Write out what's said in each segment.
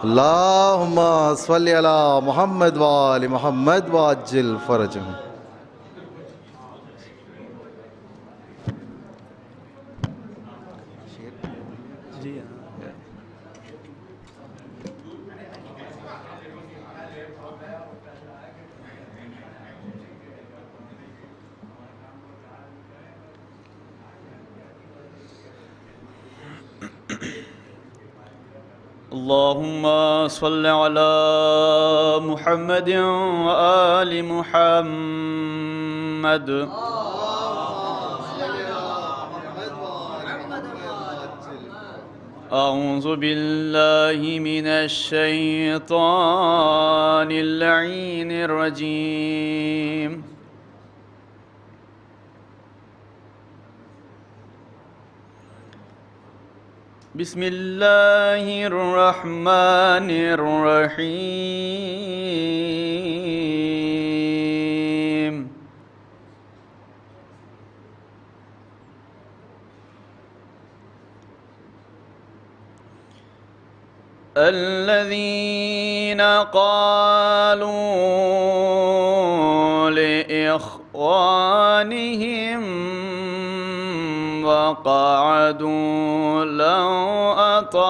اللهم صل على محمد وآل محمد وعجل فرجهم. اللهم صل على محمد وآل محمد. أعوذ بالله من الشيطان اللعين الرجيم. بسم الله الرحمن الرحيم. الذين قالوا لإخوانهم وقعدوا لو أطاعونا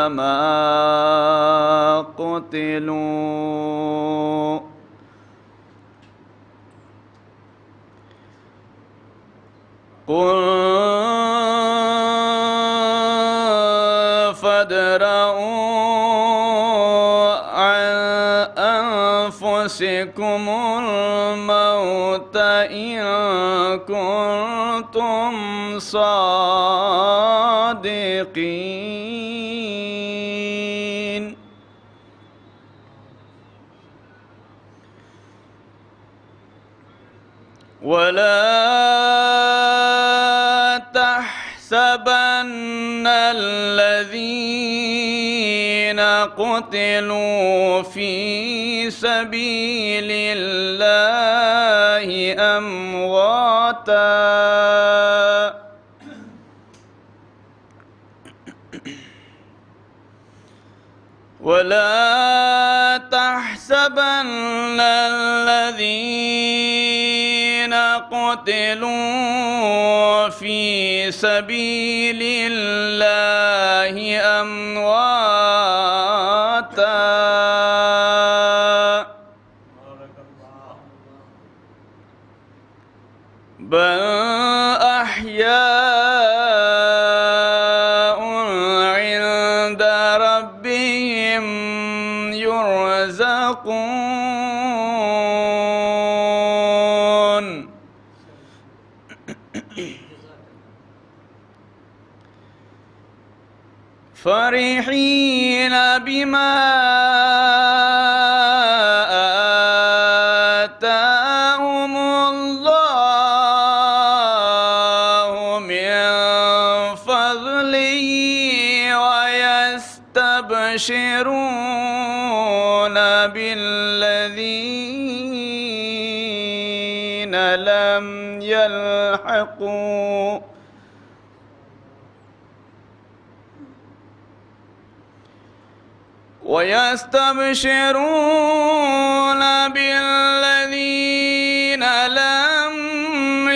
ما قتلوا قل فادرءوا عن أنفسكم الموت إن كنتم صادقين. ولا تحسبن الذين قتلوا في سبيل الله أمواتا ولا تحسبن الذين قتلوا في سبيل الله أمواتا بل أحياء عند ربهم يرزقون. فرحين بما آتاهم الله من فضله ويستبشرون بالذين لم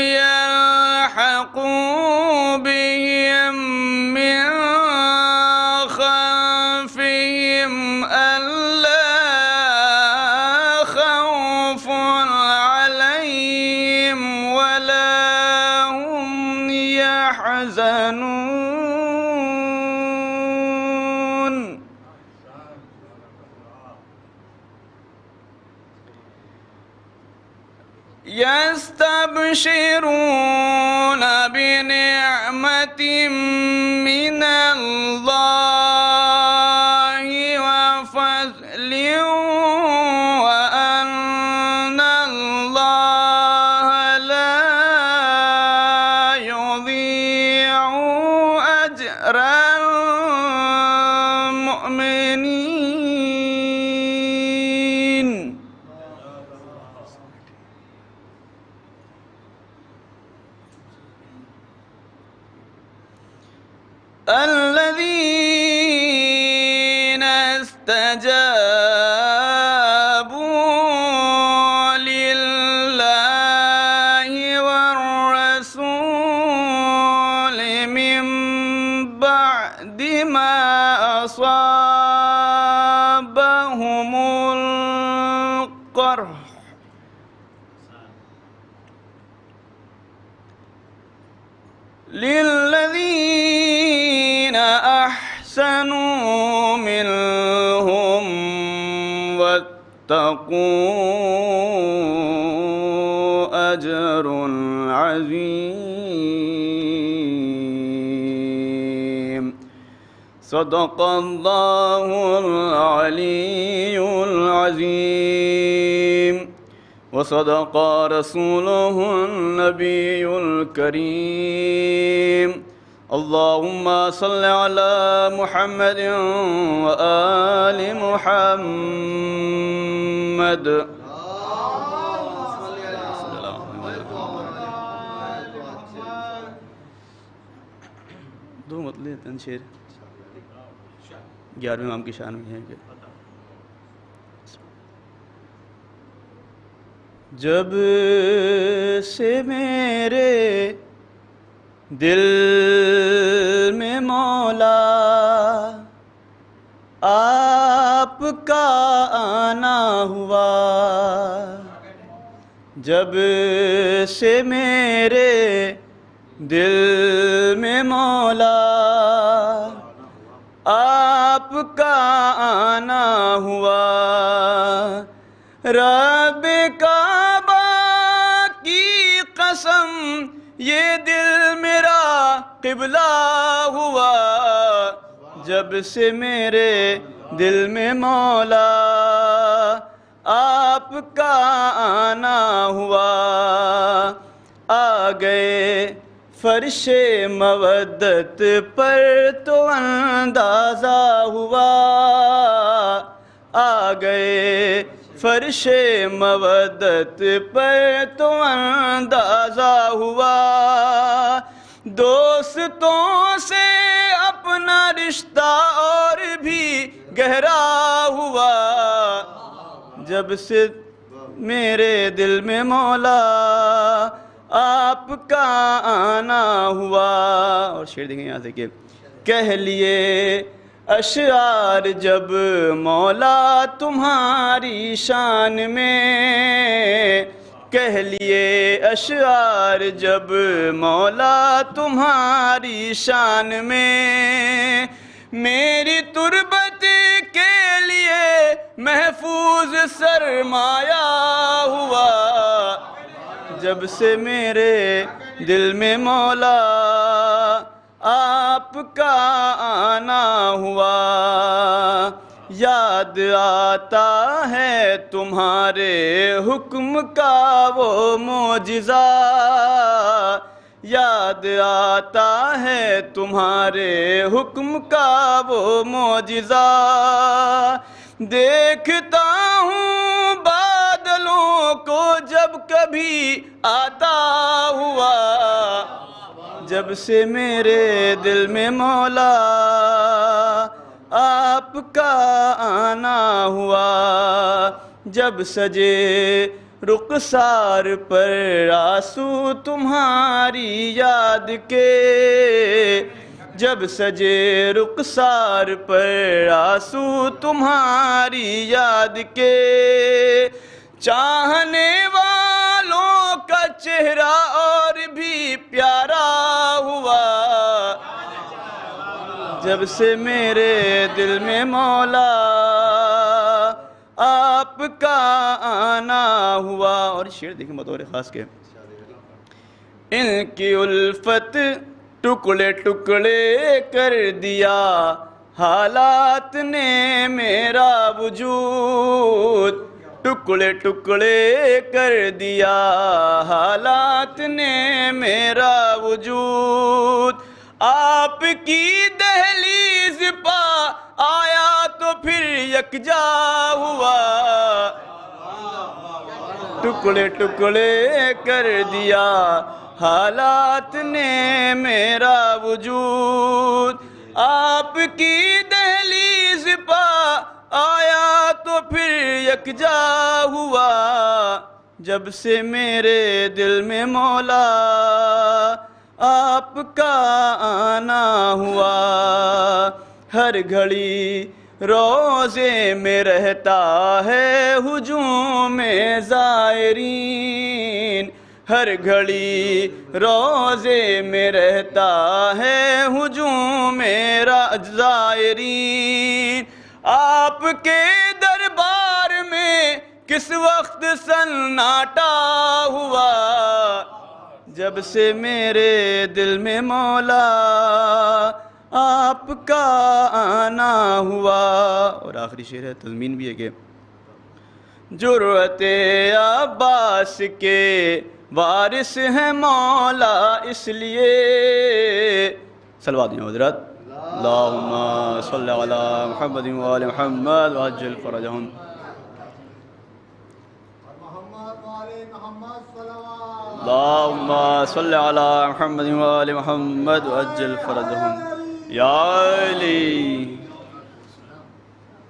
يلحقوا بهم من خلفهم ألا خوف عليهم ولا هم يحزنون. يستبشرون بنعمة من الله وفضل وأن الله لا يضيع أجر المؤمنين. الذين استجابوا لله والرسول من بعد ما أصابهم القرح للذين أحسنوا منهم واتقوا أجر عظيم صدق الله العلي العظيم وصدق رسوله النبي الكريم اللهم صل على محمد وآل محمد دو مطلب تنشیر 11ویں امام کی شان میں ہے کہ جب سے میرے دل میں مولا آپ کا آنا ہوا جب سے میرے دل میں مولا آپ کا آنا ہوا رب کعبہ کی قسم یہ دل میرا قبلہ ہوا جب سے میرے دل میں مولا آپ کا آنا ہوا آ گئے فرش مودت پر تو اندازہ ہوا آ گئے فرش مودت پر تو اندازہ ہوا دوستوں سے اپنا رشتہ اور بھی گہرا ہوا جب سے میرے دل میں مولا آپ کا آنا ہوا اور شعر دیکھیں یہاں سے کہ کہہ لیے اشعار جب مولا تمہاری شان میں کہہ لیے اشعار جب مولا تمہاری شان میں میری تربت کے لیے محفوظ سرمایہ ہوا جب سے میرے دل میں مولا آپ کا آنا ہوا یاد آتا ہے تمہارے حکم کا وہ معجزہ یاد آتا ہے تمہارے حکم کا وہ معجزہ دیکھتا ہوں بادلوں کو جب کبھی آتا ہوا جب سے میرے دل میں مولا آپ کا آنا ہوا جب سجے رخسار پر آنسو تمہاری یاد کے جب سجے رخسار پر آنسو تمہاری یاد کے چاہنے والوں کا چہرہ اور بھی پیارا ہوا جب سے میرے دل میں مولا آپ کا آنا ہوا اور شعر دیکھیں بطور خاص کے ان کی الفت ٹکڑے ٹکڑے کر دیا حالات نے میرا وجود ٹکڑے ٹکڑے کر دیا حالات نے میرا وجود آپ کی دہلیز پا آیا تو پھر یکجا ہوا ٹکڑے ٹکڑے کر دیا حالات نے میرا وجود آپ کی دہلیز پا آیا تو پھر یکجا ہوا، جب سے میرے دل میں مولا آپ کا آنا ہوا۔ ہر گھڑی روزے میں رہتا ہے ہجوم زائرین، ہر گھڑی روزے میں رہتا ہے ہجوم زائرین۔ آپ کے دربار میں کس وقت سناٹا ہوا، جب سے میرے دل میں مولا آپ کا آنا ہوا۔ اور آخری شعر ہے، تضمین بھی ہے کہ جرأت عباس کے وارث ہیں مولا، اس لیے صلوات ہیں حضرت اللہم صلی علی محمد وآل محمد وعجل فرجہم۔ اللہم صلی علی محمد وآل محمد وعجل فرجہم یا علی۔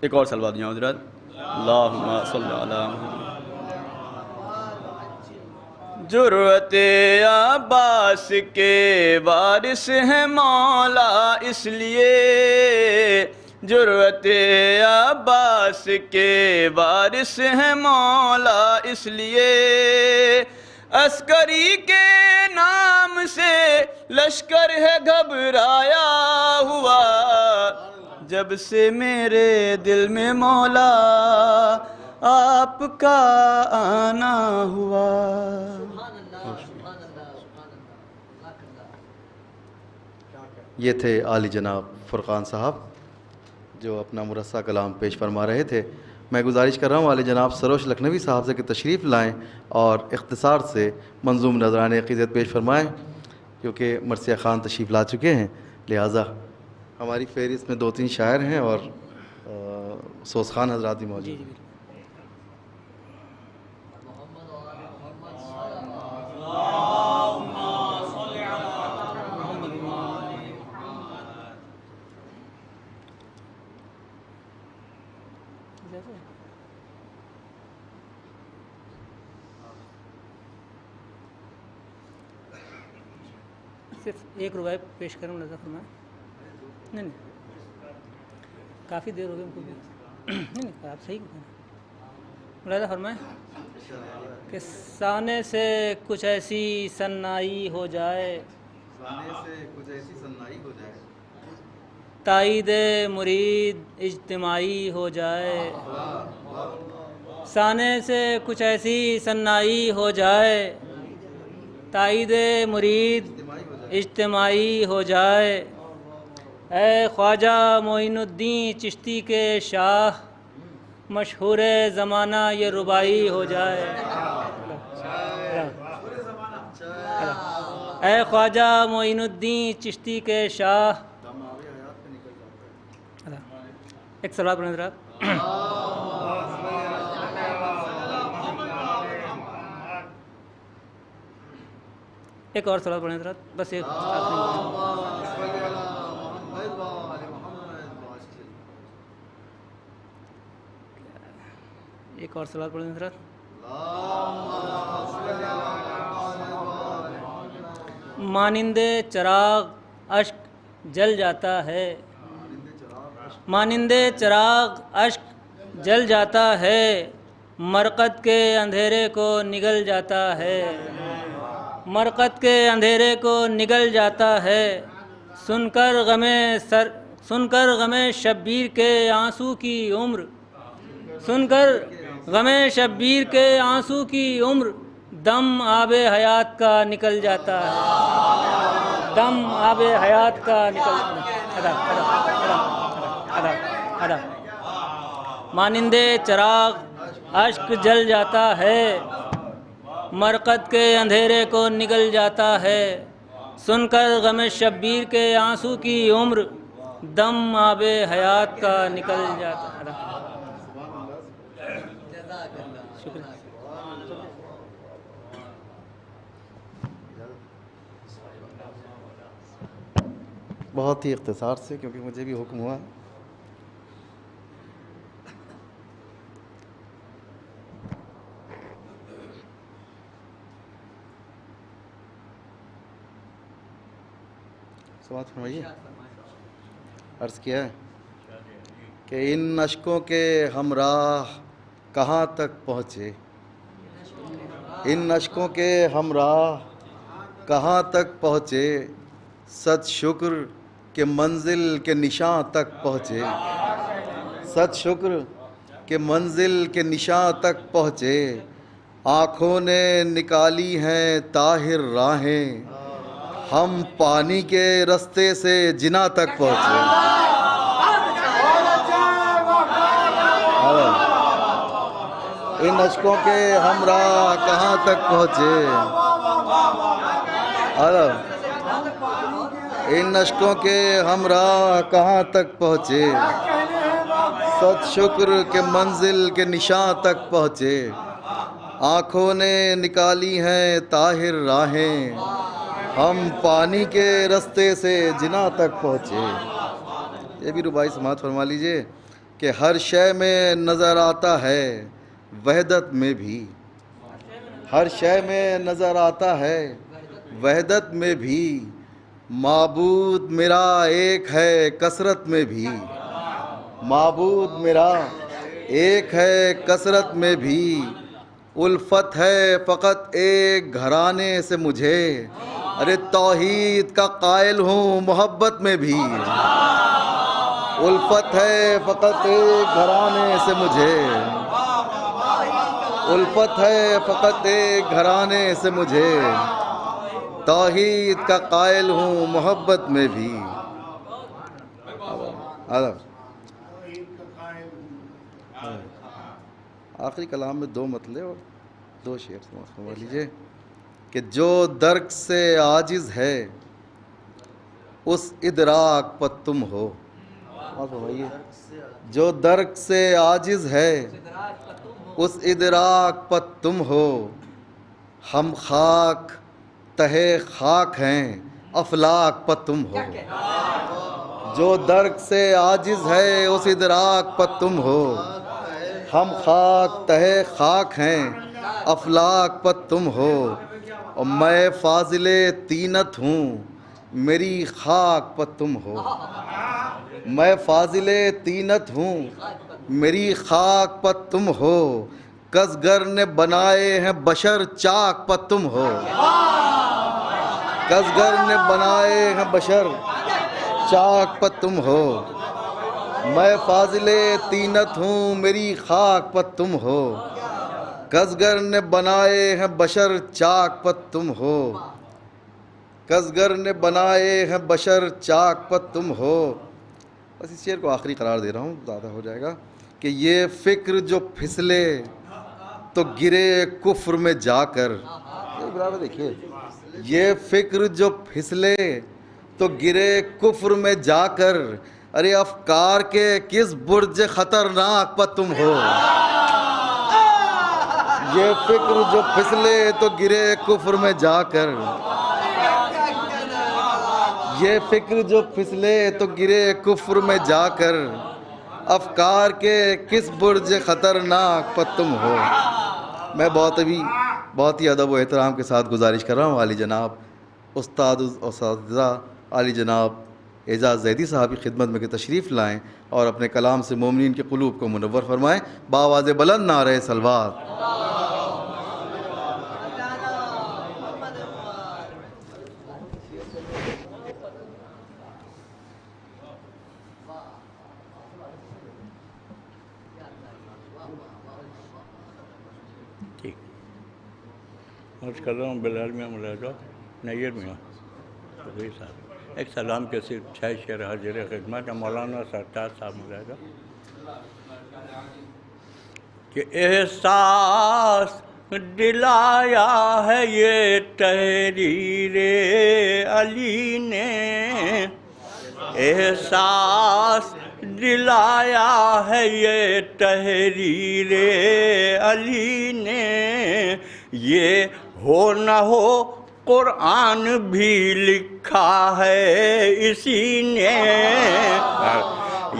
ایک اور صلوات ہیں حضرت اللہم صلی علی محمد۔ جرأت عباس کے وارث ہیں مولا، اس لیے جرأت عباس کے وارث ہیں مولا، اس لیے عسکری کے نام سے لشکر ہے گھبرایا ہوا، جب سے میرے دل میں مولا آپ کا آنا ہوا۔ یہ تھے عالی جناب فرقان صاحب جو اپنا مرصع کلام پیش فرما رہے تھے۔ میں گزارش کر رہا ہوں عالی جناب سروش لکھنوی صاحب سے کہ تشریف لائیں اور اختصار سے منظوم نذرانِ عقیدت پیش فرمائیں، کیونکہ مرثیہ خان تشریف لا چکے ہیں، لہٰذا ہماری فہرست میں 2-3 شاعر ہیں اور سوز خان حضرات بھی موجود ہیں۔ صرف ایک روایت پیش کروں، نظر فرمائیں۔ نہیں کافی دیر ہو گئی ان کو بھی، نہیں آپ صحیح ملاحظہ فرمائیں کہ سانے سے کچھ ایسی سنائی ہو جائے، تائید مرید اجتماعی ہو جائے، سانے سے کچھ ایسی سنائی ہو جائے، تائید مرید اجتماعی ہو جائے، اے خواجہ معین الدین چشتی کے شاہ، مشہور زمانہ یہ ربائی ہو جائے، اے خواجہ معین الدین چشتی کے شاہ۔ ایک سوال پڑھیں ذرا۔ ایک اور سوال پڑھیں ذرا، بس ایک ایک اور سوال پڑھیں ذرا۔ مانند چراغ اشک جل جاتا ہے، مانند چراغ اشک جل جاتا ہے، مرقد کے اندھیرے کو نگل جاتا ہے، مرقد کے اندھیرے کو نگل جاتا ہے، سن کر غم شبیر کے آنسو کی عمر، سن کر غم شبیر کے آنسو کی عمر، دم آب حیات کا نکل جاتا ہے، دم آب حیات کا نکل ادا مانند چراغ اشک جل جاتا ہے، مرقد کے اندھیرے کو نگل جاتا ہے، سن کر غم شبیر کے آنسو کی عمر، دم آب حیات کا نکل جاتا ہے۔ شکریہ۔ بہت ہی اختصار سے کیونکہ مجھے بھی حکم ہوا ہے. سماعت فرمائیے. عرض کیا ہے کہ ان اشکوں کے ہمراہ کہاں تک پہنچے, ان اشکوں کے ہمراہ کہاں تک پہنچے, صد شکر کہ منزل کے نشاں تک پہنچے, صد شکر کہ منزل کے نشاں تک پہنچے. آنکھوں نے نکالی ہیں طاہر راہیں, ہم پانی کے رستے سے جنا تک پہنچے. ان اشکوں کے ہمراہ کہاں تک پہنچے, ان اشکوں کے ہمراہ کہاں تک پہنچے, صد شکر کہ منزل کے نشاں تک پہنچے. آنکھوں نے نکالی ہیں طاہر راہیں, ہم پانی کے رستے سے جنا تک پہنچے. یہ بھی رباعی سماعت فرما لیجئے کہ ہر شے میں نظر آتا ہے وحدت میں بھی, ہر شے میں نظر آتا ہے وحدت میں بھی. معبود میرا ایک ہے کثرت میں بھی, معبود میرا ایک ہے کثرت میں بھی. الفت ہے فقط ایک گھرانے سے مجھے, ارے توحید کا قائل ہوں محبت میں بھی. الفت ہے فقط ایک گھرانے سے مجھے, الفت ہے فقط ایک گھرانے سے مجھے. توحید کا قائل ہوں محبت میں بھی. آخری کلام میں 2 مطلب اور 2 شعر سمجھ لیجئے کہ جو درک سے عاجز ہے اس ادراک پر تم ہو. جو درک سے عاجز ہے اس ادراک پر تم ہو. ہم خاک تہے خاک ہیں افلاک پر تم ہو. جو درک سے عاجز ہے اس ادراک پر تم ہو. ہم خاک تہے خاک ہیں افلاک پر تم ہو. اور میں فاضل طینت ہوں میری خاک پر تم ہو. میں فاضل طینت ہوں میری خاک پر تم ہو. کسگر نے بنائے ہیں بشر چاک پر تم ہو. کسگر نے بنائے ہیں بشر چاک پر تم ہو. میں فاضل طینت ہوں میری خاک پر تم ہو. کسگر نے بنائے ہیں بشر چاک پر تم ہو. کسگر نے بنائے ہیں بشر چاک پر تم ہو. بس اس شعر کو آخری قرار دے رہا ہوں, زیادہ ہو جائے گا. کہ یہ فکر جو پھسلے تو گرے کفر میں جا کر. دیکھیے, یہ فکر جو پھسلے تو گرے کفر میں جا کر. ارے افکار کے کس برج خطرناک پر تم ہو. یہ فکر جو پھسلے تو گرے کفر میں جا کر. یہ فکر جو پھسلے تو گرے کفر میں جا کر. افکار کے کس برج خطرناک پر تم ہو. میں بہت ہی ادب و احترام کے ساتھ گزارش کر رہا ہوں عالی جناب استاد اساتذہ عالی جناب اعجاز زیدی صاحب کی خدمت میں کہ تشریف لائیں اور اپنے کلام سے مومنین کے قلوب کو منور فرمائیں. بآواز بلند نعرہ صلوات. عرض کر رہا ہوں بلال میاں ملاحظہ نیر میاں تقوی صاحب. ایک سلام کے صرف 6 شعر حاضر خدمت. مولانا سرتاج صاحب ملاحظہ کہ احساس دلایا ہے یہ تحریر علی نے. احساس دلایا ہے یہ تحریر علی نے. یہ ہو نہ ہو قرآن بھی لکھا ہے اسی نے،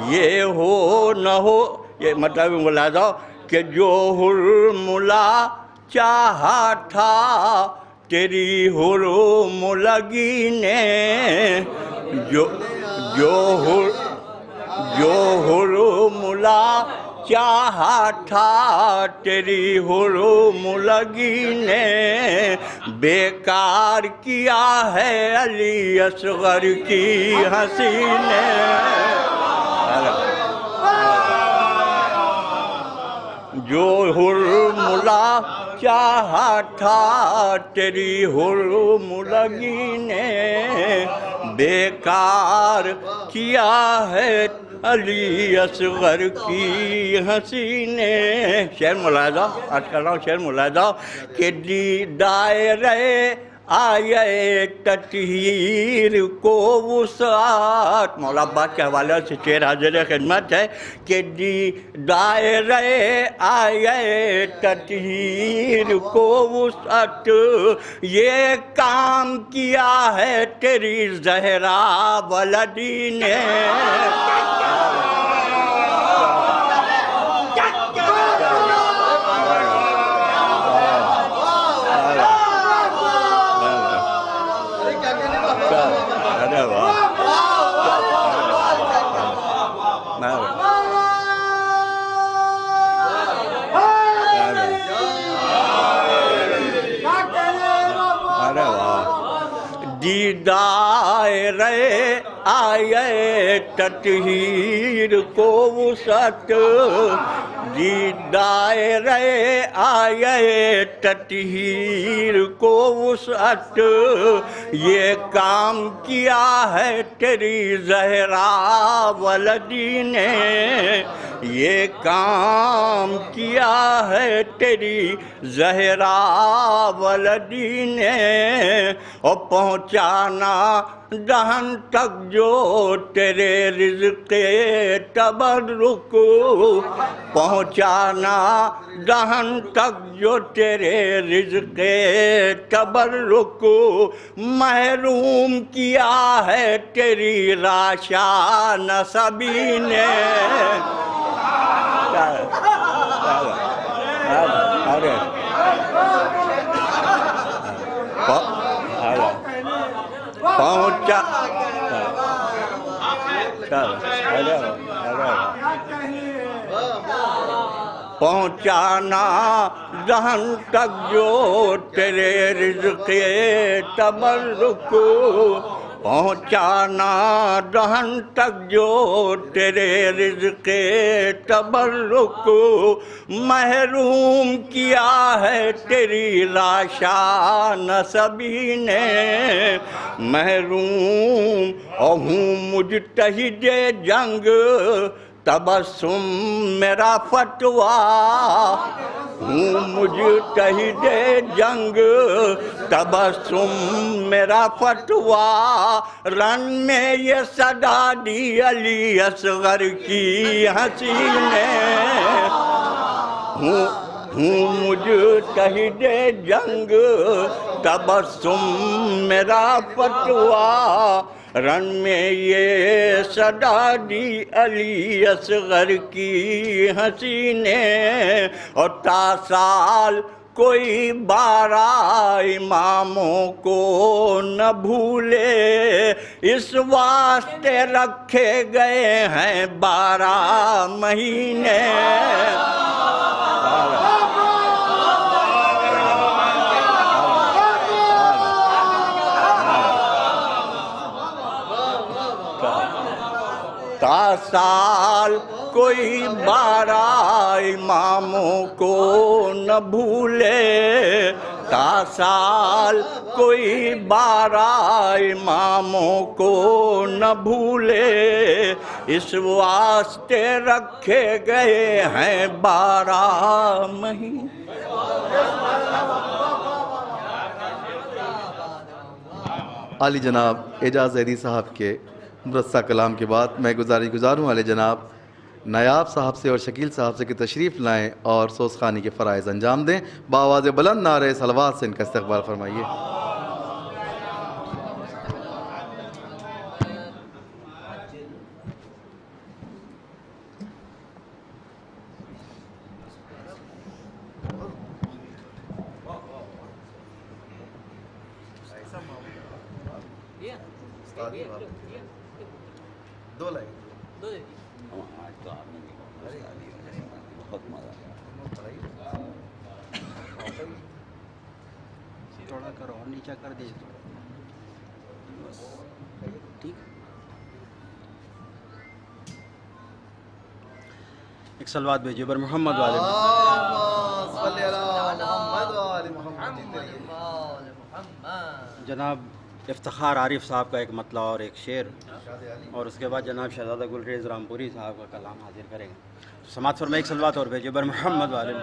یہ ہو نہ ہو، یہ مطلب ملاحظہ ہو کہ جو حرملا چاہا تھا تیری حرم لگی نے، جو حرملا چاہا تھا تیری حرم لگی نے، بیکار کیا ہے علی اصغر کی ہنسی نے۔ جو حرملا چاہا تھا تیری حرم لگی نے، بیکار کیا ہے علی اصغر کی ہنسی نے۔ شعر ملاحظہ، آج کر رہا ہوں شعر ملاحظہ کہ دائرے آئے تطہیر کو وسعت، مولا عباس کے حوالے سے شعر حاضر خدمت ہے کہ دائرے آئے تطہیر کو وسعت، یہ کام کیا ہے تیری زہرا ولدی نے۔ دائرے آئے تطہیر کو وسعت، دائرے آئے تطہیر کو وسعت، یہ کام کیا ہے تیری زہرا ولدی نے، یہ کام کیا ہے تیری زہرا ولدی نے، اور پہنچانا دہن تک جو تیرے رزق تبرک، پہنچانا دہن تک جو تیرے رزق تبرک، محروم کیا ہے تیری راشا نسبی نے۔ پہنچانا ذہن تک جو تیرے رزق تبرک، پہنچانا دہن تک جو تیرے رزق تبرک، محروم کیا ہے تیری لاشا نسبی نے، محروم اور ہوں مجتہد جنگ تبسم میرا فتویٰ، ہوں مجتہد جنگ تبسم میرا فتویٰ، رن میں یہ صدا دی علی اصغر کی ہنسی نے، ہوں مجتہد جنگ تبسم میرا فتویٰ، رن میں یہ صدا دی علی اصغر کی ہنسی نے، اور تا سال کوئی 12 اماموں کو نہ بھولے، اس واسطے رکھے گئے ہیں 12 مہینے۔ تا سال کوئی 12 اماموں کو نہ بھولے، تا سال کوئی 12 اماموں کو نہ بھولے، اس واسطے رکھے گئے ہیں 12 مہینے۔ عالی جناب اعجاز زیدی صاحب کے مرصع کلام کے بعد میں گزاروں عالی جناب نایاب صاحب سے اور شکیل صاحب سے کہ تشریف لائیں اور سوز خوانی کے فرائض انجام دیں، بآواز بلند نعرہ صلوات سے ان کا استقبال فرمائیے۔ دو لائن آج تو آپ نے بہت مزہ آیا. تھوڑا کرو اور نیچا کر دیجیے ٹھیک. ایک سلوات بھیجیے بر محمد والے جناب افتخار عارف صاحب کا ایک مطلع اور ایک شعر، اور اس کے بعد جناب شہزادہ گلریز رامپوری صاحب کا کلام حاضر کریں گے. سماعت فرمائے ایک سلوات اور بھیجیے بر محمد والے.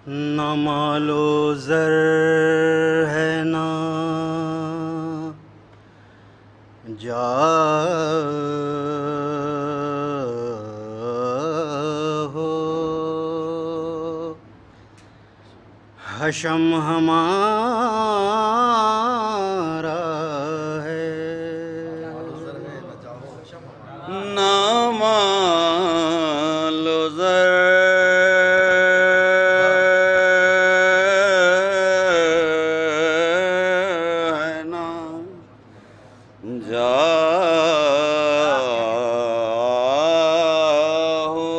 نہ مال و زر ہے نہ جاہ ہو، حشم ہمارا ہے. نہ مال و زر ہے نہ جاہ ہو،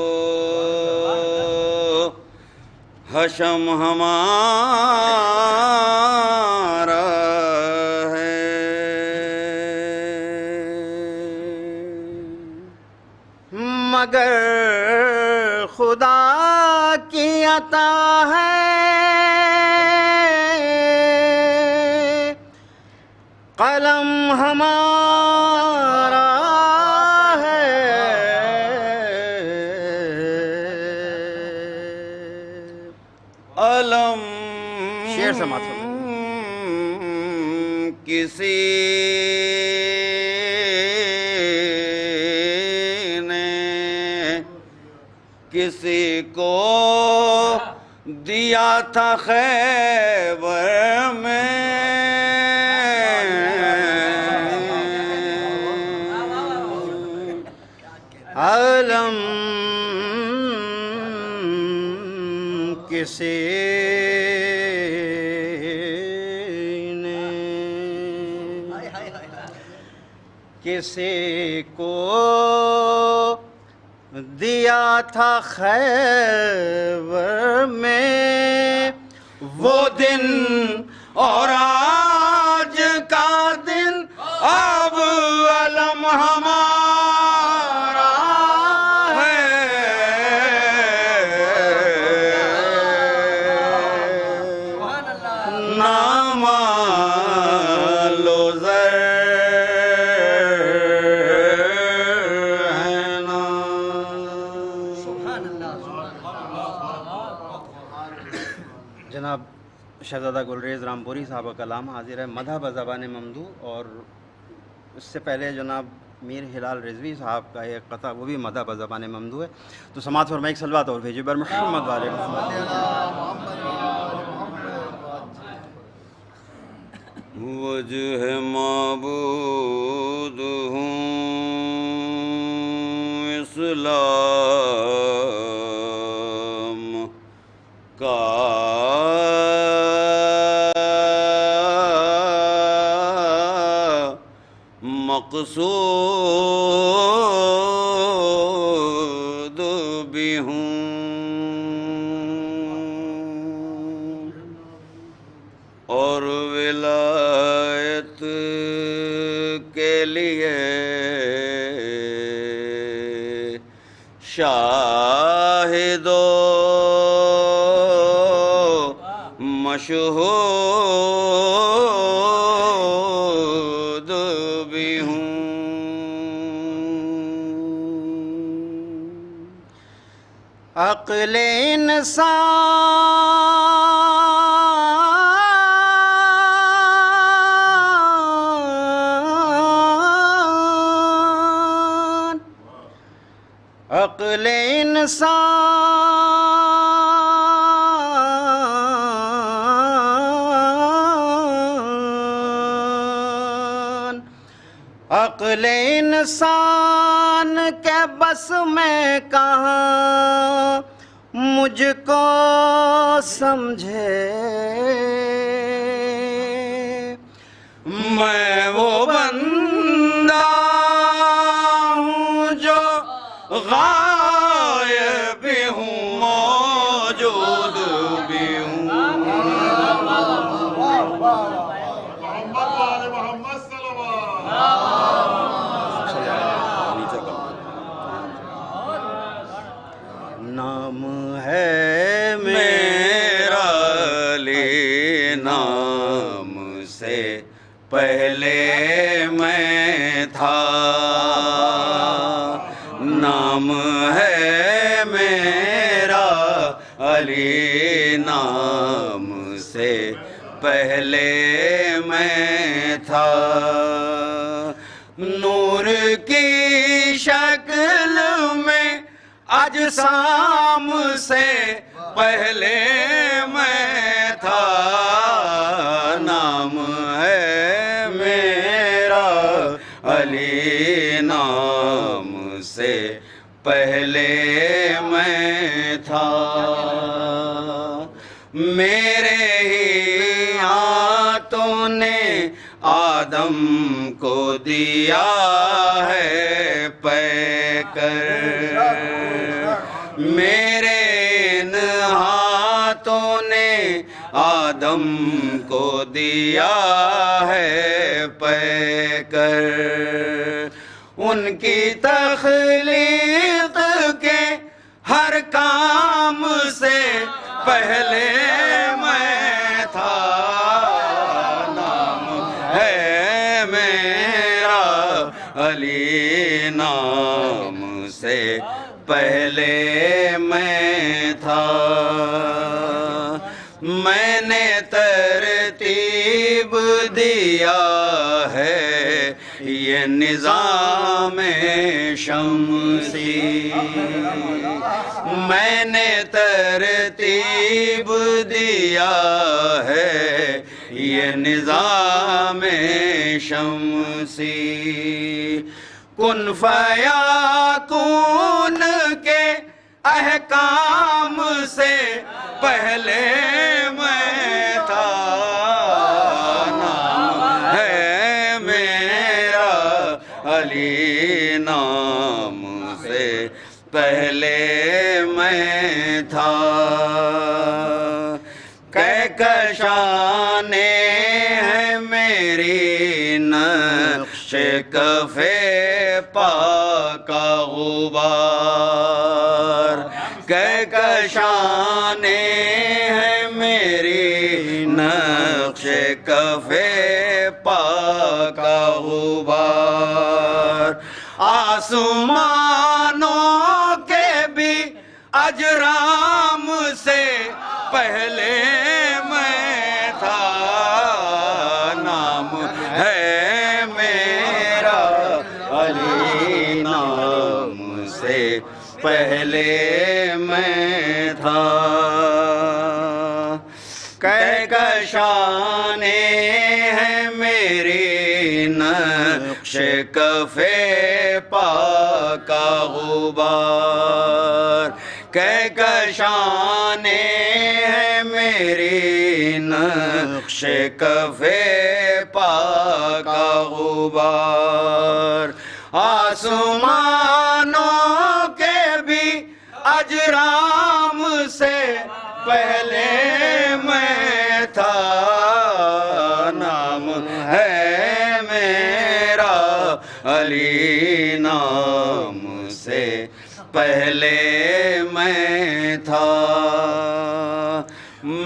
حشم ہمارا ہے. مگر خدا کی عطا ہے، قلم ہمارا ہے. علم شعر سماعت فرمائیں. کسی نے کسی کو دیا تھا خیبر میں، علم کسی نے کسی کو دیا تھا خیبر میں. وہ دن اور آج کا دن اب علم ہمارا ہے. نہ مال و زر ہے نہ جناب شہزادہ گلریز رامپوری صاحب کا کلام حاضر ہے، مدح بزبان ممدوح. اور اس سے پہلے جناب میر ہلال رضوی صاحب کا ایک قطع وہ بھی مدح بزبان ممدوح ہے. تو سماعت فرمائے ایک سلوات اور بھیجیے بر محمد والے. وجہ معبود ہوں اسلام کا، مقصود بھی ہوں. اور ولایت کے لیے شاہد و مشہود بھی ہوں. عقل انسان، عقل انسان، عقل انسان کے بس میں کہاں مجھ کو سمجھے میں وہ بندہ ہوں جو غائب بھی ہوں موجود بھی ہوں. نام ہے میرا علی نام سے پہلے میں تھا. نام ہے میرا علی نام سے پہلے میں تھا. نور کی شکل میں اجسام سے پہلے میں تھا. نام ہے میرا علی نام سے پہلے میں تھا. میرے ہی ہاتھوں نے آدم کو دیا ہے پے کر. میرے ان ہاتھوں نے آدم کو دیا ہے پے کر. ان کی تخلیق کے ہر کام سے پہلے میں تھا. نام ہے میرا علی نام سے پہلے میں تھا. میں نے ترتیب دیا ہے یہ نظام شمسی. میں نے ترتیب دیا ہے یہ نظام شمسی. کن فیاکون کے احکام سے پہلے میں تھا. نام ہے میرا علی نام سے پہلے میں تھا. کہکشانے ہیں میری نقش کفے پا کا غبار. کہکشانے ہیں میری نقش کفے پا کا غبار. آسمانوں کے بھی اجرام سے پہلے میں تھا. نام ہے میرا علی نام سے پہلے میں تھا. کہکشانے ہیں میری نقش کفے پا کا غبار. کہکشانے ہیں میری نقش کفے پا کا غبار. آسمانوں کے بھی اجرام سے پہلے میں تھا. نام ہے میرا علی نام سے پہلے میں تھا.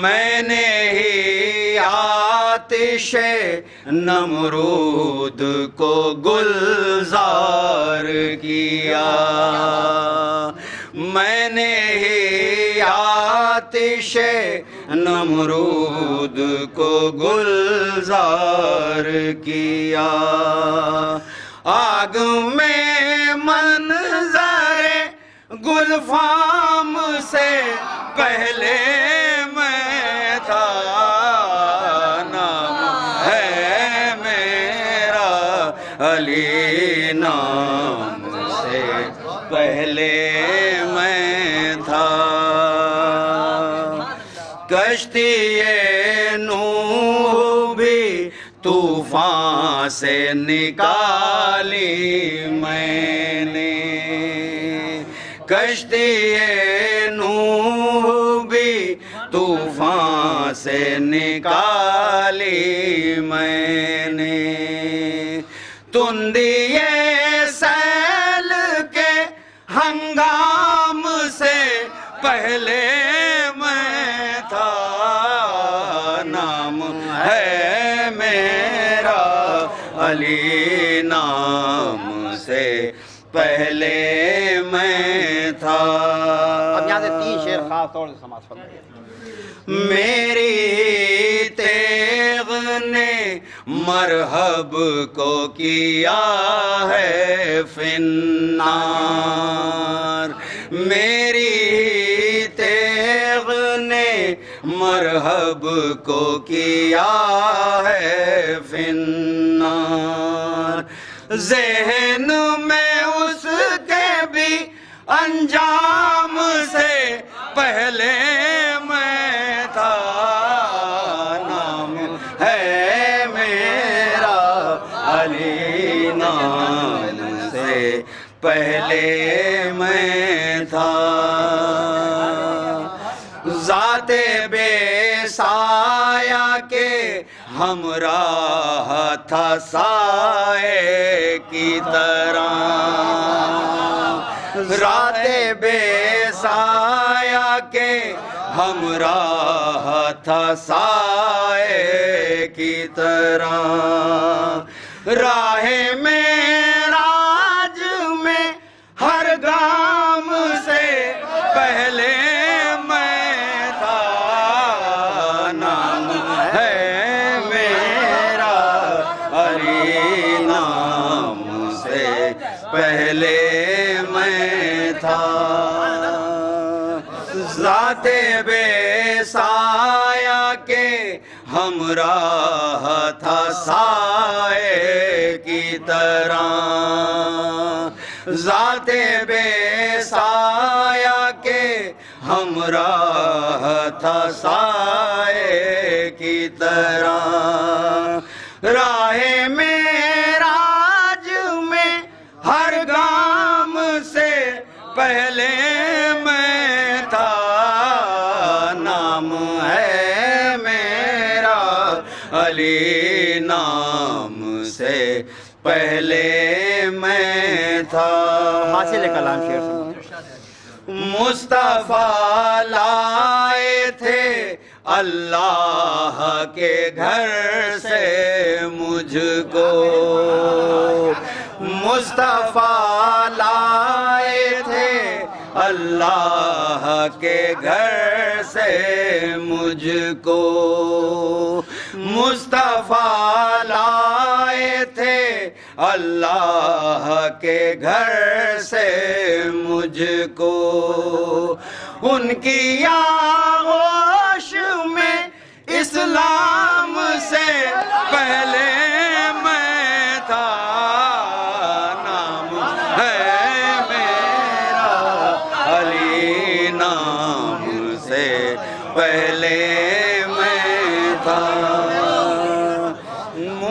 میں نے ہی آتش نمرود کو گلزار کیا. میں نے ہی آتش نمرود کو گلزار کیا. آگ میں منظر گلفام سے پہلے میں تھا. نام ہے میرا علی نام سے پہلے میں تھا. نوح بھی طوفان سے نکالی میں نے، کشتی نوح بھی طوفان سے نکالی میں نے، تندی سیل کے ہنگام سے پہلے میں تھا، نام ہے میرا علی، نام سے پہلے میں تھا۔ اب یہاں سے 3 شعر خاص طور سے سماعت فرمائیے۔ میری تیغ نے مرحب کو کیا ہے فنار، میری تیغ نے مرحب کو کیا ہے فنار، ذہن میں اس کے بھی انجام سے پہلے میں تھا، نام ہے میرا علی، نام سے پہلے میں تھا، ذات بے سایہ کے ہمراہ تھا سائے کی طرح، ذات بے سایہ کے ہمراہ تھا سائے کی طرح، راہ معراج میں ہر گام سے پہلے میں تھا، نام ہے میرا علی، نام سے پہلے میں تھا، ذات بے سایہ کے ہمراہ تھا سائے کی طرح، ذات بے سایہ کے ہمراہ تھا سائے کی طرح، راہ معراج میں ہر گام سے پہلے میں تھا، نام ہے میرا علی، نام سے پہلے میں تھا۔ حاصل کلام شعر سنو۔ مصطفیٰ لائے تھے اللہ کے گھر سے مجھ کو، مصطفیٰ لائے تھے اللہ کے گھر سے مجھ کو، مصطفیٰ لائے تھے اللہ کے گھر سے مجھ کو، ان کی آغوش میں اسلام سے پہلے میں تھا، نام ہے میرا علی، نام سے پہلے میں تھا،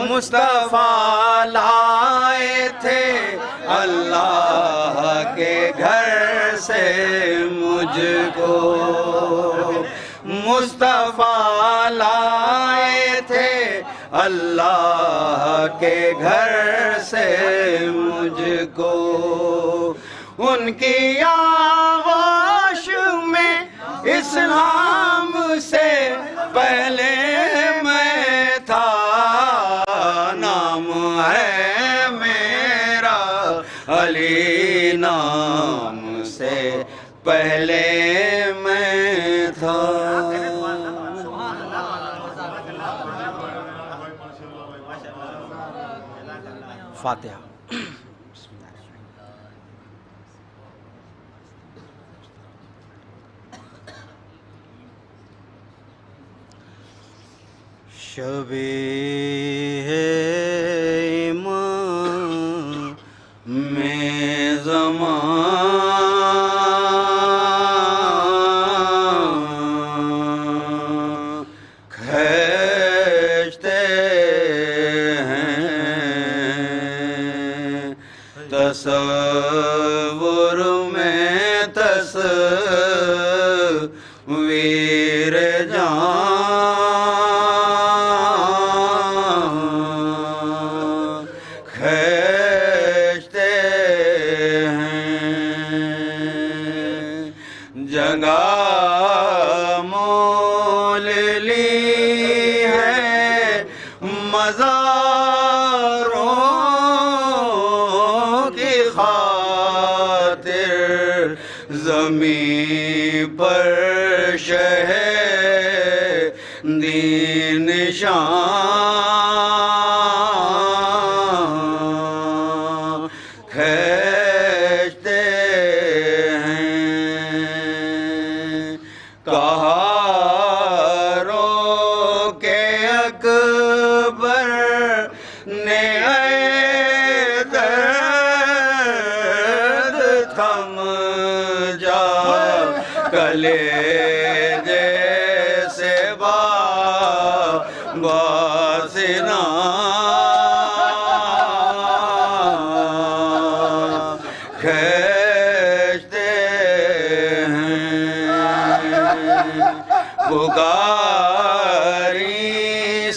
مصطفیٰ لائے تھے اللہ کے گھر سے مجھ کو، مصطفیٰ لائے تھے اللہ کے گھر سے مجھ کو، ان کی آغوش میں اسلام سے پہلے میں تھا، نام ہے میرا علی، نام سے پہلے میں تھا۔ فاتحہ۔ شب ایمان میں زمان ہیں تصور میں تصویر جان کھینچتے ہیں جگہ مول لی ہے مزاروں کی خاطر زمین پر شہ دین شان کھینچتے ہیں کہا رو کے اکبر نے اے درد تھم جا کلیجے سے باسنا کھینچتے ہیں پکاری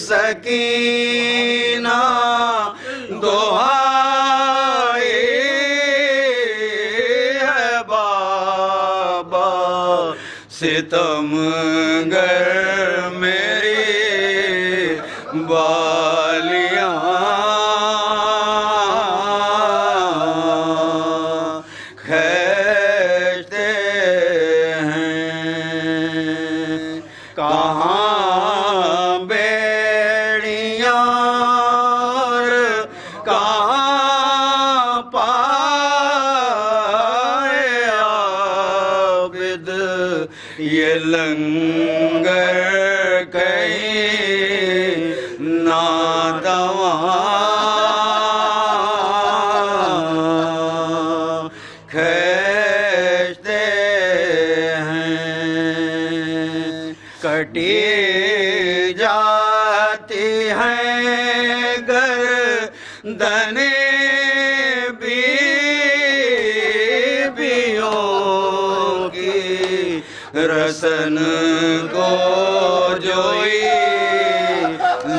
سکینہ دعائی ہے بابا ستم گر میری بالیاں کھینچتے ہیں کہاں بیڑیاں اور کہاں پائے عابد یہ لنگر کہیں نادواں کھینچتے ہیں کٹی جاتی ہیں گردنیں بیویوں کی رسن کو جوئی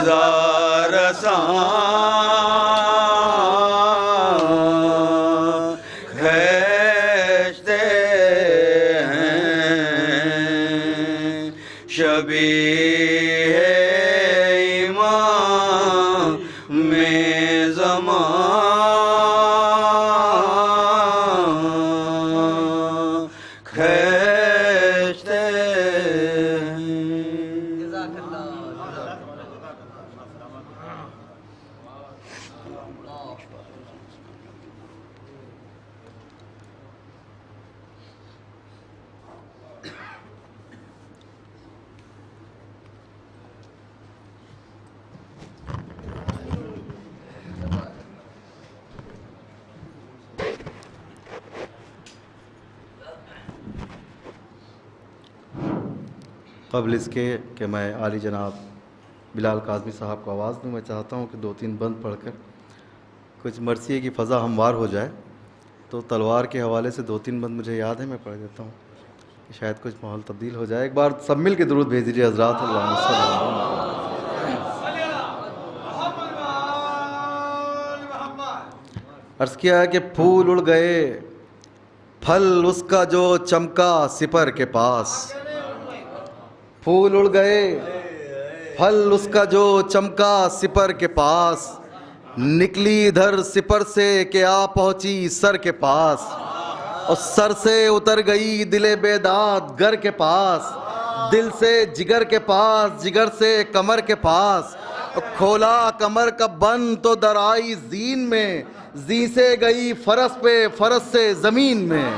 زارساں کھینچتے ہیں شبیہ امام میں زمان کھینچتے قبل اس کے کہ میں عالی جناب بلال کاظمی صاحب کو آواز دوں، میں چاہتا ہوں کہ 2-3 بند پڑھ کر کچھ مرثیے کی فضا ہموار ہو جائے. تو تلوار کے حوالے سے 2-3 بند مجھے یاد ہے، میں پڑھ دیتا ہوں کہ شاید کچھ ماحول تبدیل ہو جائے. ایک بار سب مل کے درود بھیج دیجیے حضرات. اللہم صلی اللہ علیہ وسلم. عرض کیا ہے کہ پھول اڑ گئے پھل اس کا جو چمکا سپر کے پاس. پھول اڑ گئے پھل اس کا جو چمکا سپر کے پاس. نکلی ادھر سپر سے کہ آ پہنچی سر کے پاس. اور سر سے اتر گئی دل بیداد گر کے پاس. دل سے جگر کے پاس، جگر سے کمر کے پاس. کھولا کمر کا بند تو درائی زین میں. زی سے گئی فرس پہ فرس سے زمین میں.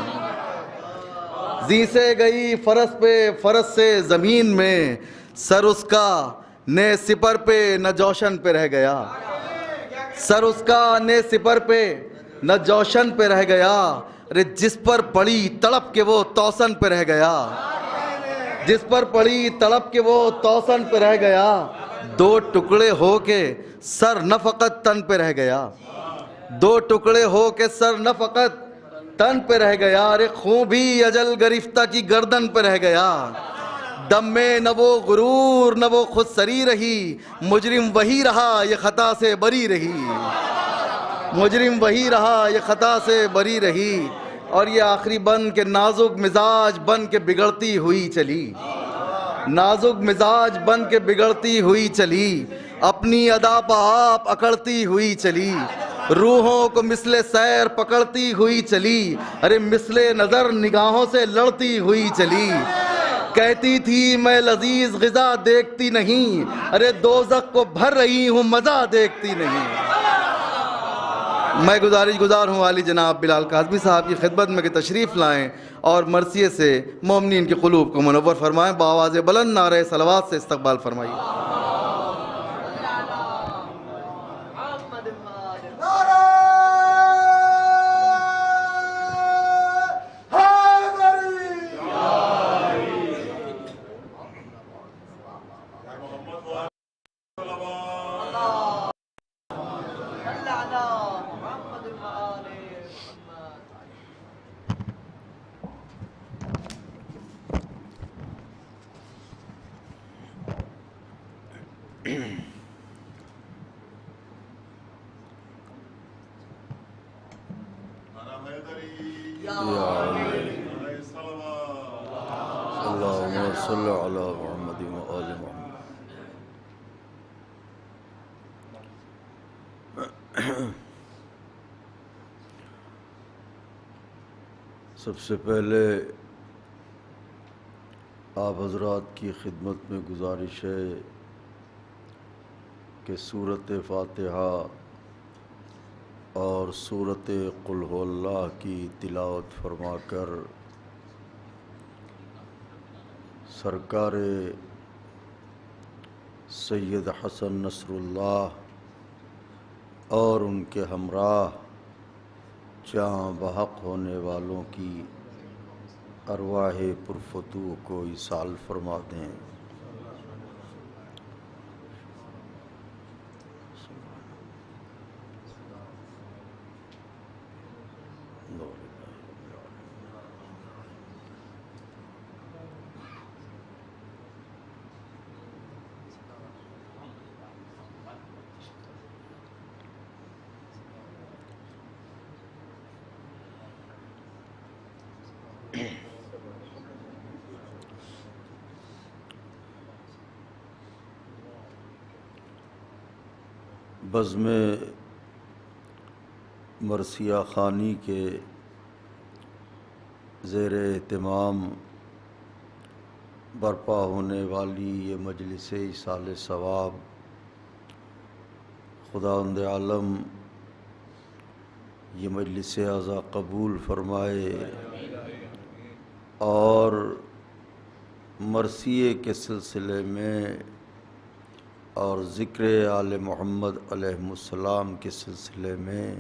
زی سے گئی فرس پہ فرس سے زمین میں. سر اس کا نے سپر پہ نہ جوشن پہ رہ گیا. سر اس کا نے سپر پہ نہ جوشن پہ رہ گیا. ارے جس پر پڑی تڑپ کے وہ توسن پہ رہ گیا. جس پر پڑی تڑپ کے وہ توسن پہ رہ گیا. دو ٹکڑے ہو کے سر نہ فقط تن پہ رہ گیا، دو ٹکڑے ہو کے سر نہ فقط تن پہ رہ گیا، ارے خون بھی اجل گرفتہ کی گردن پہ رہ گیا، دم میں نہ وہ غرور نہ وہ خود سری رہی، مجرم وہی رہا یہ خطا سے بری رہی، مجرم وہی رہا یہ خطا سے بری رہی۔ اور یہ آخری بند کہ نازک مزاج بن کے بگڑتی ہوئی چلی، نازک مزاج بن کے بگڑتی ہوئی چلی، اپنی ادا پہ آپ اکڑتی ہوئی چلی، روحوں کو مثل سیر پکڑتی ہوئی چلی، ارے مثل نظر نگاہوں سے لڑتی ہوئی چلی، کہتی تھی میں لذیذ غذا دیکھتی نہیں، ارے دوزخ کو بھر رہی ہوں مزہ دیکھتی نہیں۔ میں گزار ہوں والی جناب بلال کاظمی صاحب کی خدمت میں کہ تشریف لائیں اور مرثیے سے مومنین کے قلوب کو منور فرمائیں، بآواز بلند نعرہ صلوات سے استقبال فرمائیے۔ اللهم صل على محمد وآل محمد۔ سب سے پہلے آپ حضرات کی خدمت میں گزارش ہے کہ سورۃ فاتحہ اور سورۃ قل هو اللہ کی تلاوت فرما کر سرکار سید حسن نصر اللہ اور ان کے ہمراہ جاں بحق ہونے والوں کی ارواح پرفتوح کو ایصال فرما دیں۔ بزم مرثیہ خوانی کے زیر اہتمام برپا ہونے والی یہ مجلس ایصال ثواب خداوند عالم یہ مجلس اعضا قبول فرمائے اور مرثیے کے سلسلے میں اور ذکر آل محمد علیہ السلام کے سلسلے میں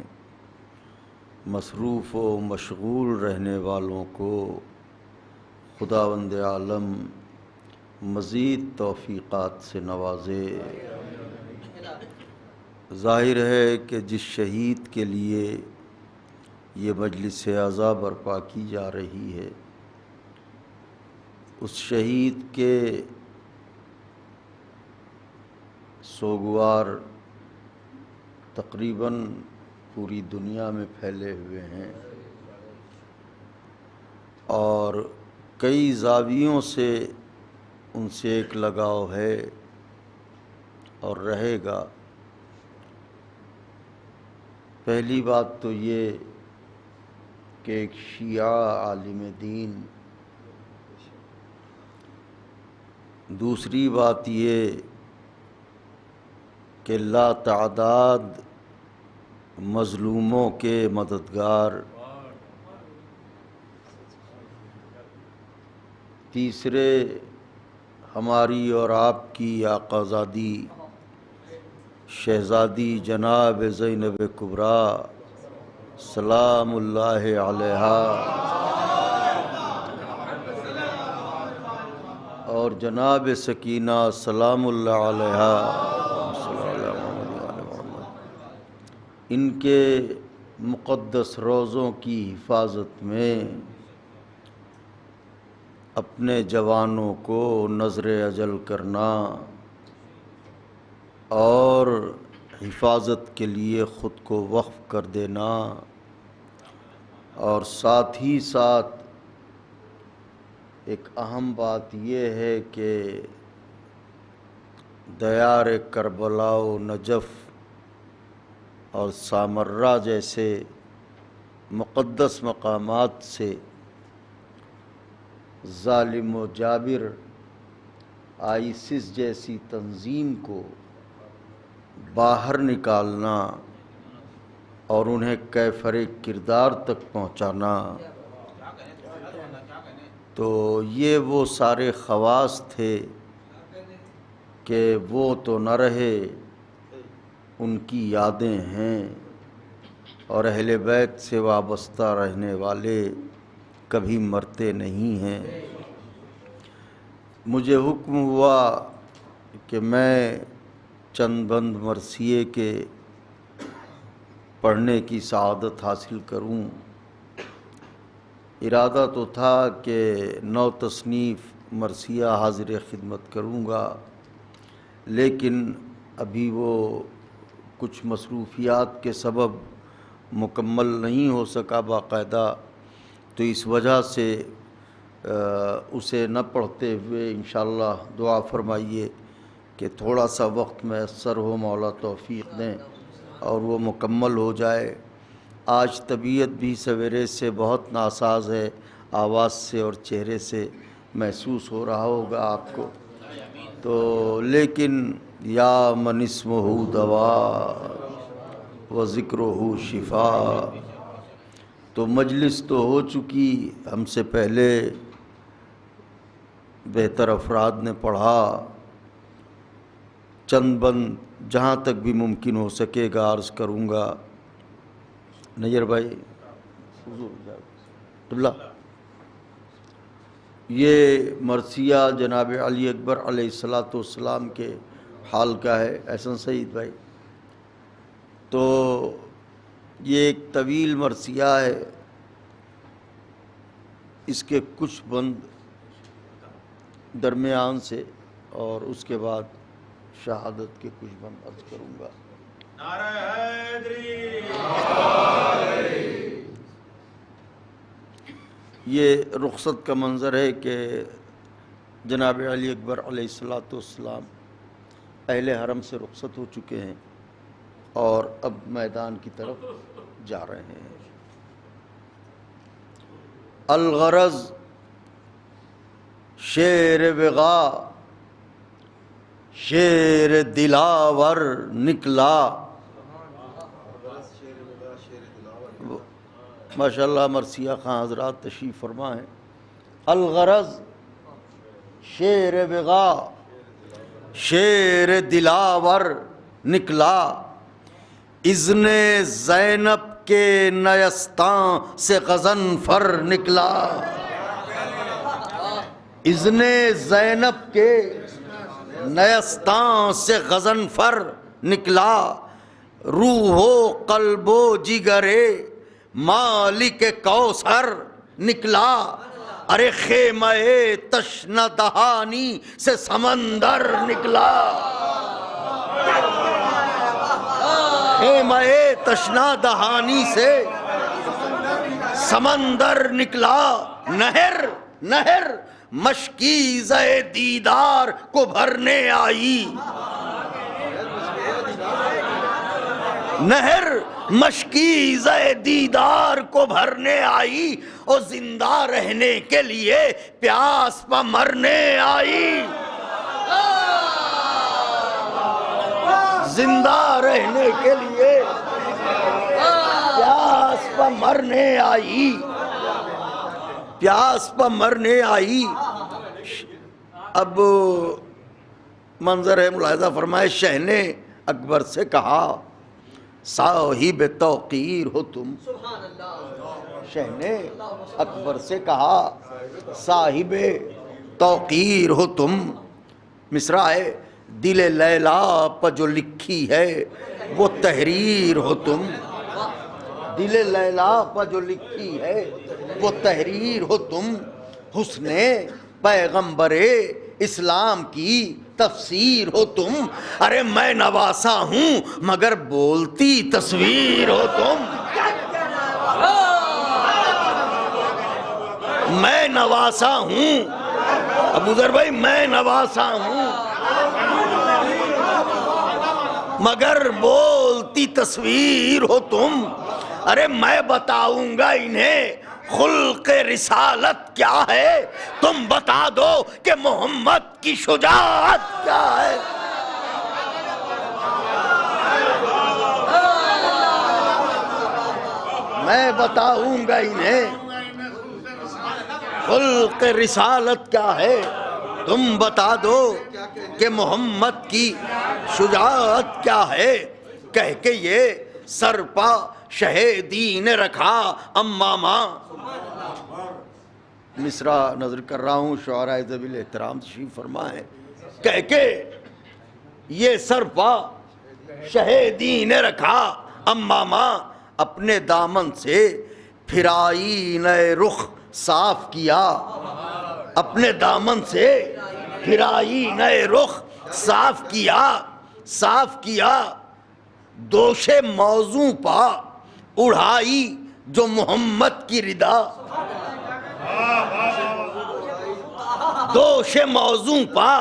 مصروف و مشغول رہنے والوں کو خداوند عالم مزید توفیقات سے نوازے۔ ظاہر ہے کہ جس شہید کے لیے یہ مجلس اعضا برپا کی جا رہی ہے اس شہید کے سوگوار تقریباً پوری دنیا میں پھیلے ہوئے ہیں اور کئی زاویوں سے ان سے ایک لگاؤ ہے اور رہے گا۔ پہلی بات تو یہ کہ ایک شیعہ عالم دین، دوسری بات یہ کہ لا تعداد مظلوموں کے مددگار، تیسرے ہماری اور آپ کی آقازادی شہزادی جناب زینب کبریٰ سلام اللہ علیہا اور جناب سکینہ سلام اللہ علیہا صلی اللہ علیہ وسلم، ان کے مقدس روزوں کی حفاظت میں اپنے جوانوں کو نظر اجل کرنا اور حفاظت کے لیے خود کو وقف کر دینا، اور ساتھ ہی ساتھ ایک اہم بات یہ ہے کہ دیار کربلا و نجف اور سامرہ جیسے مقدس مقامات سے ظالم و جابر آئیسس جیسی تنظیم کو باہر نکالنا اور انہیں کیفر کردار تک پہنچانا، تو یہ وہ سارے خواص تھے کہ وہ تو نہ رہے، ان کی یادیں ہیں، اور اہل بیت سے وابستہ رہنے والے کبھی مرتے نہیں ہیں۔ مجھے حکم ہوا کہ میں چند بند مرثیے کے پڑھنے کی سعادت حاصل کروں۔ ارادہ تو تھا کہ 9 تصنیف مرثیہ حاضر خدمت کروں گا، لیکن ابھی وہ کچھ مصروفیات کے سبب مکمل نہیں ہو سکا باقاعدہ، تو اس وجہ سے اسے نہ پڑھتے ہوئے انشاءاللہ دعا فرمائیے کہ تھوڑا سا وقت میسر ہو، مولا توفیق دیں اور وہ مکمل ہو جائے۔ آج طبیعت بھی سویرے سے بہت ناساز ہے، آواز سے اور چہرے سے محسوس ہو رہا ہوگا آپ کو، تو لیکن یا من اسمہ دوا و ذکرہ شفا، تو مجلس تو ہو چکی، ہم سے پہلے بہتر افراد نے پڑھا، چند بند جہاں تک بھی ممکن ہو سکے گا عرض کروں گا۔ نیر بھائی اللہ، یہ مرثیہ جناب علی اکبر علیہ السلام کے حال کا ہے، احسن سعید بھائی، تو یہ ایک طویل مرثیہ ہے، اس کے کچھ بند درمیان سے اور اس کے بعد شہادت کے کچھ بند عرض کروں گا۔ یہ رخصت کا منظر ہے کہ جناب علی اکبر علیہ السلام اہل حرم سے رخصت ہو چکے ہیں اور اب میدان کی طرف جا رہے ہیں۔ الغرض شیر وغا شیر دلاور نکلا، ماشاءاللہ مرثیہ خان حضرات تشریف فرما ہیں۔ الغرض شیر وغا شیر دلاور نکلا، اذن زینب کے نیستان سے غضنفر نکلا، اذن زینب کے نیستان سے غضنفر نکلا، روح و قلب و جگرے مالک کوثر نکلا، ارے خیمہ تشنہ دہانی سے سمندر نکلا، خیمہ تشنہ دہانی سے سمندر نکلا، نہر مشکیزہ دیدار کو بھرنے آئی، نہر مشکیزہ دیدار کو بھرنے آئی، اور زندہ رہنے کے لیے پیاس پہ مرنے آئی، زندہ رہنے کے لیے پیاس پہ مرنے آئی، پیاس پہ مرنے آئی۔ اب منظر ہے، ملاحظہ فرمائے، شہ نے اکبر سے کہا صاحب توقیر ہو تم، شہ نے اکبر سے کہا صاحب توقیر ہو تم. مصرع ہے دل لیلا پر جو لکھی ہے وہ تحریر ہو تم. دل لیلا پر جو لکھی ہے وہ تحریر ہو تم. حسن پیغمبر اسلام کی تفسیر ہو تم. ارے میں نواسا ہوں مگر بولتی تصویر ہو تم. میں نواسا ہوں ابو ذر بھائی، میں نواسا ہوں مگر بولتی تصویر ہو تم. ارے میں بتاؤں گا انہیں خلق رسالت کیا ہے، تم بتا دو کہ محمد کی شجاعت کیا ہے. میں بتاؤں گا انہیں خلق رسالت کیا ہے، تم بتا دو کہ محمد کی شجاعت کیا ہے. کہہ کے یہ سرپا شہیدین رکھا امامہ. مصرع نظر کر رہا ہوں، شعراء ذوی الاحترام تشریف فرما ہے. کہہ کے یہ سرپا شہیدین رکھا امامہ. اپنے دامن سے پھرائی نئے رخ صاف کیا. اپنے دامن سے پھرائی نئے رخ صاف کیا. صاف کیا دوش موضوع پا اڑھائی جو محمد کی ردا. دوش موضوع پا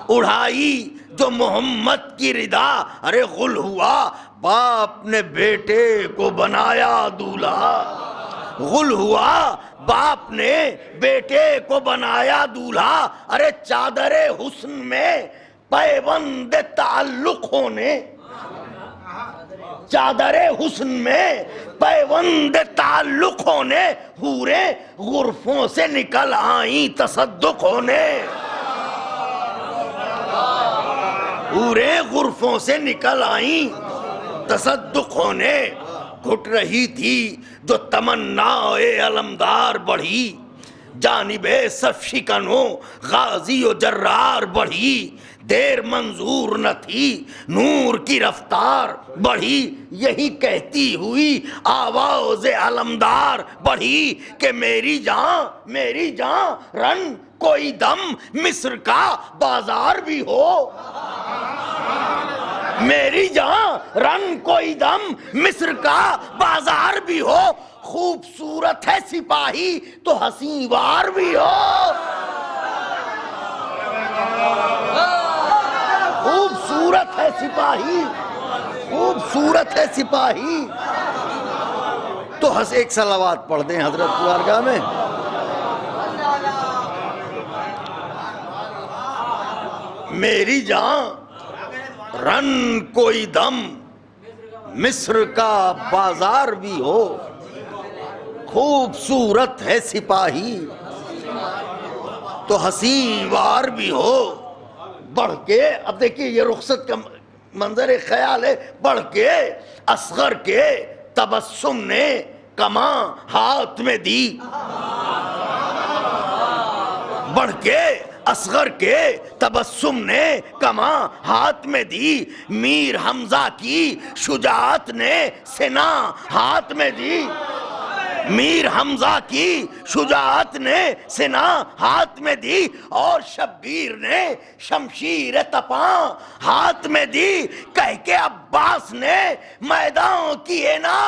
اڑھائی جو محمد کی ردا. ارے غل ہوا باپ نے بیٹے کو بنایا دولہا. غل ہوا باپ نے بیٹے کو بنایا دولہا. ارے چادر حسن میں پیوند تعلق ہونے، چادر حسن میں پیوند تعلق ہونے، حوریں غرفوں سے نکل آئیں تصدق ہونے. حوریں غرفوں سے نکل آئیں تصدق ہونے. گھٹ رہی تھی جو تمنا علمدار بڑھی، جانب صف شکنوں غازی و جرار بڑھی. دیر منظور نہ تھی نور کی رفتار بڑھی. یہی کہتی ہوئی آواز علمدار بڑھی کہ میری جان رن کوئی دم مصر کا بازار بھی ہو. میری جان رن کوئی دم مصر کا بازار بھی ہو. خوبصورت ہے سپاہی تو حسین وار بھی ہو. خوبصورت ہے سپاہی، خوبصورت ہے سپاہی تو ایک صلوات پڑھ دیں حضرت کی بارگاہ میں. میری جان رن کوئی دم مصر کا بازار بھی ہو. خوبصورت ہے سپاہی تو حسین وار بھی ہو. بڑھ کے اب دیکھیے یہ رخصت کا منظر خیال ہے. بڑھ کے اصغر کے تبسم نے کماں ہاتھ میں دی. بڑھ کے اصغر کے تبسم نے کماں ہاتھ میں دی. میر حمزہ کی شجاعت نے سنا ہاتھ میں دی. میر حمزہ کی شجاعت نے سنا ہاتھ میں دی. اور شبیر نے شمشیر تپاں ہاتھ میں دی. کہہ کے عباس نے میدان کی اینا،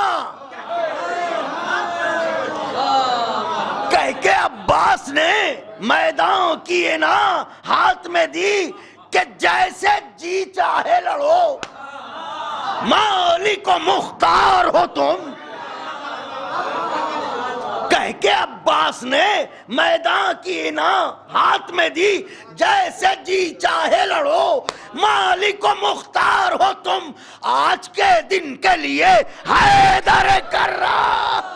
کہہ کے عباس نے میدان کی اینا ہاتھ میں دی کہ جیسے جی چاہے لڑو مالک و مختار ہو تم. کہہ کے عباس نے میدان کی اینا ہاتھ میں دی. جیسے جی چاہے لڑو مالک و مختار ہو تم. آج کے دن کے لیے حیدر کررار.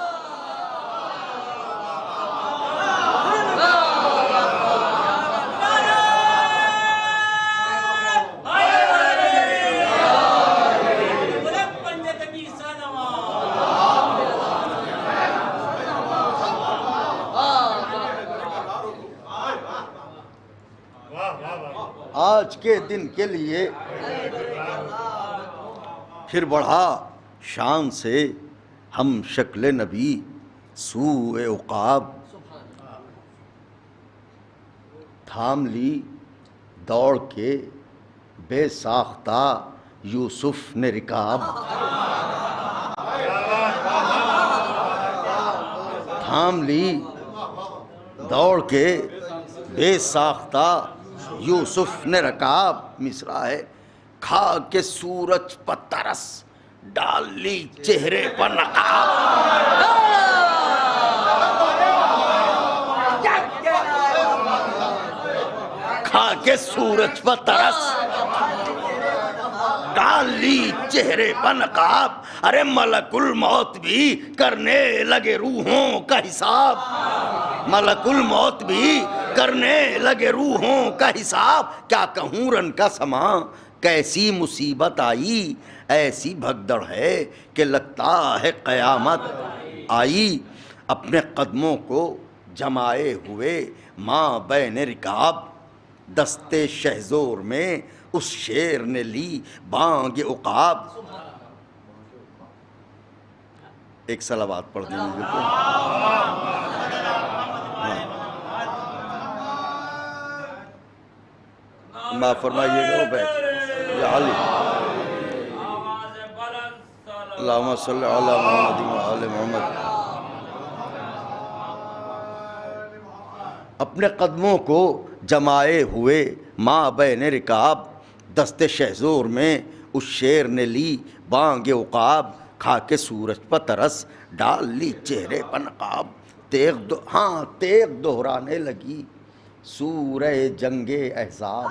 آج کے دن کے لیے، پھر بڑھا شان سے ہم شکل نبی سوء عقاب، تھام لی دوڑ کے بے ساختہ یوسف نے رکاب، تھام لی دوڑ کے بے ساختہ یوسف نے رکاب، مصرع ہے کھا کے سورج پر ترس ڈال لی چہرے پر نقاب، کھا کے سورج پر ترس ڈال لی چہرے پر نقاب، ارے ملک الموت بھی کرنے لگے روحوں کا حساب، ملک الموت بھی کرنے لگے روحوں کا حساب، کیا کہوں رن کا سما کیسی مصیبت آئی، ایسی بھگدڑ ہے کہ لگتا ہے قیامت آئی، اپنے قدموں کو جمائے ہوئے ماں بین رکاب، دستے شہزور میں اس شیر نے لی بانگ عقاب۔ ایک صلوات پڑھ دیں مجھے کو، معاف فرمائیے گا بیٹھ یا علی، اللہم صلی علی محمد و آل محمد۔ اپنے قدموں کو جمائے ہوئے ماں بین رکاب، دست شہزور میں اس شیر نے لی بانگ عقاب، کھا کے سورج پر ترس ڈال لی چہرے پر نقاب، تیغ دہرانے لگی سورہ جنگ احزاب،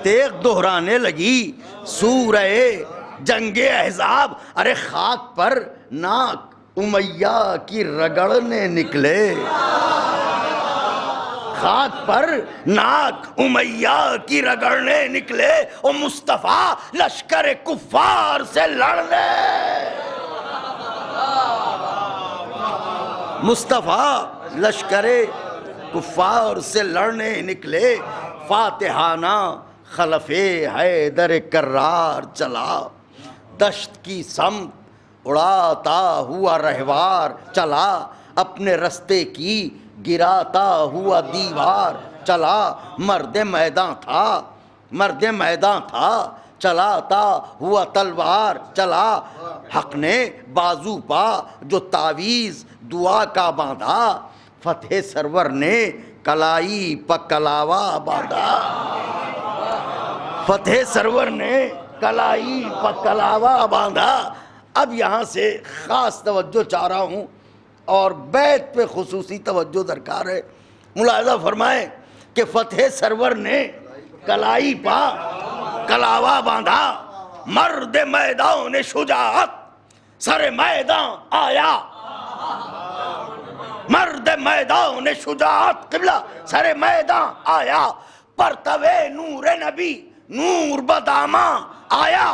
تیغ دہرانے لگی سورہ جنگ احزاب، ارے خاک پر ناک امیہ کی رگڑنے نکلے، خاک پر ناک امیہ کی رگڑنے نکلے، او مصطفیٰ لشکر کفار سے لڑنے، مصطفیٰ لشکر کفار سے لڑنے نکلے، فاتحانہ خلف حیدر کرار چلا، دشت کی سمت اڑاتا ہوا رہوار چلا، اپنے رستے کی گراتا ہوا دیوار چلا، مرد میدان تھا چلاتا ہوا تلوار چلا، حق نے بازو پا جو تعویذ دعا کا باندھا، فتح سرور نے کلائی پا کلاوا باندھا، فتح سرور نے کلائی پا کلاوا باندھا۔ اب یہاں سے خاص توجہ چاہ رہا ہوں اور بیت پہ خصوصی توجہ درکار ہے، ملاحظہ فرمائیں کہ فتح سرور نے کلائی پا کلاوا باندھا، مرد میدان شجاعت سر میدان آیا، مرد میدان شجاعت قبلہ سر میدان آیا، پرتوے نور نبی نور بداماں آیا،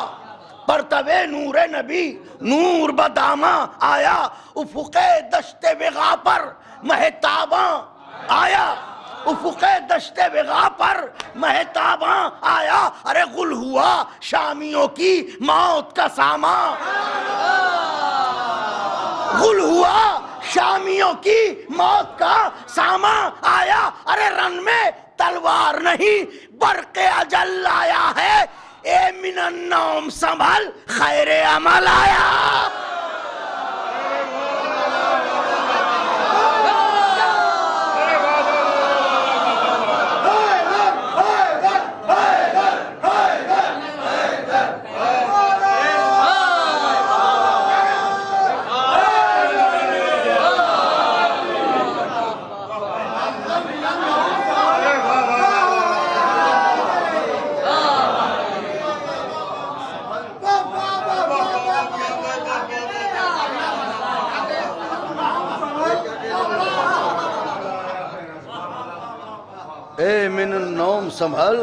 پرتوے نور نبی نور بداماں آیا، افق دشت وغا پر مہتاباں آیا، افق دشت وغا پر مہتاباں آیا، ارے غل ہوا شامیوں کی موت کا سامان، غل ہوا شامیوں کی موت کا سامان آیا، ارے رن میں تلوار نہیں برق اجل آیا ہے، اے من النوم سنبھل خیر عمل آیا، اے من النوم سنبھل،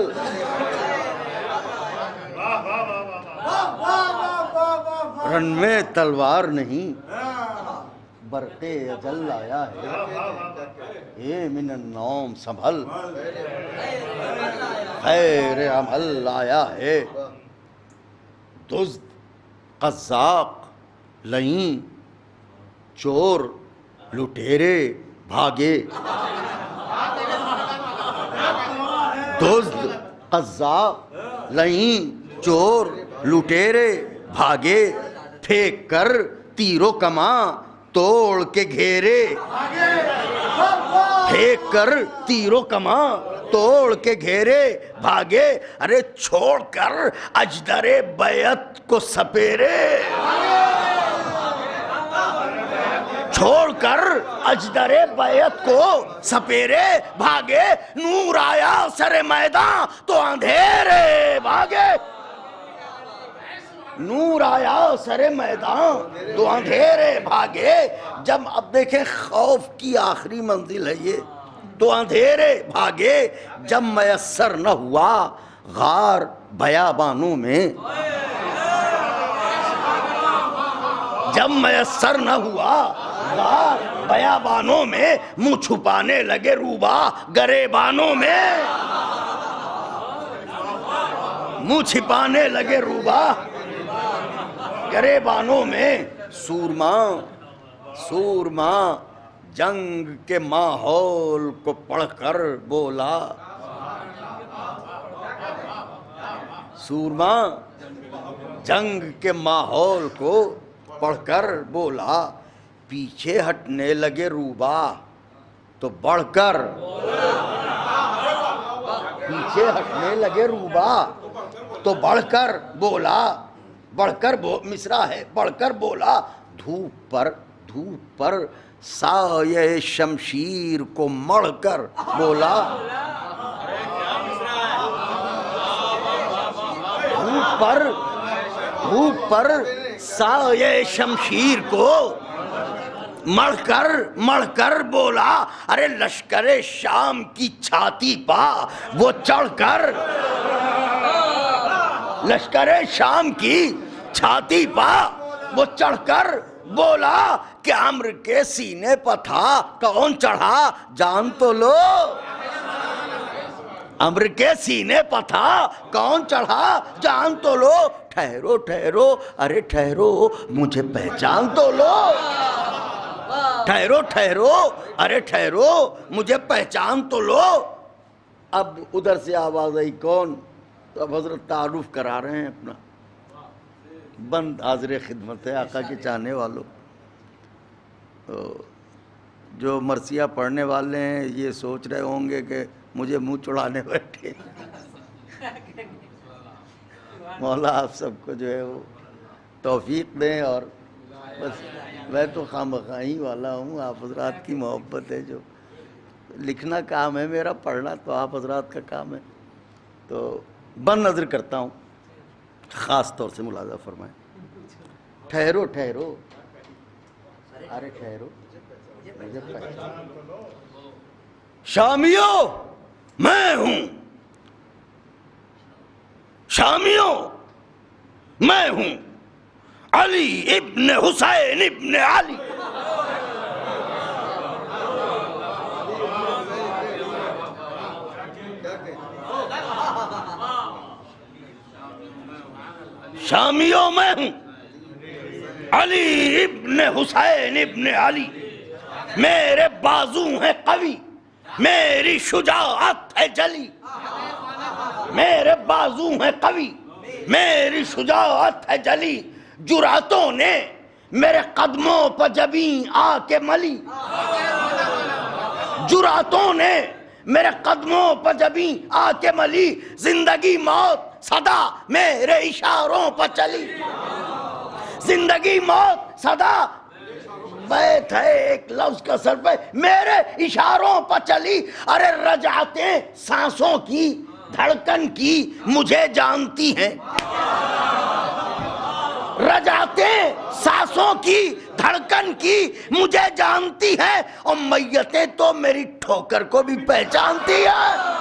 رن میں تلوار نہیں برق اجل آیا ہے، اے من النوم سنبھل، خیر عمل آیا ہے، دزد قذاق لئیں چور لٹیرے بھاگے، دزد قذاق لئیں چور لٹیرے بھاگے، پھینک کر تیر و کماں توڑ کے گھیرے، پھینک کر تیر و کماں توڑ کے گھیرے بھاگے، ارے چھوڑ کر اجدر بیعت کو سپیرے، چھوڑ کر اجدر بیعت کو سپیرے بھاگے، نور آیا سر میدان تو اندھیرے بھاگے، نور آیا سر میدان تو اندھیرے بھاگے۔ جب اب دیکھیں خوف کی آخری منزل ہے یہ، تو اندھیرے بھاگے، جب میسر نہ ہوا غار بیابانوں میں، جب میسر نہ ہوا غار بیابانوں میں، منہ چھپانے لگے روبا گریبانوں میں، منہ چھپانے لگے روبا گریبانوں میں، سورما جنگ کے ماحول کو پڑھ کر بولا، سورما جنگ کے ماحول کو پڑھ کر بولا، پیچھے ہٹنے لگے روبا تو بڑھ کر، پیچھے ہٹنے لگے روبا تو بڑھ کر بولا، بڑھ کر مصرع ہے، بڑھ کر بولا، دھوپ پر سایہ شمشیر کو مڑ کر بولا، دھوپ پر سایہ شمشیر کو مڑ کر بولا، ارے لشکر شام کی چھاتی پا وہ چڑھ کر، لشکر شام کی چھاتی پا وہ چڑھ کر بولا کہ عمرو کے سینے پر تھا کون چڑھا جان تو لو، عمرو کے سینے پر تھا کون چڑھا جان تو لو، ٹھہرو ارے ٹھہرو مجھے پہچان تو لو، ٹھہرو ارے ٹھہرو مجھے پہچان تو لو۔ اب ادھر سے آواز آئی کون؟ تو اب حضرت تعارف کرا رہے ہیں اپنا، بند حاضر خدمت ہے آقا کے چاہنے والوں۔ جو مرثیہ پڑھنے والے ہیں یہ سوچ رہے ہوں گے کہ مجھے منہ چڑھانے بیٹھے، مولا آپ سب کو جو ہے وہ توفیق دیں، اور بس میں تو خامخواہی والا ہوں، آپ حضرات کی محبت ہے، جو لکھنا کام ہے میرا، پڑھنا تو آپ حضرات کا کام ہے، تو بند نظر کرتا ہوں، خاص طور سے ملاحظہ فرمائیں، ٹھہرو ارے ٹھہرو مجھے پہچان، شامیوں میں ہوں، شامیوں میں ہوں، علی ابن حسین ابن علی، شامیوں میں ہوں، علی ابن حسین ابن علی، میرے بازو ہیں قوی، میری شجاعت ہے جلی، میرے بازو ہیں قوی، میری شجاعت ہے جلی، جرأتوں نے میرے قدموں پر جبیں آ کے ملی، جرأتوں نے میرے قدموں پر جبیں آ کے ملی، زندگی موت صدا میرے اشاروں پر چلی، زندگی موت صدا بیت ہے ایک لفظ کا سر پہ میرے اشاروں پر چلی، ارے رجعتیں سانسوں کی دھڑکن کی مجھے جانتی ہیں، رجعتیں سانسوں کی دھڑکن کی مجھے جانتی ہیں، اور میتیں تو میری ٹھوکر کو بھی پہچانتی ہیں۔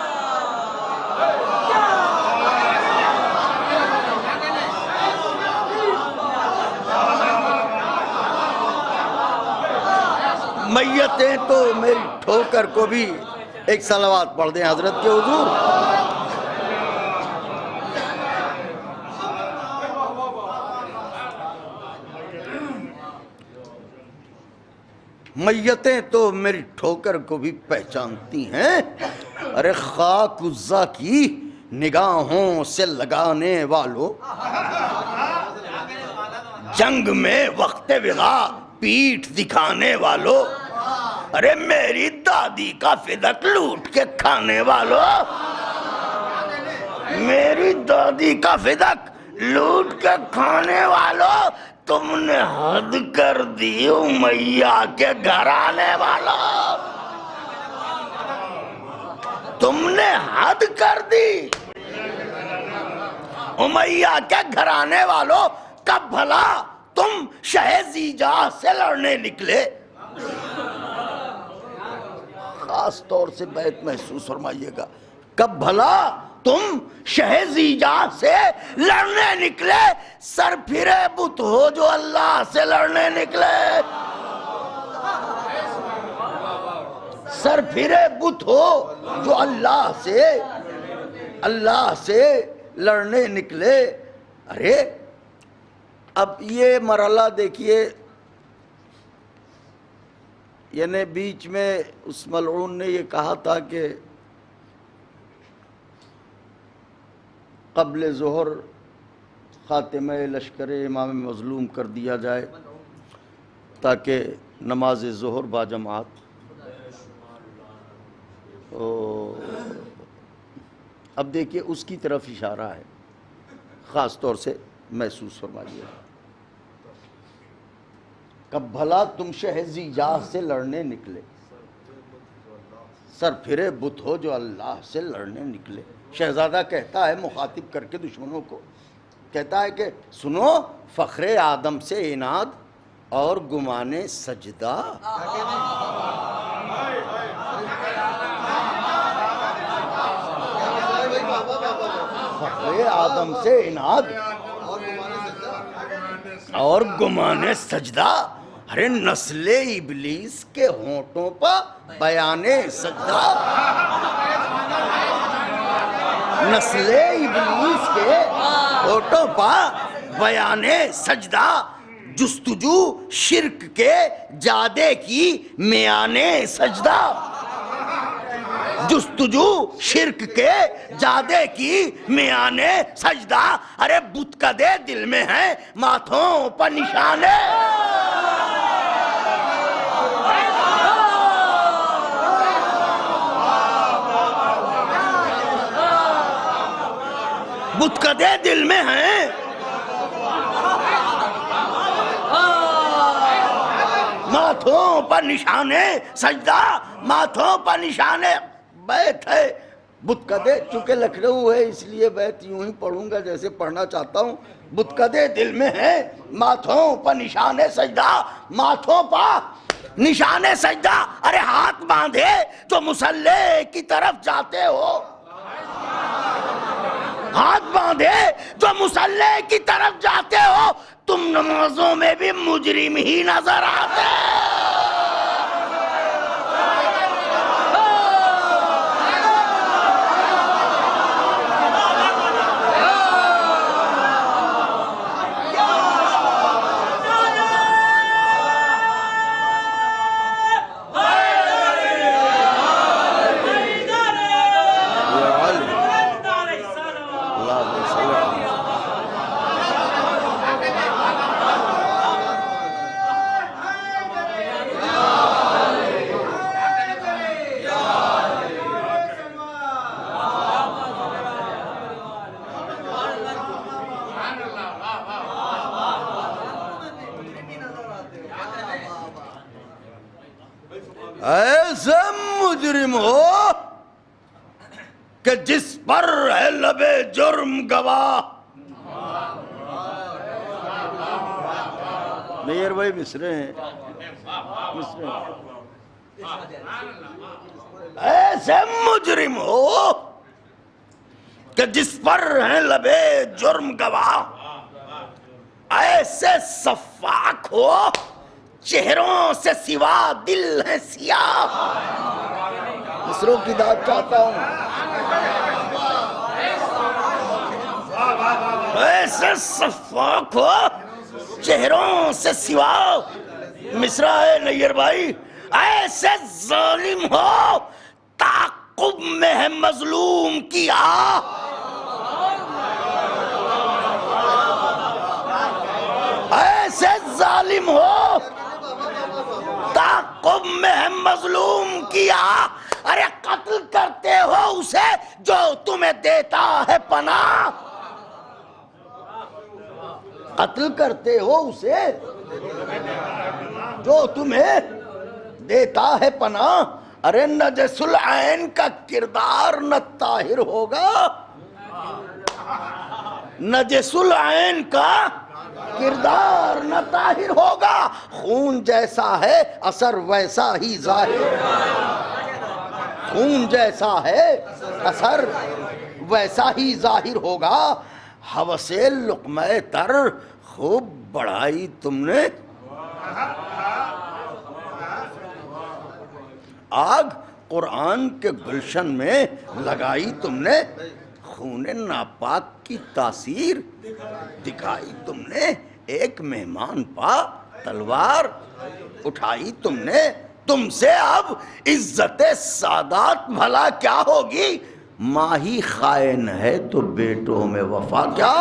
میتیں تو میری ٹھوکر کو بھی ایک صلوات پڑھ دیں حضرت کے حضور. میتیں تو میری ٹھوکر کو بھی پہچانتی ہیں. ارے خاک عزا کی نگاہوں سے لگانے والوں، جنگ میں وقت وغا پیٹھ دکھانے والوں، ارے میری دادی کا فدق لوٹ کے کھانے والوں، میری دادی کا فدق لوٹ کے کھانے والوں، تم نے حد کر دی امیہ کے گھرانے والوں، تم نے حد کر دی امیہ کے گھرانے والوں. کب بھلا تم شہ زیجا سے لڑنے نکلے. خاص طور سے بیت محسوس فرمائیے گا. کب بھلا تم شہ زیجا سے لڑنے نکلے، سر پھرے بت ہو جو اللہ سے لڑنے نکلے. سر پھرے بت ہو جو اللہ سے لڑنے نکلے. ارے اب یہ مرحلہ دیکھیے، یعنی بیچ میں اس ملعون نے یہ کہا تھا کہ قبل ظہر خاتمہ لشکر امام مظلوم کر دیا جائے تاکہ نماز ظہر باجماعت. اب دیکھیے اس کی طرف اشارہ ہے، خاص طور سے محسوس فرمائیے. کب بھلا تم شہ زیجا سے لڑنے نکلے، سر پھرے بت ہو جو اللہ سے لڑنے نکلے. شہزادہ کہتا ہے مخاطب کر کے دشمنوں کو، کہتا ہے کہ سنو، فخر آدم سے اناد اور گمان سجدہ. فخر آدم سے اناد اور گمان سجدہ. ارے نسل ابلیس کے ہونٹوں پر بیان سجدہ، نسل ابلیس کے ہونٹوں پر بیان سجدہ. جستجو شرک کے جادے کی میان سجدہ، جستجو شرک کے جادے کی میان سجدہ. ارے بت کدے دل میں ہیں ماتھوں پر نشانے، بت کدے دل میں ہیں ماتھوں پر نشانے سجدہ، ماتھوں پر نشانے. بیت ہے بت کدے، چونکہ لکھنؤ ہے اس لیے بیت یوں ہی پڑھوں گا جیسے پڑھنا چاہتا ہوں. بت کدے دل میں ہے ماتھوں پر نشانے سجدہ، ماتھوں پر نشانے سجدہ. ارے ہاتھ باندھے جو مصلی کی طرف جاتے ہو، ہاتھ باندھے جو مصلی کی طرف جاتے ہو، تم نمازوں میں بھی مجرم ہی نظر آتے. ایسے مجرم ہو کہ جس پر ہے لب جرم گواہ. میئر بھائی مصرے ہیں، ایسے مجرم ہو کہ جس پر ہے لب جرم گواہ. ایسے صفاق ہو چہروں سے سوا دل ہے سیاہ. مصروں کی داد چاہتا ہوں. ایسے صفاق ہو چہروں سے سوا, مصرع ہے نیر بھائی, ایسے ظالم ہو تعقب میں ہے مظلوم کی آہ. ایسے ظالم ہو تعقب میں ہے مظلوم کی آہ. ارے قتل کرتے ہو اسے جو تمہیں دیتا ہے پناہ. قتل کرتے ہو اسے جو تمہیں دیتا ہے پناہ. ارے نجس العین کا کردار نہ طاہر ہوگا, نجس العین کا کردار نہ طاہر ہوگا. خون جیسا ہے اثر ویسا ہی ظاہر, خون جیسا ہے اثر ویسا ہی ظاہر ہوگا. ہوس لقمہ تر خوب بڑھائی تم نے, آگ قرآن کے گلشن میں لگائی تم نے. خون ناپاک کی تاثیر دکھائی تم نے. ایک مہمان پا تلوار اٹھائی تم نے. تم سے اب عزت سادات بھلا کیا ہوگی. ماہی خائن ہے تو بیٹوں میں وفا کیا.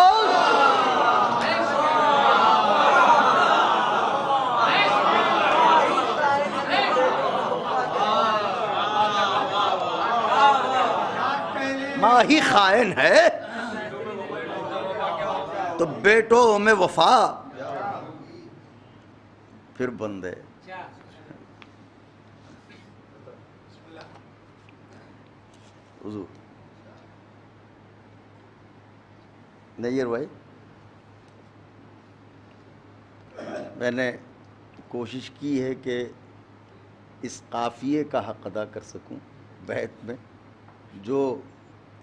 ماہی خائن ہے تو بیٹوں میں وفا پھر بندے. حضور نیر بھائی, میں نے کوشش کی ہے کہ اس قافیے کا حق ادا کر سکوں بیت میں, جو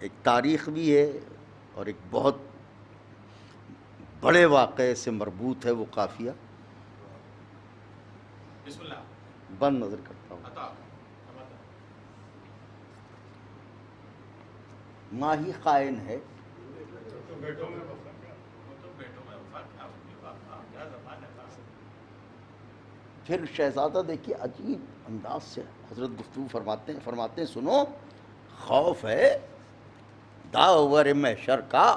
ایک تاریخ بھی ہے اور ایک بہت بڑے واقعے سے مربوط ہے وہ قافیہ. بند نظر کرتا ہوں. ماہی خائن ہے پھر شہزادہ دیکھیے عجیب انداز سے حضرت گفتگو فرماتے ہیں سنو. خوف ہے داور محشر کا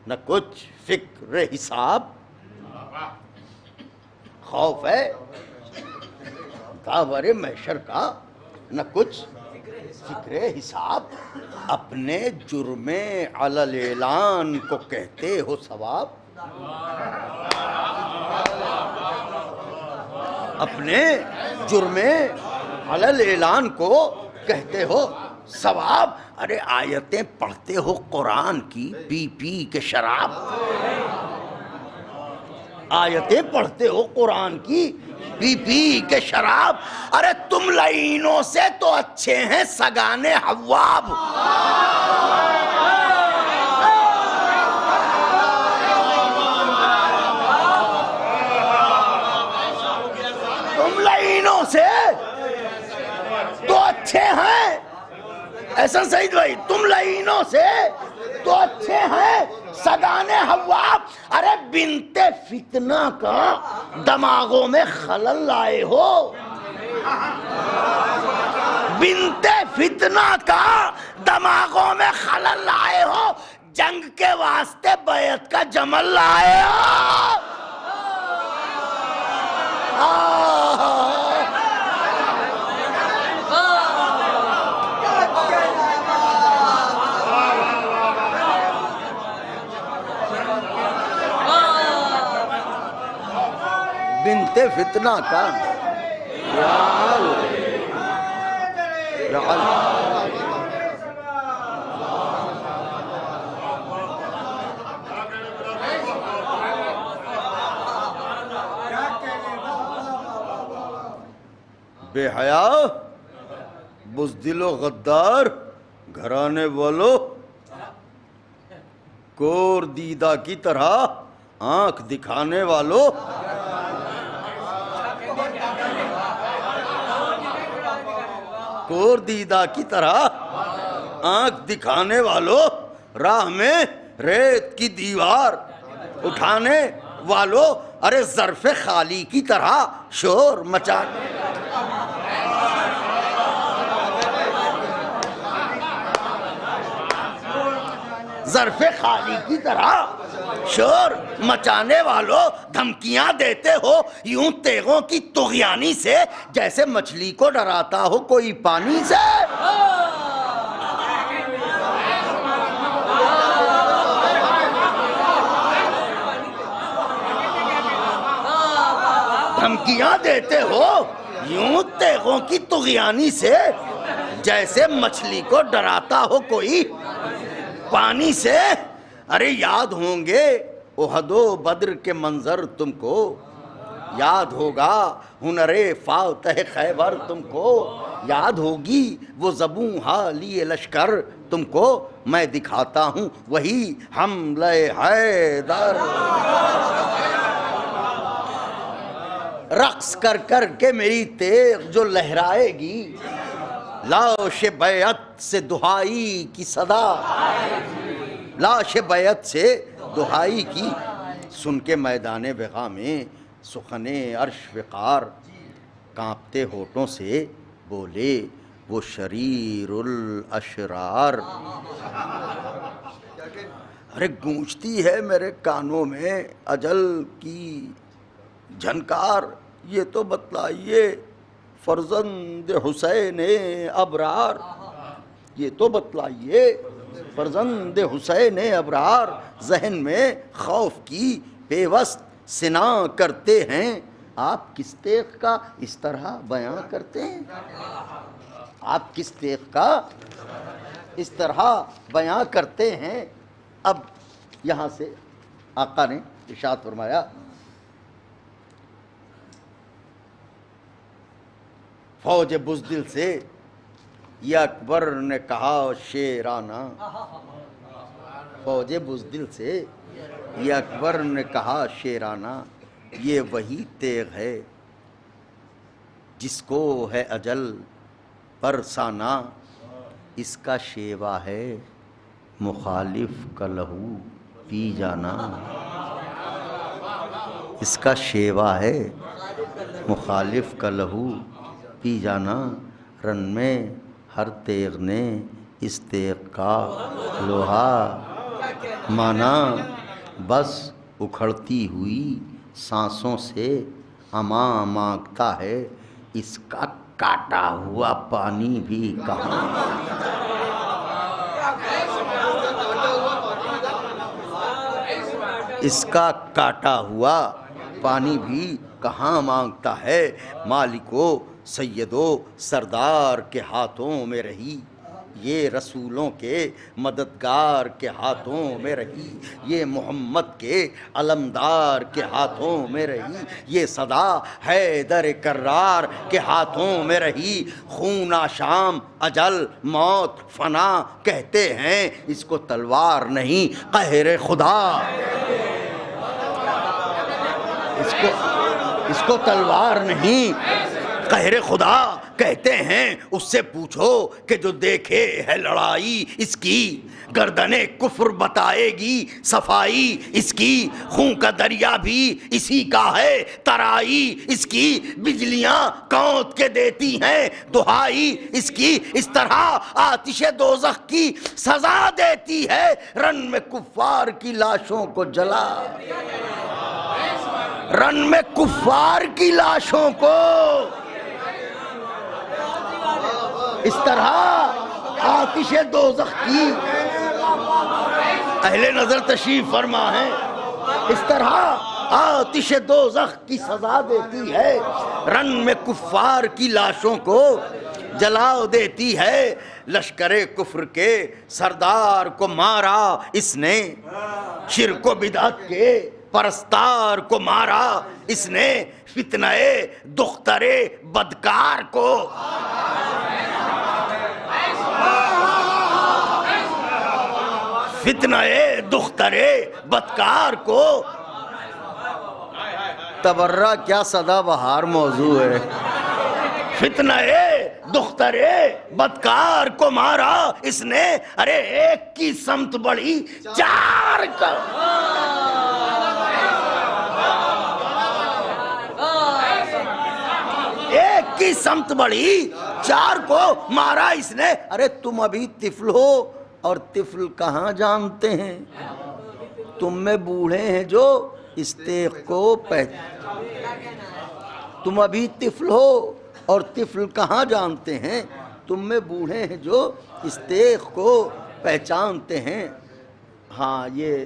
نہ کچھ فکر حساب. خوف ہے داور محشر کا نہ کچھ فکر حساب. اپنے جرم علی الاعلان کو کہتے ہو ثواب. اپنے جرم علی الاعلان کو کہتے ہو ثواب. ارے آیتیں پڑھتے ہو قرآن کی پی پی کے شراب. آیتیں پڑھتے ہو قرآن کی پی پی کے شراب. ارے تم لعینوں سے تو اچھے ہیں سگانے حواب. تم لعینوں سے تو اچھے ہیں احسن سعید بھائی, تم لعینوں سے تو اچھے ہیں سگانے حواب. ارے بنت فتنہ کا دماغوں میں خلل لائے ہو. بنت فتنہ کا دماغوں میں خلل لائے ہو. جنگ کے واسطے بیعت کا جمل لائے ہو. بنت فتنہ کا بے حیا بزدل و غدار گھرانے والو, کور دیدہ کی طرح آنکھ دکھانے والو. چاکور دیدہ کی طرح، آنکھ دکھانے والوں راہ میں ریت کی دیوار اٹھانے والوں، ارے ظرف خالی کی طرح شور مچانے، ظرف خالی کی طرح شور مچانے والوں، دھمکیاں دیتے ہو یوں تیغوں کی طغیانی سے، جیسے مچھلی کو ڈراتا ہو کوئی پانی سے۔ دھمکیاں دیتے ہو یوں تیغوں کی طغیانی سے، جیسے مچھلی کو ڈراتا ہو کوئی پانی سے۔ ارے یاد ہوں گے احد و بدر کے منظر تم کو، یاد ہوگا ہنر فاتح خیبر تم کو، یاد ہوگی وہ زبوں حالی لشکر تم کو، میں دکھاتا ہوں وہی حملہ حیدر۔ رقص کر کر کے میری تیغ جو لہرائے گی، لاش بیعت سے دہائی کی صدا، لاش بیعت سے دہائی کی، سن کے میدان وغا میں سخن عرش وقار، کانپتے ہونٹوں سے بولے وہ شریر الاشرار۔ ارے گونجتی ہے میرے کانوں میں اجل کی جھنکار، یہ تو بتلائیے فرزند حسین ابرار، یہ تو بتلائیے فرزند حسین ابرار، ذہن میں خوف کی پیوست سنا کرتے ہیں، آپ کس تیغ کا اس طرح بیاں کرتے ہیں، آپ کس تیغ کا اس طرح بیاں کرتے ہیں۔ اب یہاں سے آقا نے ارشاد فرمایا، فوج بزدل سے یہ اکبر نے کہا شیرانہ، فوج بزدل سے یہ اکبر نے کہا شیرانہ، یہ وہی تیغ ہے جس کو ہے اجل برسانہ، اس کا شیوا ہے مخالف کا لہو پی جانا، اس کا شیوا ہے مخالف کا لہو پی جانا، رن میں ہر تیغ نے اس تیغ کا لوہا مانا، بس اکھڑتی ہوئی سانسوں سے امان مانگتا ہے، اس کا کاٹا ہوا پانی بھی کہاں، اس کا کاٹا ہوا پانی بھی کہاں مانگتا ہے، مالکو سیدو سردار کے ہاتھوں میں رہی، یہ رسولوں کے مددگار کے ہاتھوں میں رہی، یہ محمد کے علمدار کے ہاتھوں میں رہی، یہ صدا حیدر کرار کے ہاتھوں میں رہی، خون شام اجل موت فنا کہتے ہیں، اس کو تلوار نہیں قہر خدا، اس کو تلوار نہیں قہر خدا کہتے ہیں، اس سے پوچھو کہ جو دیکھے ہے لڑائی اس کی، گردن کفر بتائے گی صفائی اس کی، خون کا دریا بھی اسی کا ہے ترائی اس کی، بجلیاں کونت کے دیتی ہیں دہائی اس کی، اس طرح آتش دوزخ کی سزا دیتی ہے، رن میں کفار کی لاشوں کو جلا، رن میں کفار کی لاشوں کو، اس طرح آتش دوزخ کی، اہل نظر تشریف فرما ہے، اس طرح آتش دوزخ کی سزا دیتی ہے، رن میں کفار کی لاشوں کو جلا دیتی ہے، لشکر کفر کے سردار کو مارا اس نے، شرک و بدعت کے پرستار کو مارا اس نے، فتنہ دختر بدکار کو، فتنہ دختر بدکار کو، تبرہ کیا سدا بہار موضوع ہے، فتنہ دخترے بدکار کو مارا اس نے، ارے ایک کی سمت بڑھی چار کا. ایک کی سمت بڑھی چار کو مارا اس نے، ارے تم ابھی طفل ہو اور طفل کہاں جانتے ہیں، تم میں بوڑھے ہیں جو اس تیغ کو تم ابھی طفل ہو اور طفل کہاں جانتے ہیں، تم میں بوڑھے ہیں جو اس تیغ کو پہچانتے ہیں. ہاں یہ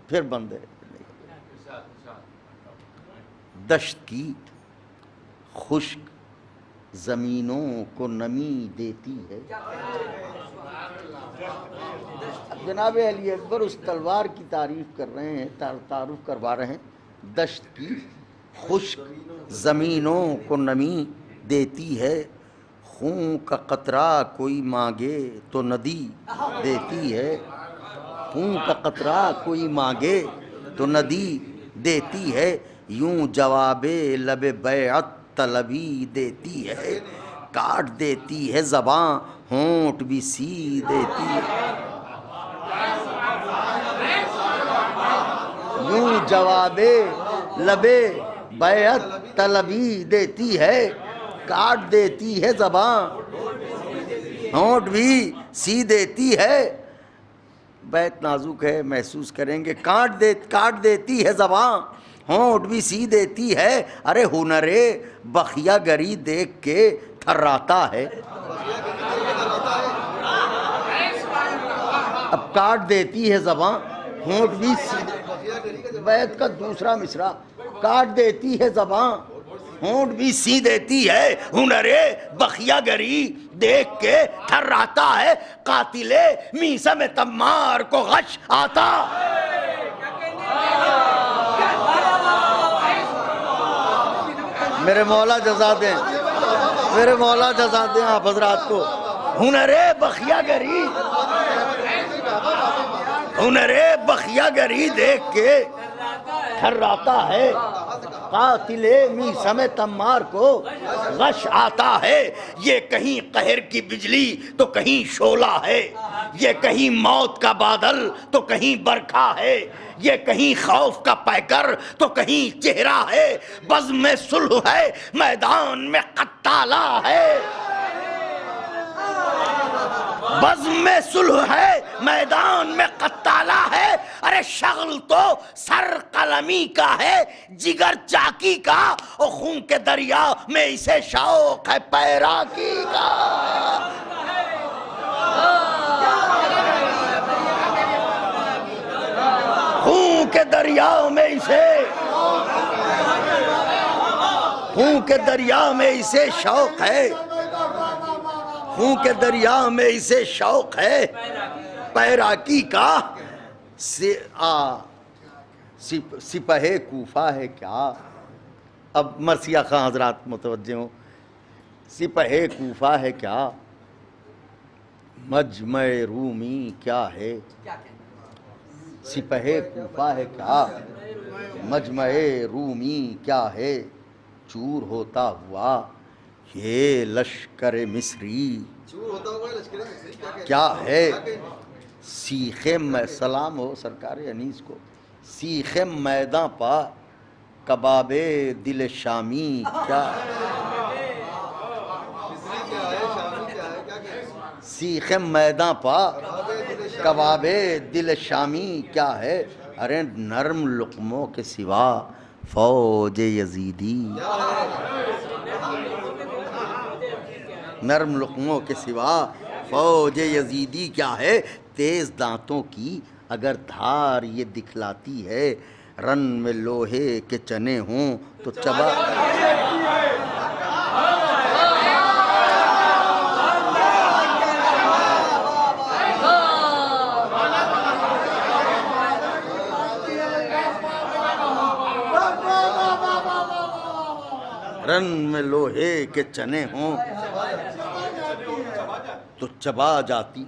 پھر بند ہے. دشت کی خشک زمینوں کو نمی دیتی ہے. جناب علی اکبر اس تلوار کی تعریف کر رہے ہیں، تعارف کروا رہے ہیں. دشت کی خشک زمینوں کو نمی دیتی ہے، خون کا قطرہ کوئی مانگے تو ندی دیتی ہے. خون کا قطرہ کوئی مانگے تو ندی دیتی ہے، یوں جواب لب بیعت طلبی دیتی ہے. کاٹ دیتی ہے زباں ہونٹ بھی سی دیتی ہے. یوں جواب لب بیعت طلبی دیتی ہے، کاٹ دیتی ہے زباں ہونٹ بھی سی دیتی ہے. بیت نازک ہے، محسوس کریں گے. کاٹ دیتی ہے زباں ہونٹ بھی سی دیتی ہے، ارے ہنر بخیا گری دیکھ کے تھراتا ہے. اب کاٹ دیتی ہے زباں ہونٹ بھی سی، بیت کا دوسرا مصرع. کاٹ دیتی ہے زباں ہونٹ بھی سی دیتی ہے، ہنر بخیا گری دیکھ کے تھراتا ہے. قاتل میثم تمار کو غش آتا. میرے مولا جزا دیں، میرے مولا جزا دیں آپ حضرات کو. ہنر بخیا گری، ہنر بخیا گری دیکھ کے تھراتا ہے. قاتل میثم تمار کو غش آتا ہے. یہ کہیں قہر کی بجلی تو کہیں شعلہ ہے، یہ کہیں موت کا بادل تو کہیں برکھا ہے، یہ کہیں خوف کا پیکر تو کہیں چہرہ ہے. بزم میں صلح ہے میدان میں قتالہ ہے، بزم میں صلح ہے میدان میں قتالہ ہے. ارے شغل تو سر قلمی کا ہے، جگر چاکی کا، اور خون کے دریا میں اسے شوق ہے پیراکی کا. خون کے دریا میں اسے، خون کے دریا میں اسے شوق ہے، خون کے دریا میں اسے شوق ہے پیراکی کا. سپہ کوفہ ہے کیا. اب مرثیہ خان حضرات متوجہ ہوں. سپہ کوفہ ہے کیا، مجمع رومی کیا ہے. سپہ کوفہ ہے کیا، مجمع رومی کیا ہے. چور ہوتا ہوا یہ لشکر مصری کیا ہے. سیخ سلام ہو سرکار انیس کو. سیخ میداں پا کباب دل شامی کیا ہے. سیخ میداں پا کباب دل شامی کیا ہے. ارے نرم لقموں کے سوا فوج یزیدی، نرم لقموں کے سوا فوج یزیدی کیا ہے. تیز دانتوں کی اگر دھار یہ دکھلاتی ہے، رن میں لوہے کے چنے ہوں تو چبا. رن میں لوہے کے چنے ہوں تو چبا جاتی.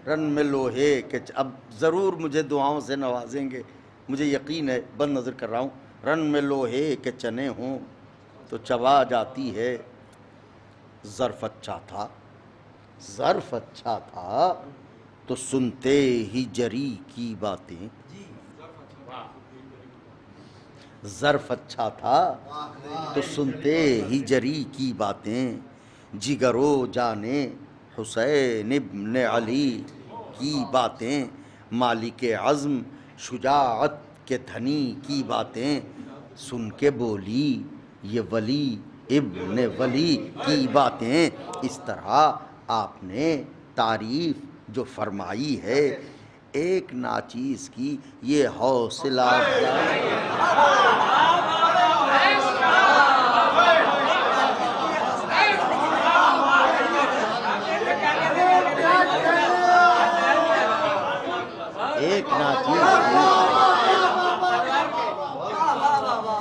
رن میں لوہے کے اب ضرور مجھے دعاؤں سے نوازیں گے، مجھے یقین ہے، بند نظر کر رہا ہوں. رن میں لوہے کے چنے ہوں تو چبا جاتی ہے. ظرف اچھا تھا، ظرف اچھا تھا تو سنتے ہی جری کی باتیں، ظرف اچھا تھا تو سنتے ہی جری کی باتیں، جگرو جانے حسین ابن علی کی باتیں، مالک عزم شجاعت کے دھنی کی باتیں، سن کے بولی یہ ولی ابن ولی کی باتیں۔ اس طرح آپ نے تعریف جو فرمائی ہے ایک ناچیز کی، یہ حوصلہ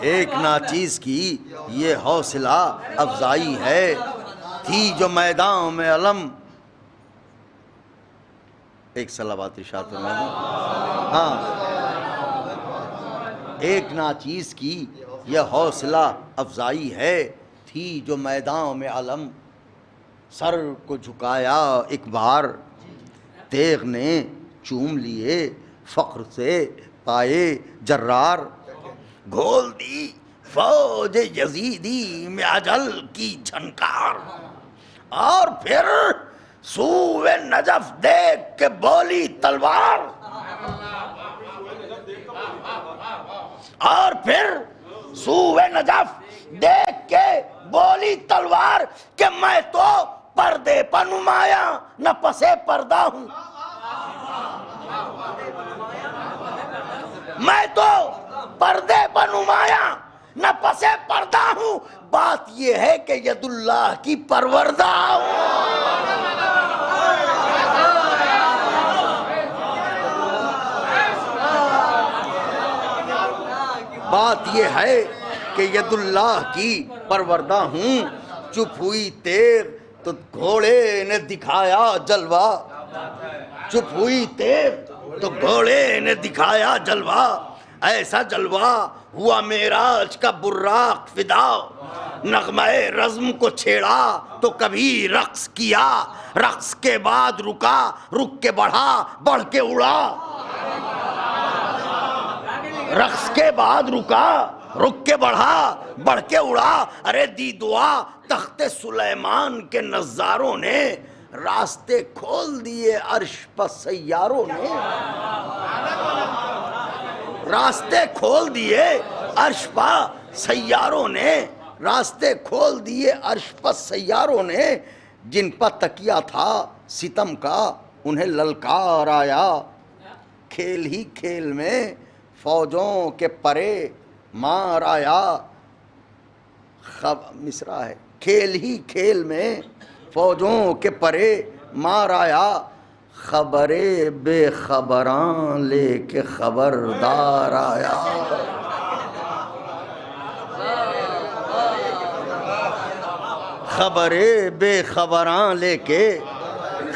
ایک ناچیز کی یہ حوصلہ افزائی ہے، تھی جو میدان میں علم، ایک صلوات ارشاد فرمائیں۔ ہاں، ایک ناچیز کی یہ حوصلہ افزائی ہے، تھی جو میدان میں علم، سر کو جھکایا ایک بار تیغ نے چوم لیے فخر سے پائے جرار، گھول دی فوج یزیدی میں اجل کی جھنکار، اور پھر سوئے نجف دیکھ کے بولی تلوار، اور پھر سوئے نجف دیکھ کے بولی تلوار کہ میں تو پردے پر نمایاں نہ پسے پردہ ہوں، میں تو پردے پر نمایاں نہ پسے پردہ ہوں، بات یہ ہے کہ ید اللہ کی پروردہ ہوں۔ بات یہ ہے کہ ید اللہ کی پروردہ ہوں، چپ ہوئی تیر تو گھوڑے نے دکھایا جلوہ، چپ ہوئی تیر تو گھوڑے نے دکھایا جلوہ، ایسا جلوہ ہوا معراج کا براق فدا، نغمہ رزم کو چھیڑا تو کبھی رقص کیا، رقص کے بعد رکا، رک کے بڑھا، بڑھ کے اڑا، رقص کے بعد رکا، رک کے بڑھا، بڑھ کے اڑا، ارے دی دعا تخت سلیمان کے نظاروں نے، راستے کھول دیے عرش پر سیاروں نے، راستے کھول دیے عرش پر سیاروں نے، راستے کھول دیے عرش پر سیاروں نے، جن پر تکیہ تھا ستم کا انہیں للکار آیا، کھیل ہی کھیل میں فوجوں کے پرے مار آیا، مصرع ہے، کھیل ہی کھیل میں فوجوں کے پرے مار آیا، خبر بے خبراں لے کے خبردار آیا، خبر بے خبراں لے کے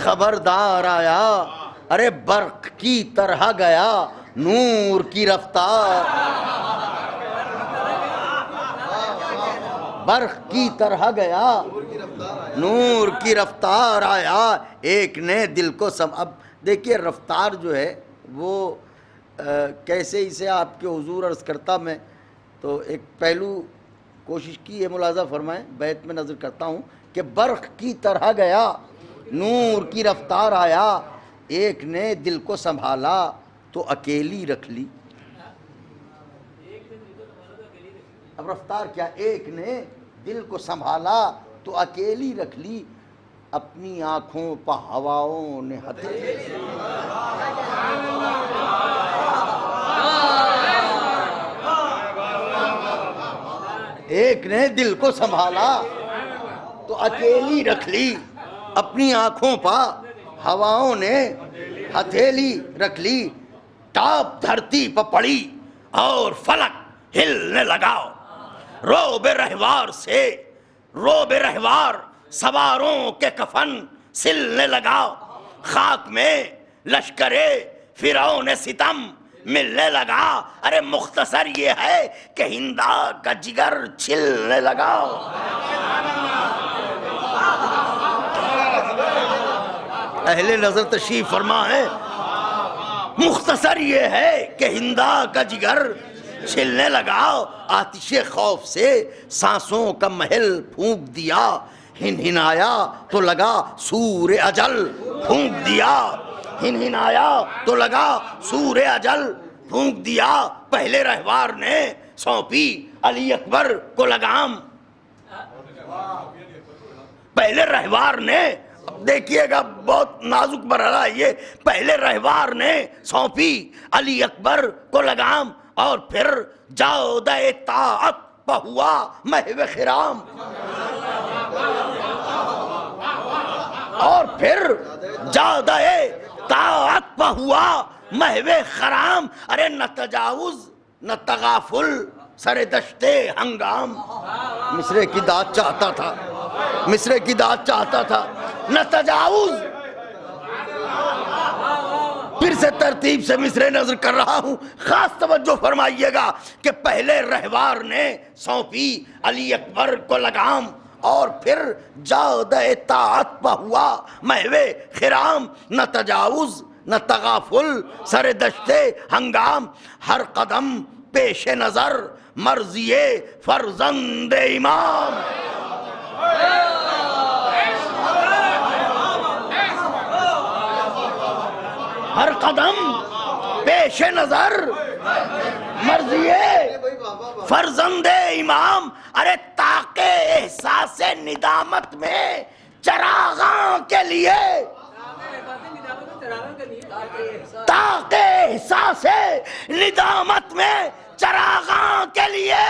خبردار آیا، ارے برق کی طرح گیا نور کی رفتار، برق کی طرح گیا نور کی رفتار آیا، ایک نے دل کو اب دیکھیے رفتار جو ہے وہ کیسے اسے آپ کے حضور عرض کرتا میں تو ایک پہلو کوشش کی ہے ملاحظہ فرمائیں، بیت میں نظر کرتا ہوں کہ برق کی طرح گیا نور کی رفتار آیا، ایک نے دل کو سنبھالا تو اکیلی رکھ لی، اب رفتار کیا، ایک نے دل کو سنبھالا تو اکیلی رکھ لی، اپنی آنکھوں پہ ہواؤں نے ہتھیلی، ایک نے دل کو سنبھالا تو اکیلی رکھ لی، اپنی آنکھوں پہ ہواؤں نے ہتھیلی رکھ لی، ٹاپ دھرتی پہ پڑی اور فلک ہلنے لگا، روب رہوار سے روب رہوار سواروں کے کفن سلنے لگا، خاک میں لشکر فرعون ستم ملنے لگا، ارے مختصر یہ ہے کہ ہندا کا جگر چھلنے لگا، اہل نظر تشریف فرما ہے. مختصر یہ ہے کہ ہندا کا جگر چھلنے لگا, آتش خوف سے سانسوں کا محل پھونک دیا, ہنہنایا تو لگا سور اجل پھونک دیا, ہنہنایا تو لگا سور اجل پھونک دیا. پہلے رہوار نے سونپی علی اکبر کو لگام, پہلے رہوار نے, دیکھیے گا بہت نازک مرحلہ یہ, پہلے رہوار نے سونپی علی اکبر کو لگام, اور پھر جاودہ طاعت پہ ہوا محو خرام, اور پھر جاودہ طاعت پہ ہوا محو خرام. ارے نہ تجاوز نہ تغافل سر دشت ہنگام. مصرے کی داد چاہتا تھا, مصرے کی داد چاہتا تھا, نہ تجاوز. پھر سے ترتیب سے مصرے نظر کر رہا ہوں, خاص توجہ فرمائیے گا کہ پہلے رہوار نے سونپی علی اکبر کو لگام, اور پھر جاودہ طاعت پہ ہوا محو خرام. نہ تجاوز نہ تغافل سر دشت ہنگام, ہر قدم پیش نظر مرضی فرزند امام. ہر قدم پیش نظر مرضی فرزند امام. ارے تاکہ احساس ندامت میں چراغاں کے لیے, تاکہ احساس ندامت میں چراغاں کے لیے,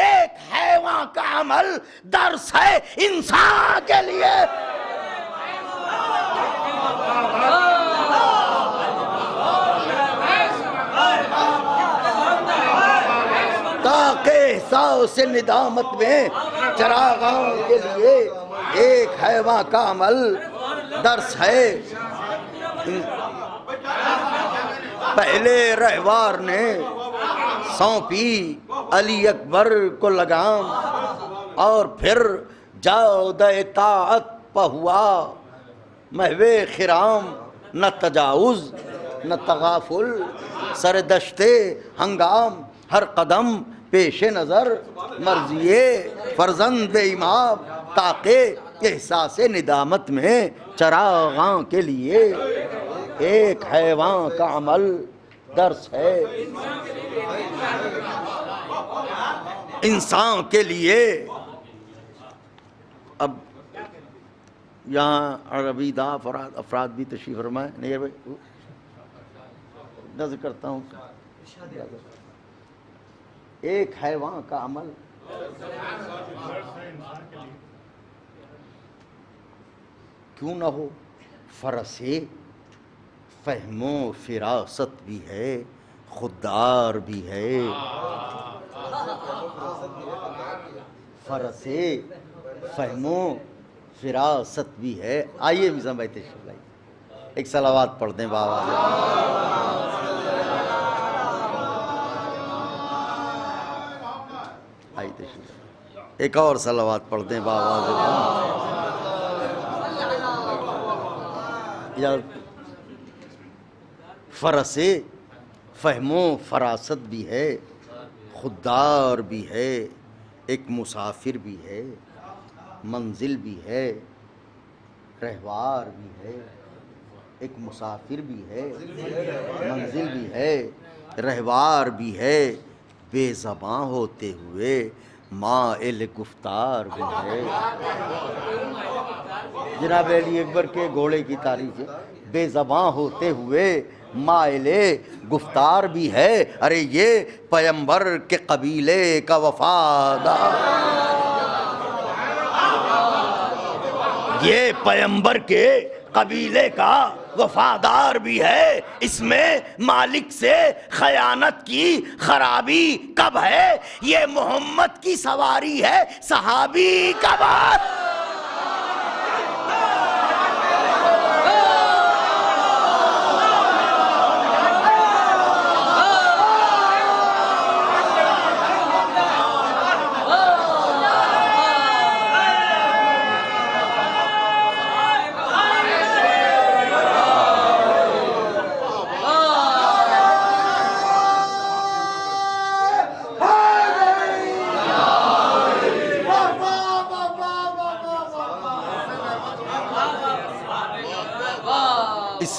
ایک حیوان کا عمل درس ہے انسان کے لیے. تاکہ احساس ندامت میں چراغاں کے لیے, ایک حیوان کا عمل درس ہے. پہلے رہوار نے سونپی علی اکبر کو لگام, اور پھر جاودہ طاعت پہ ہوا محو خرام. نہ تجاوز نہ تغافل سر دشت ہنگام, ہر قدم پیش نظر مرضی فرزند امام. تاکہ احساس ندامت میں چراغاں کے لیے, ایک حیوان کا عمل درس ہے انسان کے لیے. اب یہاں عربی داں افراد بھی تشریف فرمائیں. نہیں بھائی نظر کرتا ہوں, ایک حیوان کا عمل کیوں نہ ہو, فرس فہم و فراست بھی ہے, خوددار بھی ہے. فرس فہم و فراست بھی ہے. آئیے میزاں بھائی تشریف لائیے, ایک صلوات پڑھ دیں بابا. آئیے تشریف, ایک اور صلوات پڑھ دیں بابا. فرس فہم و فراست بھی ہے, خوددار بھی ہے, ایک مسافر بھی ہے, منزل بھی ہے, رہوار بھی ہے. ایک مسافر بھی ہے, منزل بھی ہے, رہوار بھی ہے, بے زباں ہوتے ہوئے مائل گفتار بھی ہے. جناب علی اکبر کے گھوڑے کی تعریف ہے, بے زباں ہوتے ہوئے مائل گفتار بھی ہے. ارے یہ پیمبر کے قبیلے کا وفادار, یہ پیمبر کے قبیلے کا وفادار بھی ہے. اس میں مالک سے خیانت کی خرابی کب ہے, یہ محمد کی سواری ہے صحابی کب ہے.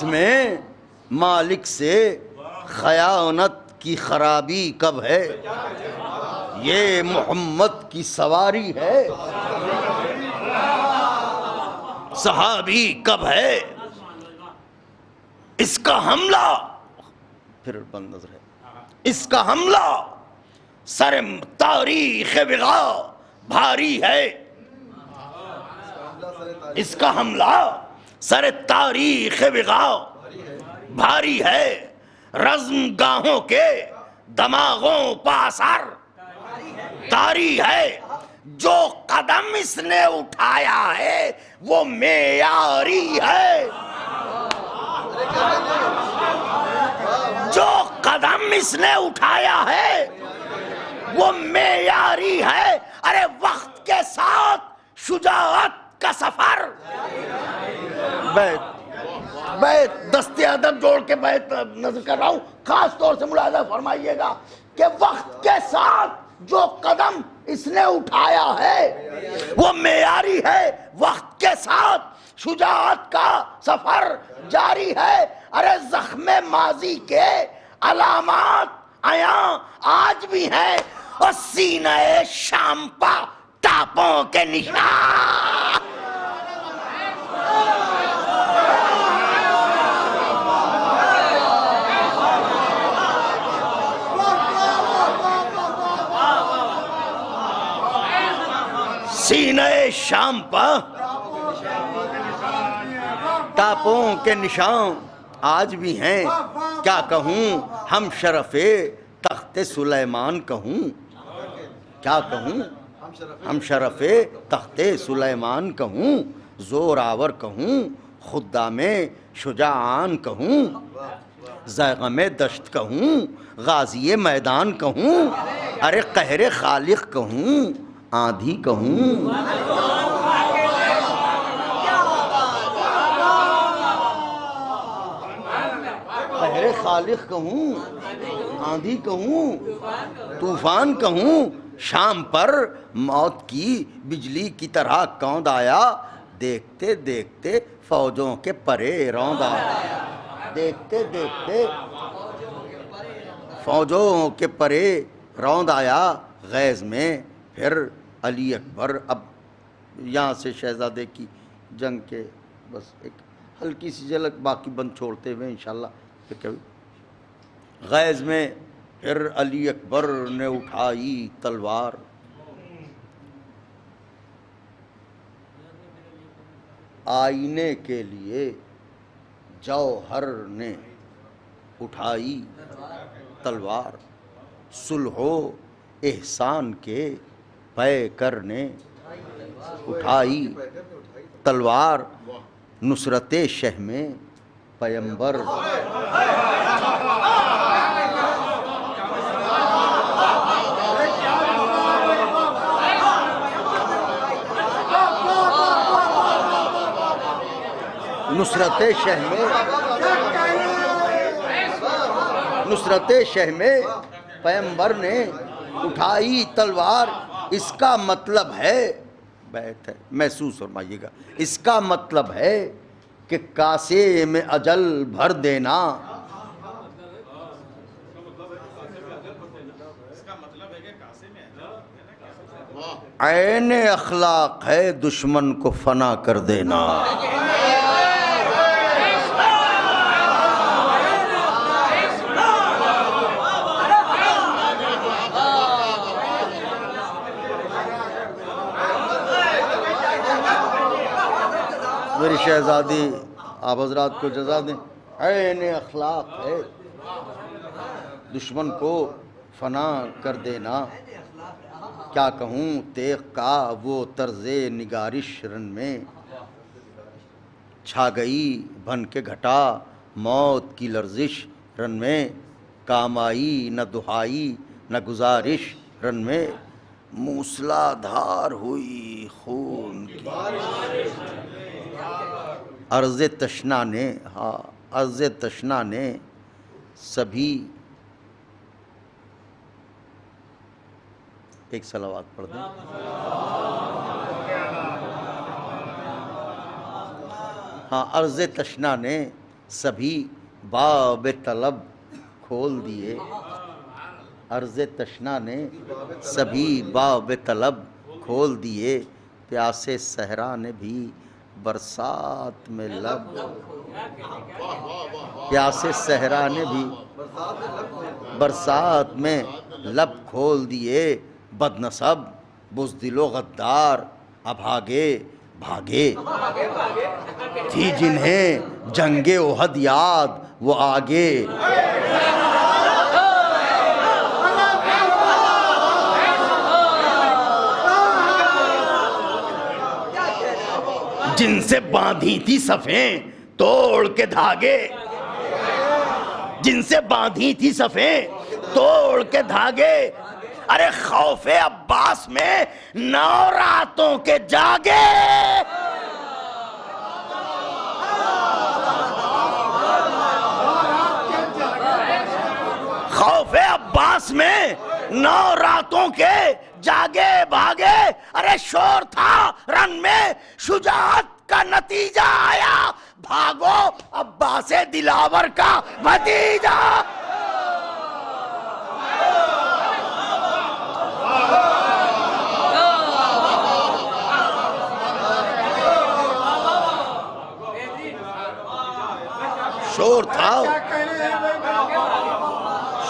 اس میں مالک سے خیانت کی خرابی کب ہے؟ یہ محمد کی سواری ہے، صحابی کب ہے؟ اس کا حملہ، پھر بند نظر ہے، اس کا حملہ سر تاریخ وغا بھاری ہے، اس کا حملہ سر تاریخ وغا بھاری ہے، رزم گاہوں کے دماغوں پا اثر طاری ہے، جو قدم اس نے اٹھایا ہے وہ معیاری ہے، جو قدم اس نے اٹھایا ہے وہ معیاری ہے، ارے وقت کے ساتھ شجاعت کا سفر، بیت دست ادب جوڑ کے بیت نظر کر رہا ہوں، خاص طور سے ملاحظہ فرمائیے گا کہ وقت کے ساتھ جو قدم اس نے اٹھایا ہے وہ معیاری ہے، وقت کے ساتھ شجاعت کا سفر جاری ہے، ارے زخم ماضی کے علامات عیاں آج بھی ہیں، اور سینہ شام پا ٹاپوں کے نشان، سینہ شام پا ٹاپوں کے نشان آج بھی ہیں، کیا کہوں ہم شرف تخت سلیمان کہوں، کیا کہوں ہم شرف تخت سلیمان کہوں، زور آور کہوں، خدام شجاعان کہوں، زیغم دشت کہوں، غازی میدان کہوں، ارے قہر خالق کہوں، آندھی کہوں، قہر خالق کہوں، آندھی کہوں، طوفان کہوں، شام پر موت کی بجلی کی طرح کوند آیا، دیکھتے دیکھتے فوجوں کے پرے روند آیا، دیکھتے دیکھتے فوجوں کے پرے روند آیا، غیظ میں پھر علی اکبر، اب یہاں سے شہزادے کی جنگ کے بس ایک ہلکی سی جھلک، باقی بند چھوڑتے ہوئے انشاءاللہ پھر کبھی، غیظ میں پھر علی اکبر نے اٹھائی تلوار، آئینے کے لیے جوہر نے اٹھائی تلوار، صلح و احسان کے پیکر نے اٹھائی تلوار، نصرت شہ میں پیمبر، نصرت شہ میں پیمبر نے اٹھائی تلوار، اس کا مطلب ہے، بیت ہے محسوس فرمائیے گا، اس کا مطلب ہے کہ کاسے میں اجل بھر دینا، عین اخلاق ہے دشمن کو فنا کر دینا، میری شہزادی آپ حضرات کو جزا دیں، عین اخلاق ہے دشمن کو فنا کر دینا، کیا کہوں تیغ کا وہ طرز نگارش رن میں، چھا گئی بن کے گھٹا موت کی لرزش رن میں، کام آئی نہ دہائی نہ گزارش رن میں، موسلا دھار ہوئی خون کی عرض تشنا نے، ہاں عرض تشنا نے سبھی، ایک صلوات پڑھ دیں، ہاں عرض تشنا نے سبھی باب طلب کھول دیے، عرض تشنا نے سبھی باب طلب کھول دیے، پیاسے صحرا نے بھی برسات میں لب، پیاسے صحرا نے بھی برسات میں لب کھول دیے، بد نصب بزدل و غدار ابھاگے بھاگے، تھی جنہیں جنگ احد یاد وہ آگے، جن سے باندھی تھی صفیں توڑ کے دھاگے، جن سے باندھی تھی صفیں توڑ کے دھاگے، ارے خوف عباس میں 9 راتوں کے جاگے، خوف عباس میں 9 راتوں کے جاگے بھاگے، ارے شور تھا رن میں شجاعت کا نتیجہ آیا، بھاگو عباس دلاور کا بھتیجا،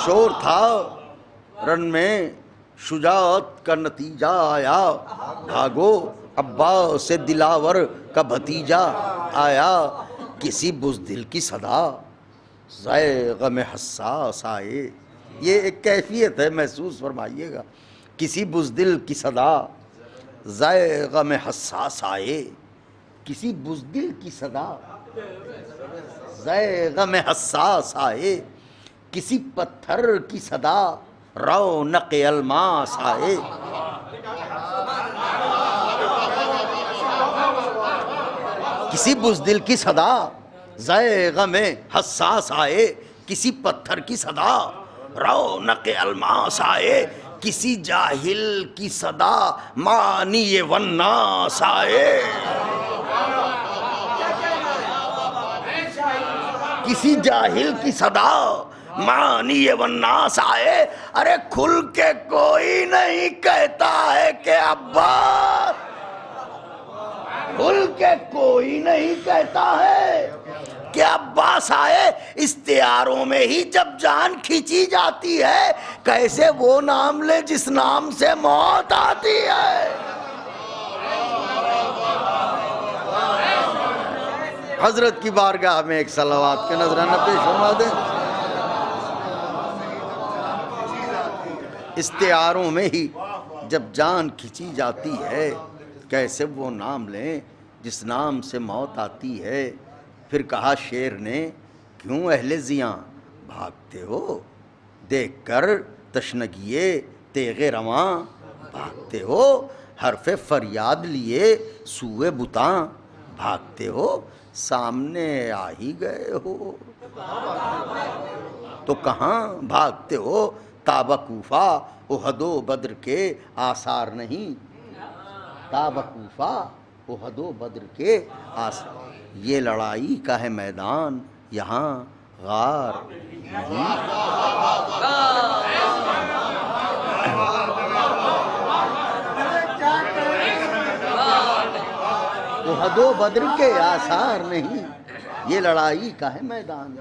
شور تھا رن میں شجاعت کا نتیجہ آیا، بھاگو عباس دلاور کا بھتیجا آیا، کسی بزدل کی صدا ذائے غم حساس آئے، یہ ایک کیفیت ہے، محسوس فرمائیے گا، کسی بزدل کی صدا ذائے غم حساس آئے، کسی بزدل کی صدا ذائے غم حساس آئے، کسی پتھر کی صدا رونق الماس آئے، کسی بزدل کی صدا ذائے غم حساس آئے، کسی پتھر کی صدا رونق الماس آئے، کسی جاہل کی صدا معنی والناس آئے، کسی جاہل کی صدا معنی والناس آئے، ارے کھل کے کوئی نہیں کہتا ہے کہ عباس، کھل کے کوئی نہیں کہتا ہے کہ عباس آئے، استعاروں میں ہی جب جان کھینچی جاتی ہے، کیسے وہ نام لے جس نام سے موت آتی ہے، حضرت کی بارگاہ میں ایک صلوات کے نذرانہ پیش فرما دیں، استعاروں میں ہی جب جان کھینچی جاتی ہے، کیسے وہ نام لیں جس نام سے موت آتی ہے، پھر کہا شیر نے کیوں اہل زیاں بھاگتے ہو، دیکھ کر تشنگیے تیغ رواں بھاگتے ہو، حرف فریاد لیے سوئے بتاں بھاگتے ہو، سامنے آ ہی گئے ہو تو کہاں بھاگتے ہو، تابہ کوفہ احد و بدر کے آثار نہیں، تابہ کوفہ احد و بدر کے آثار، یہ لڑائی کا ہے میدان یہاں غار نہیں، احد و بدر کے آثار نہیں، یہ لڑائی کا ہے میدان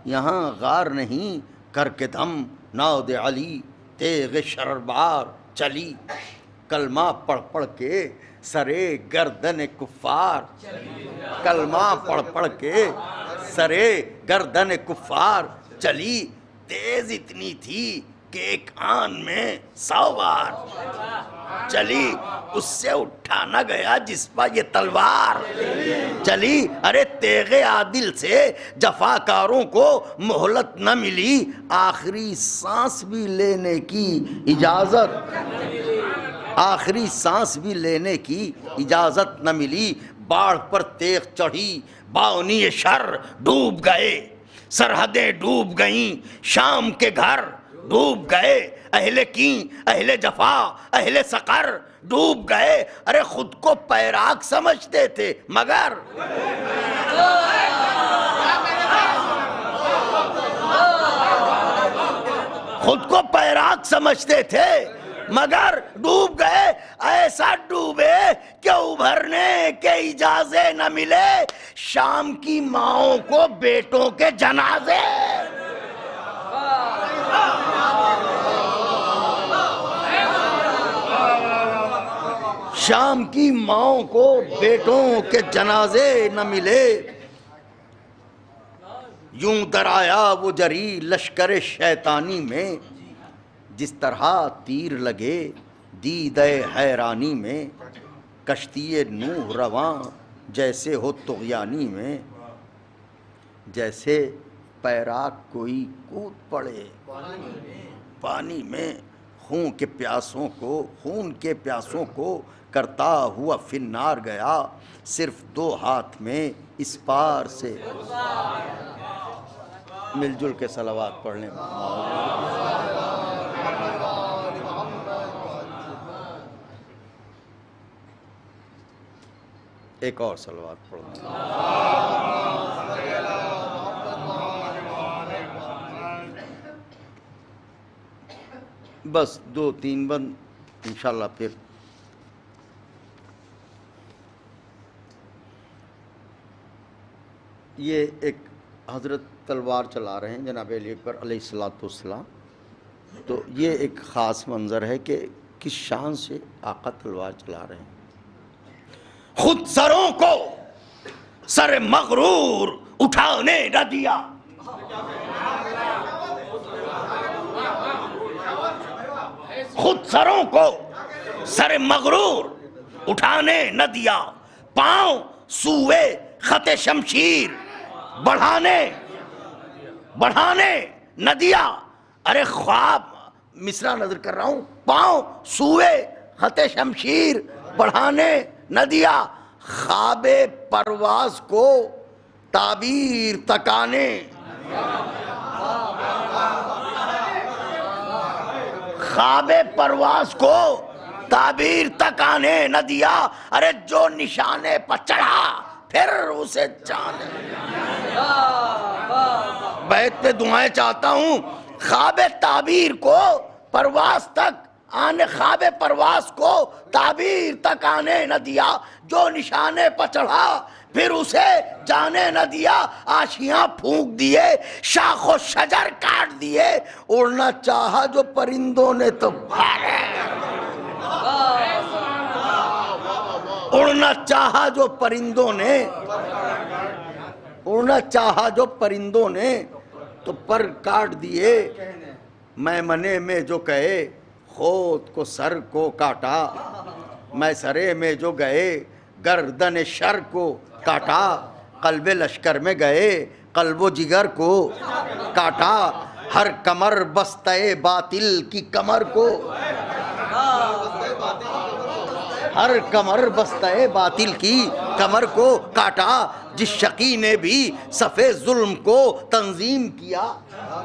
یہاں غار نہیں، کر کے دم ناود علی تیغ شربار چلی، کلمہ پڑھ پڑھ کے سرے گردن کفار، کلمہ پڑھ پڑھ کے سرے گردن کفار چلی، تیز اتنی تھی کہ ایک آن میں 100 بار چلی، اس سے اٹھا نہ گیا جس پر یہ تلوار چلی، ارے تیغ عادل سے جفاکاروں کو مہلت نہ ملی، آخری سانس بھی لینے کی اجازت، آخری سانس بھی لینے کی اجازت نہ ملی، باڑھ پر تیغ چڑھی باونی شر ڈوب گئے، سرحدیں ڈوب گئیں، شام کے گھر ڈوب گئے، اہل کیں اہل جفا اہل سقر ڈوب گئے، ارے خود کو پیراک سمجھتے تھے مگر خود کو پیراک سمجھتے تھے مگر ڈوب گئے، ایسا ڈوبے کہ ابھرنے کے اجازے نہ ملے، شام کی ماؤں کو بیٹوں کے جنازے۔ شام کی ماؤں کو بیٹوں کے جنازے نہ ملے، یوں درایا وہ جری لشکر شیطانی میں، جس طرح تیر لگے دیدہ حیرانی میں، کشتی نوح رواں جیسے ہو طغیانی میں، جیسے پیراک کوئی کود پڑے پانی میں، خون کے پیاسوں کو کرتا ہوا فنار گیا، صرف 2 ہاتھ میں اس پار سے۔ مل جل کے صلوات پڑھ لیں۔ ایک اور صلوات پڑھ لیں۔ بس 2-3 بند انشاءاللہ پھر یہ ایک حضرت تلوار چلا رہے ہیں جناب علی اکبر علیہ السلام، تو یہ ایک خاص منظر ہے کہ کس شان سے آقا تلوار چلا رہے ہیں۔ خود سروں کو سر مغرور اٹھانے نہ دیا، خود سروں کو سر مغرور اٹھانے نہ دیا، پاؤں سوئے خط شمشیر بڑھانے نہ دیا۔ ارے خواب مصرع نظر کر رہا ہوں، پاؤں سوئے خط شمشیر بڑھانے نہ دیا، خواب پرواز کو تعبیر تکانے، خواب پرواز کو تعبیر تکانے نہ دیا۔ ارے جو نشانے پر چڑھا پھر اسے جانے۔ بیت پہ دعائیں چاہتا ہوں، خواب تعبیر کو پرواز تک آنے، خواب پرواز کو تعبیر تک آنے نہ دیا، جو نشانے پر چڑھا پھر اسے جانے نہ دیا، آشیاں پھونک دیے، شاخ و شجر کاٹ دیے، اڑنا چاہا جو پرندوں نے تو بھاگے، اڑنا چاہا جو پرندوں نے تو پر کاٹ دیے، میمنے میں جو کہے خود کو سر کو کاٹا، میں سرے میں جو گئے گردن شر کو کاٹا، قلب لشکر میں گئے قلب و جگر کو کاٹا، ہر کمر بستہ باطل کی کمر کو، ہر کمر بستہ باطل کی کمر کو کاٹا، جس شقی نے بھی صف ظلم کو تنظیم کیا،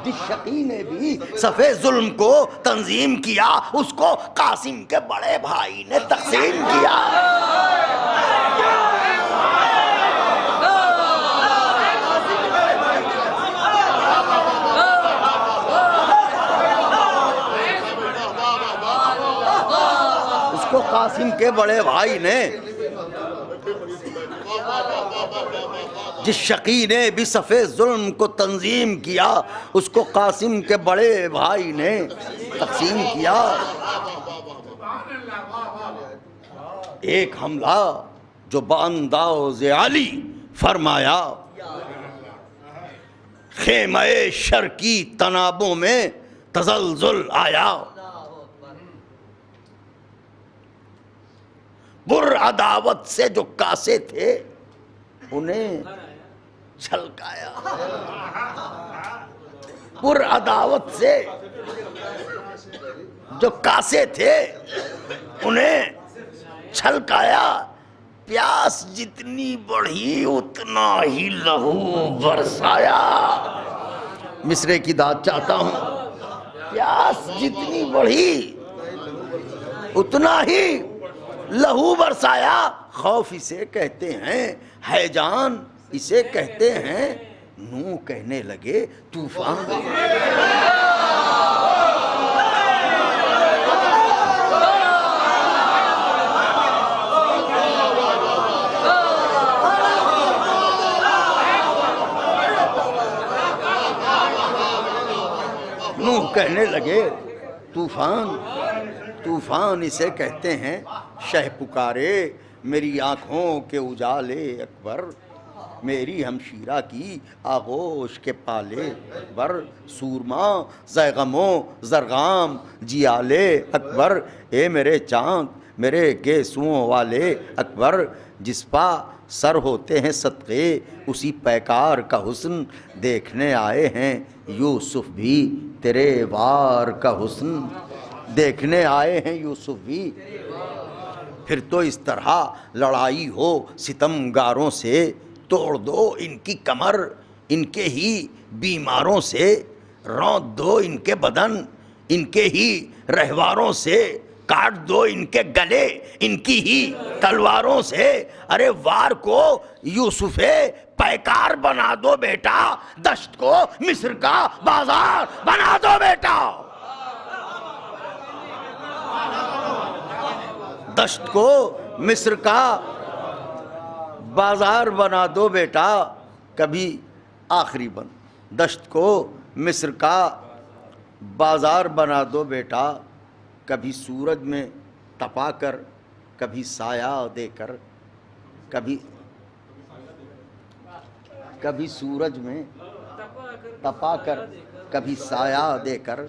جس شقی نے بھی صف ظلم کو تنظیم کیا، اس کو قاسم کے بڑے بھائی نے تقسیم کیا۔ اس کو قاسم کے بڑے بھائی نے، جس شقی نے بھی صف ظلم کو تنظیم کیا، اس کو قاسم کے بڑے بھائی نے تقسیم کیا۔ ایک حملہ جو بانداز علی فرمایا، خیمہ شر کی تنابوں میں تزلزل آیا، بر عداوت سے جو کاسے تھے انہیں چھلکایا، پر عداوت سے جو کاسے تھے انہیں چھلکایا، پیاس جتنی بڑھی اتنا ہی لہو برسایا۔ مصرے کی داد چاہتا ہوں، پیاس جتنی بڑھی اتنا ہی لہو برسایا، خوف اسے کہتے ہیں ہیجان اسے کہتے ہیں، نو کہنے لگے طوفان۔ نوح کہنے لگے طوفان طوفان اسے کہتے ہیں شہ پکارے میری آنکھوں کے اجالے اکبر میری ہمشیرہ کی آغوش کے پالے اکبر سورما زیغموں زرغام جیالے اکبر اے میرے چاند میرے گیسوؤں والے اکبر جس پا سر ہوتے ہیں صدقے اسی پیکار کا حسن دیکھنے آئے ہیں یوسف بھی تیرے وار کا حسن دیکھنے آئے ہیں یوسف بھی پھر تو اس طرح لڑائی ہو ستمگاروں سے توڑ دو ان کی کمر ان کے ہی بیماروں سے روند دو ان کے بدن ان کے ہی رہواروں سے کاٹ دو ان کے گلے ان کی ہی تلواروں سے ارے وار کو یوسف پیکار بنا دو بیٹا دشت کو مصر کا بازار بنا دو بیٹا دشت کو مصر کا بازار بنا دو بیٹا کبھی آخری بند دشت کو مصر کا بازار بنا دو بیٹا کبھی سورج میں تپا کر کبھی سایہ دے کر کبھی سورج میں تپا کر کبھی سایہ دے کر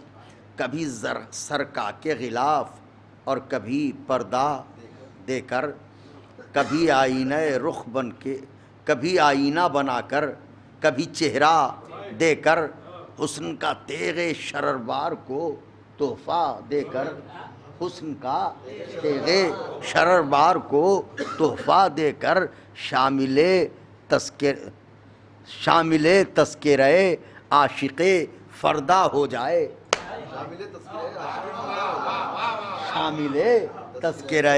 کبھی سرکا کے غلاف اور کبھی پردہ دے کر کبھی آئینہ رخ بن کے کبھی آئینہ بنا کر کبھی چہرہ دے کر حسن کا تیغ شرربار کو تحفہ دے کر حسن کا تیغ شرربار کو تحفہ دے کر شامل تذکرہ عاشق فردہ ہو جائے شامل تذکرہ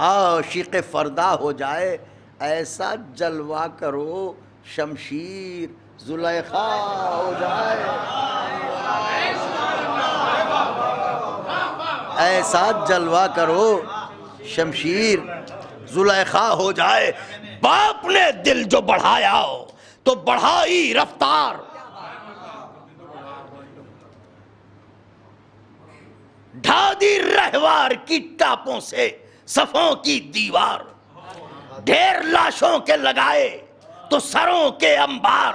عاشق فردہ ہو جائے ایسا جلوہ کرو شمشیر زلیخا ہو جائے ایسا جلوہ کرو شمشیر زلیخا ہو جائے باپ نے دل جو بڑھایا ہو تو بڑھائی رفتار ڈھا دی رہوار کی ٹاپوں سے صفوں کی دیوار ڈھیر لاشوں کے لگائے تو سروں کے انبار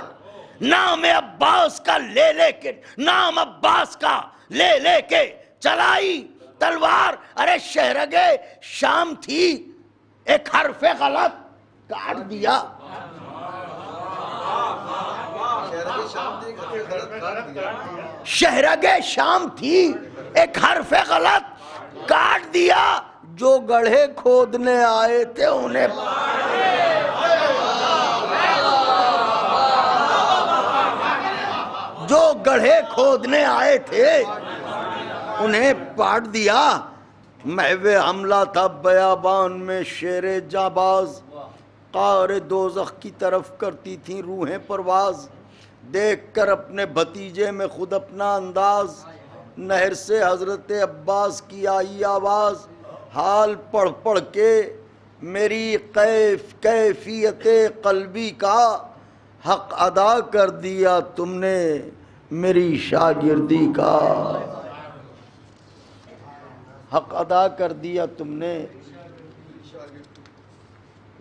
نام عباس کا لے لے کے نام عباس کا لے لے کے چلائی تلوار ارے شہرگے شام تھی ایک حرف غلط کاٹ دیا شہرگے شام تھی ایک حرف غلط کاٹ دیا جو گڑھے کھودنے آئے تھے انہیں جو گڑھے کھودنے آئے تھے انہیں پاٹ دیا محو حملہ تھا بیابان میں شیر جاباز قعر دوزخ کی طرف کرتی تھیں روحیں پرواز دیکھ کر اپنے بھتیجے میں خود اپنا انداز نہر سے حضرت عباس کی آئی آواز حال پڑھ پڑھ کے میری کیفیت قلبی کا حق ادا کر دیا تم نے میری شاگردی کا حق ادا کر دیا تم نے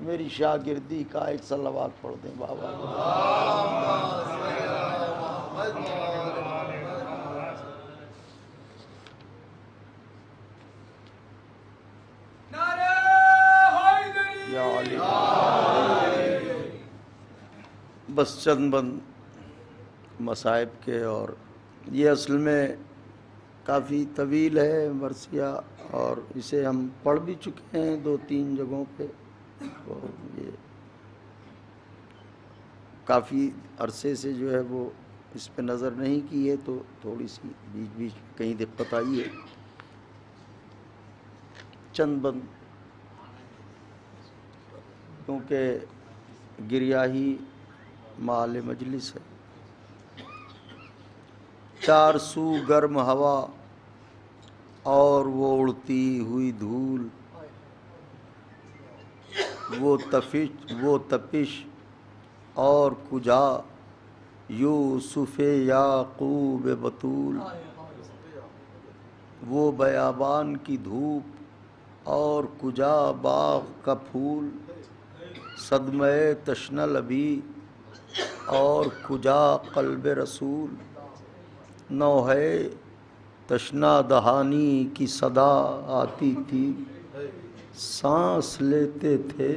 میری شاگردی کا ایک صلوات پڑھ دیں بابا یا علی بس چند بند مصائب کے اور یہ اصل میں کافی طویل ہے مرثیہ اور اسے ہم پڑھ بھی چکے ہیں 2-3 جگہوں پہ اور یہ کافی عرصے سے جو ہے وہ اس پہ نظر نہیں کی ہے تو تھوڑی سی بیچ بیچ کہیں دقت آئی ہے چند بند کیونکہ گریاہی مال مجلس ہے 4 سو گرم ہوا اور وہ اڑتی ہوئی دھول وہ تپش اور کجا یوسف یعقوب بطول، وہ بیابان کی دھوپ اور کجا باغ کا پھول، صدمہ تشنہ لبی اور کجا قلب رسول، نوحہ تشنہ دہانی کی صدا آتی تھی، سانس لیتے تھے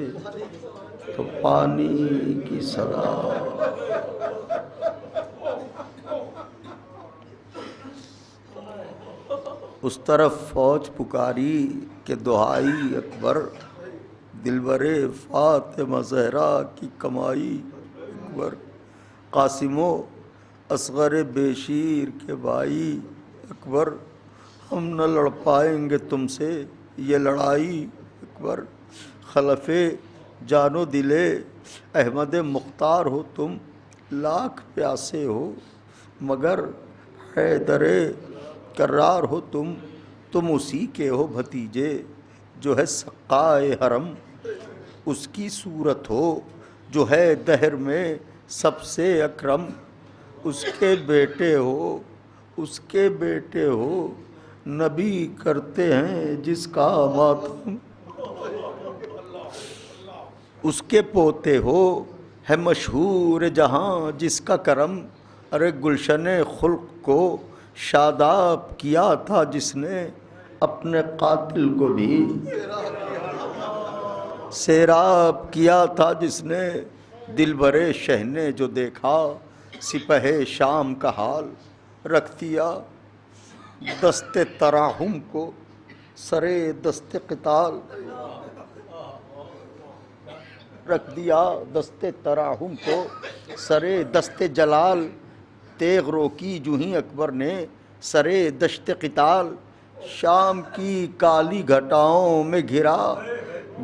تو پانی کی صدا۔ اس طرف فوج پکاری کہ دہائی اکبر، دلبر فاطمہ زہرا کی کمائی اکبر، قاسم و اصغر بیشیر کے بھائی اکبر، ہم نہ لڑ پائیں گے تم سے یہ لڑائی اکبر، خلف جان و دل احمد مختار ہو تم، لاکھ پیاسے ہو مگر حیدر کرار ہو تم اسی کے ہو بھتیجے جو ہے سقائے حرم، اس کی صورت ہو جو ہے دہر میں سب سے اکرم، اس کے بیٹے ہو نبی کرتے ہیں جس کا ماتم، اس کے پوتے ہو ہے مشہور جہاں جس کا کرم، ارے گلشن خلق کو شاداب کیا تھا جس نے اپنے قاتل کو بھی سیراب کیا تھا جس نے، دل برے شہ نے جو دیکھا سپہ شام کا حال، رکھ دیا دست تراحم کو سرے دست قتال، رکھ دیا دست تراحم کو سرے دست جلال، تیغ روکی جو ہی اکبر نے سرے دشت قتال، شام کی کالی گھٹاؤں میں گھرا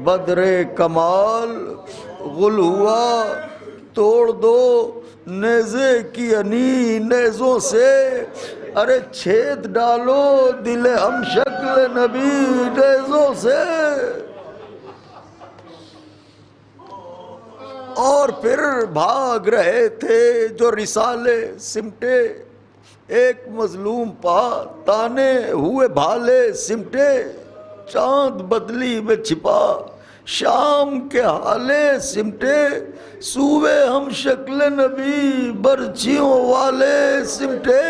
بدر کمال، غل ہوا توڑ دو نیزے کی انی نیزوں سے، ارے چھید ڈالو دل ہم شکل نبی نیزوں سے، اور پھر بھاگ رہے تھے جو رسالے سمٹے، ایک مظلوم پا تانے ہوئے بھالے سمٹے، چاند بدلی میں چھپا شام کے حالے سمٹے، صوبے ہم شکل نبی برچیوں والے سمٹے،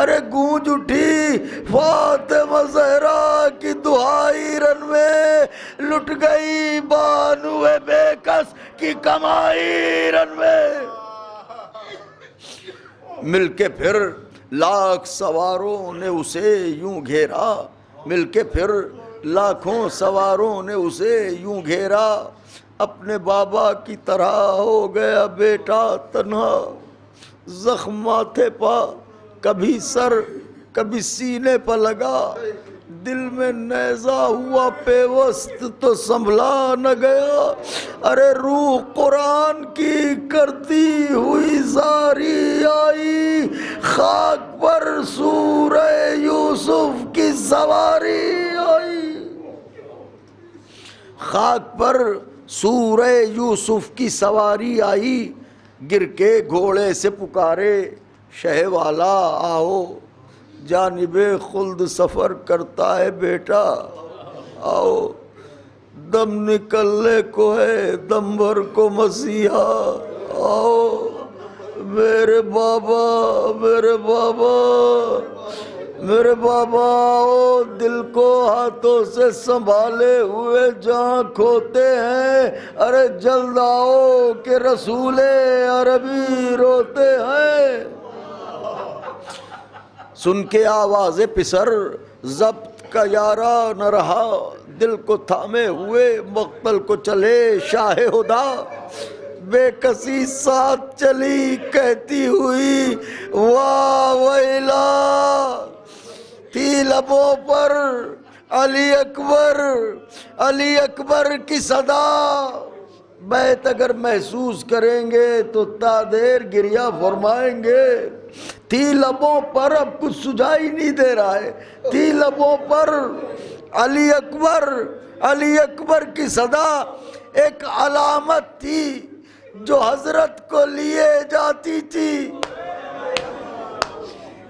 ارے گونج اٹھی فاطمہ زہرا کی دہائی رن میں، لٹ گئی بانو بے کس کی کمائی رن میں، مل کے پھر لاکھ سواروں نے اسے یوں گھیرا، مل کے پھر لاکھوں سواروں نے اسے یوں گھیرا، اپنے بابا کی طرح ہو گیا بیٹا تنہا، زخم ماتھے پا کبھی سر کبھی سینے پہ لگا، دل میں نیزہ ہوا پیوست تو سنبھلا نہ گیا، ارے روح قرآن کی کرتی ہوئی زاری آئی، خاک پر سورہ یوسف کی سواری آئی، خاک پر سورہ یوسف کی سواری آئی، گر کے گھوڑے سے پکارے شہ والا آؤ، جانب خلد سفر کرتا ہے بیٹا آؤ، دم نکلنے کو ہے دم بھر کو مسیحا آؤ، میرے بابا میرے بابا میرے بابا آؤ، دل کو ہاتھوں سے سنبھالے ہوئے جہاں کھوتے ہیں، ارے جلد آؤ کہ رسول عربی روتے ہیں، سن کے آواز پسر ضبط کا یارا نہ رہا، دل کو تھامے ہوئے مقتل کو چلے شاہ ہدا، بے کسی ساتھ چلی کہتی ہوئی واہ ویلا، تھی لبوں پر علی اکبر کی صدا، بیت اگر محسوس کریں گے تو تادیر گریہ فرمائیں گے، تھی لبوں پر اب کچھ سجائی نہیں دے رہا ہے، تھی لبوں پر علی اکبر کی صدا، ایک علامت تھی جو حضرت کو لیے جاتی تھی،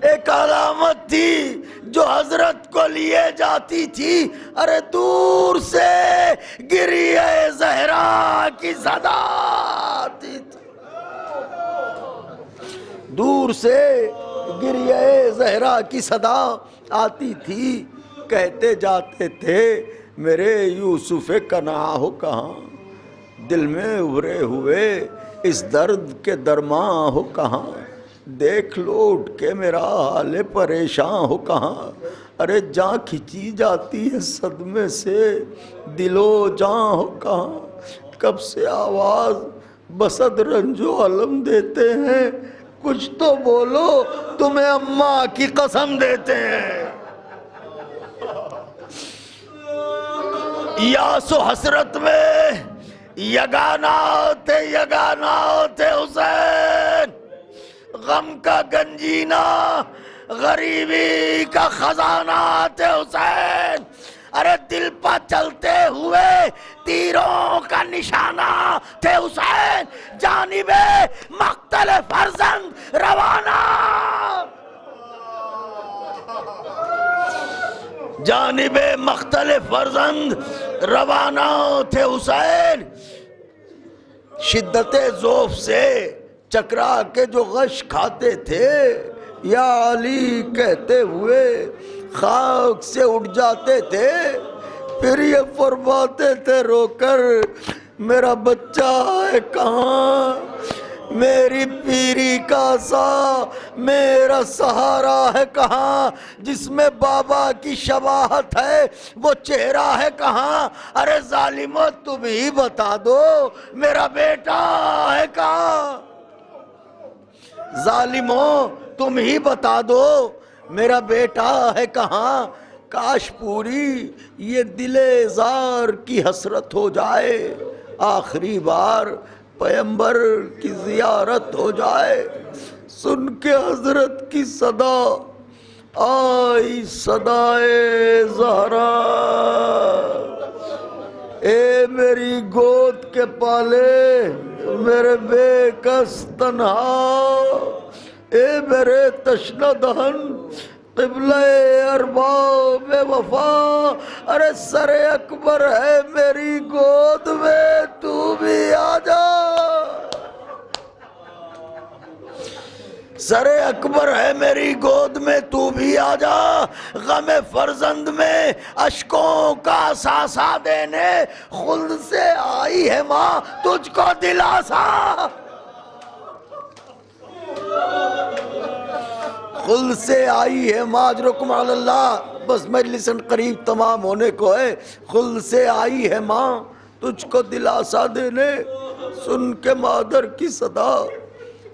ایک علامت تھی جو حضرت کو لیے جاتی تھی، ارے دور سے گریہ زہرا کی صدا آتی تھی، دور سے گریہ زہرا کی صدا آتی تھی، کہتے جاتے تھے میرے یوسف کنعان ہو کہاں، دل میں ابھرے ہوئے اس درد کے درماں ہو کہاں، دیکھ لو اٹھ کے میرا حال پریشان ہو کہاں، ارے جاں کھچی جاتی ہے صدمے سے، دل و جاں ہو کہاں، کب سے آواز بسد رنج و علم دیتے ہیں، کچھ تو بولو تمہیں اماں کی قسم دیتے ہیں، یاس و حسرت میں یگانہ تھے حسین، غم کا گنجینہ غریبی کا خزانہ تھے حسین، ارے دل پر چلتے ہوئے تیروں کا نشانہ تھے حسین، جانب مقتل فرزند روانہ، جانب مقتل فرزند روانہ تھے حسین، شدت ذوف سے چکرا کے جو غش کھاتے تھے، یا علی کہتے ہوئے خاک سے اٹھ جاتے تھے، پھر یہ فرماتے تھے رو کر میرا بچہ ہے کہاں، میری پیری کا سا میرا سہارا ہے کہاں، جس میں بابا کی شباہت ہے وہ چہرہ ہے کہاں، ارے ظالمو تم ہی بتا دو میرا بیٹا ہے کہاں، ظالمو تم ہی بتا دو میرا بیٹا ہے کہاں، کاش پوری یہ دل زار کی حسرت ہو جائے، آخری بار پیغمبر کی زیارت ہو جائے، سن کے حضرت کی صدا آئی صدائے زہرا، اے میری گود کے پالے میرے بے کس تنہا، اے میرے تشنہ دہن قبلہ ارباب وفا، ارے سر اکبر ہے میری گود میں تو بھی آ جا، سر اکبر ہے میری گود میں تو بھی آ جا، غم فرزند میں اشکوں کا ساسا دینے، خلد سے آئی ہے ماں تجھ کو دلاسا، خلد سے آئی ہے ماں، اجرکم علی اللہ، بس مجلس قریب تمام ہونے کو ہے، خلد سے آئی ہے ماں تجھ کو دلاسا دینے، سن کے مادر کی صدا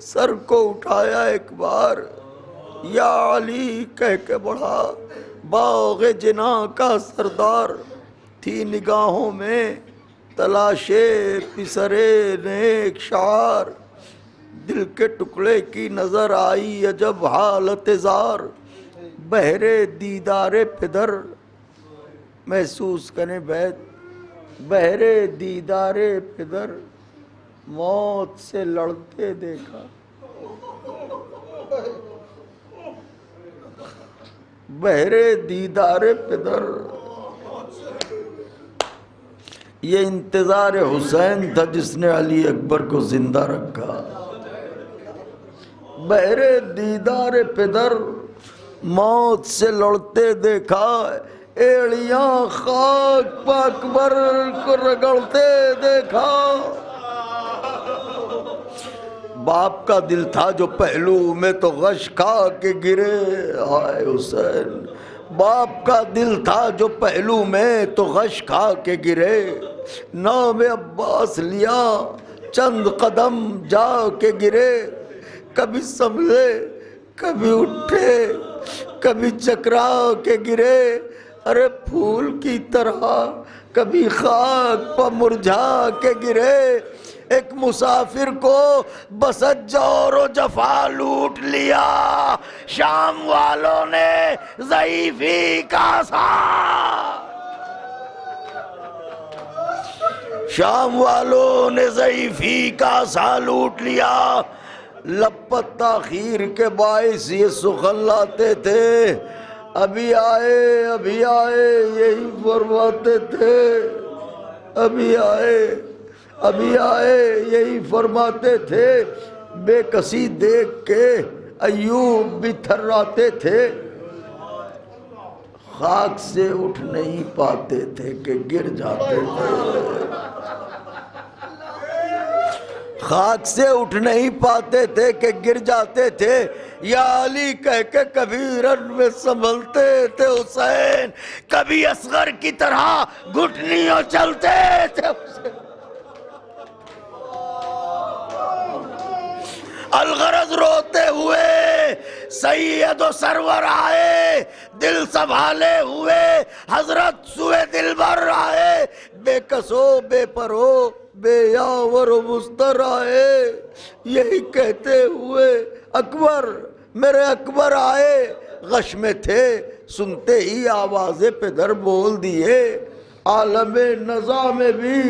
سر کو اٹھایا ایک بار، یا علی کہہ کے بڑھا، باغ جناح کا سردار، تھی نگاہوں میں تلاشے پسرے نیک شعار، دل کے ٹکڑے کی نظر آئی عجب حالت زار، بہرے دیدار پدر، محسوس کریں بیت، بہرے دیدار پدر، موت سے لڑتے دیکھا، بہرے دیدار پدر، یہ انتظار حسین تھا جس نے علی اکبر کو زندہ رکھا، بہرے دیدار پدر، موت سے لڑتے دیکھا، ایڑیاں خاک پہ اکبر کو رگڑتے دیکھا، باپ کا دل تھا جو پہلو میں تو غش کھا کے گرے، ہائے حسین، باپ کا دل تھا جو پہلو میں تو غش کھا کے گرے، نام عباس لیا چند قدم جا کے گرے، کبھی سنبھلے کبھی اٹھے کبھی چکرا کے گرے، ارے پھول کی طرح کبھی خاک پہ مرجھا کے گرے، ایک مسافر کو بسط جور و جفا لوٹ لیا، شام والوں نے ضعیفی کا سا، شام والوں نے ضعیفی کا سا لوٹ لیا، لپت تاخیر کے باعث یہ سخن لاتے تھے، ابھی آئے ابھی آئے یہی فرماتے تھے، ابھی آئے ابھی آئے یہی فرماتے تھے، بے کسی دیکھ کے ایوب بھی تھراتے تھے، خاک سے اٹھ نہیں پاتے تھے کہ گر جاتے تھے، خاک سے اٹھ نہیں پاتے تھے کہ گر جاتے تھے، یا علی کہہ کے کبھی رن میں سنبھلتے تھے حسین، کبھی اصغر کی طرح گھٹنیوں چلتے تھے حسین۔ الغرض روتے ہوئے سید و سرور آئے، دل سنبھالے ہوئے حضرت سوئے دلبر آئے، بے کسو بے پرو بے یاور و مستر آئے، یہی کہتے ہوئے اکبر میرے اکبر آئے، غش میں تھے سنتے ہی آواز پدر بول دیے، عالم نزا میں بھی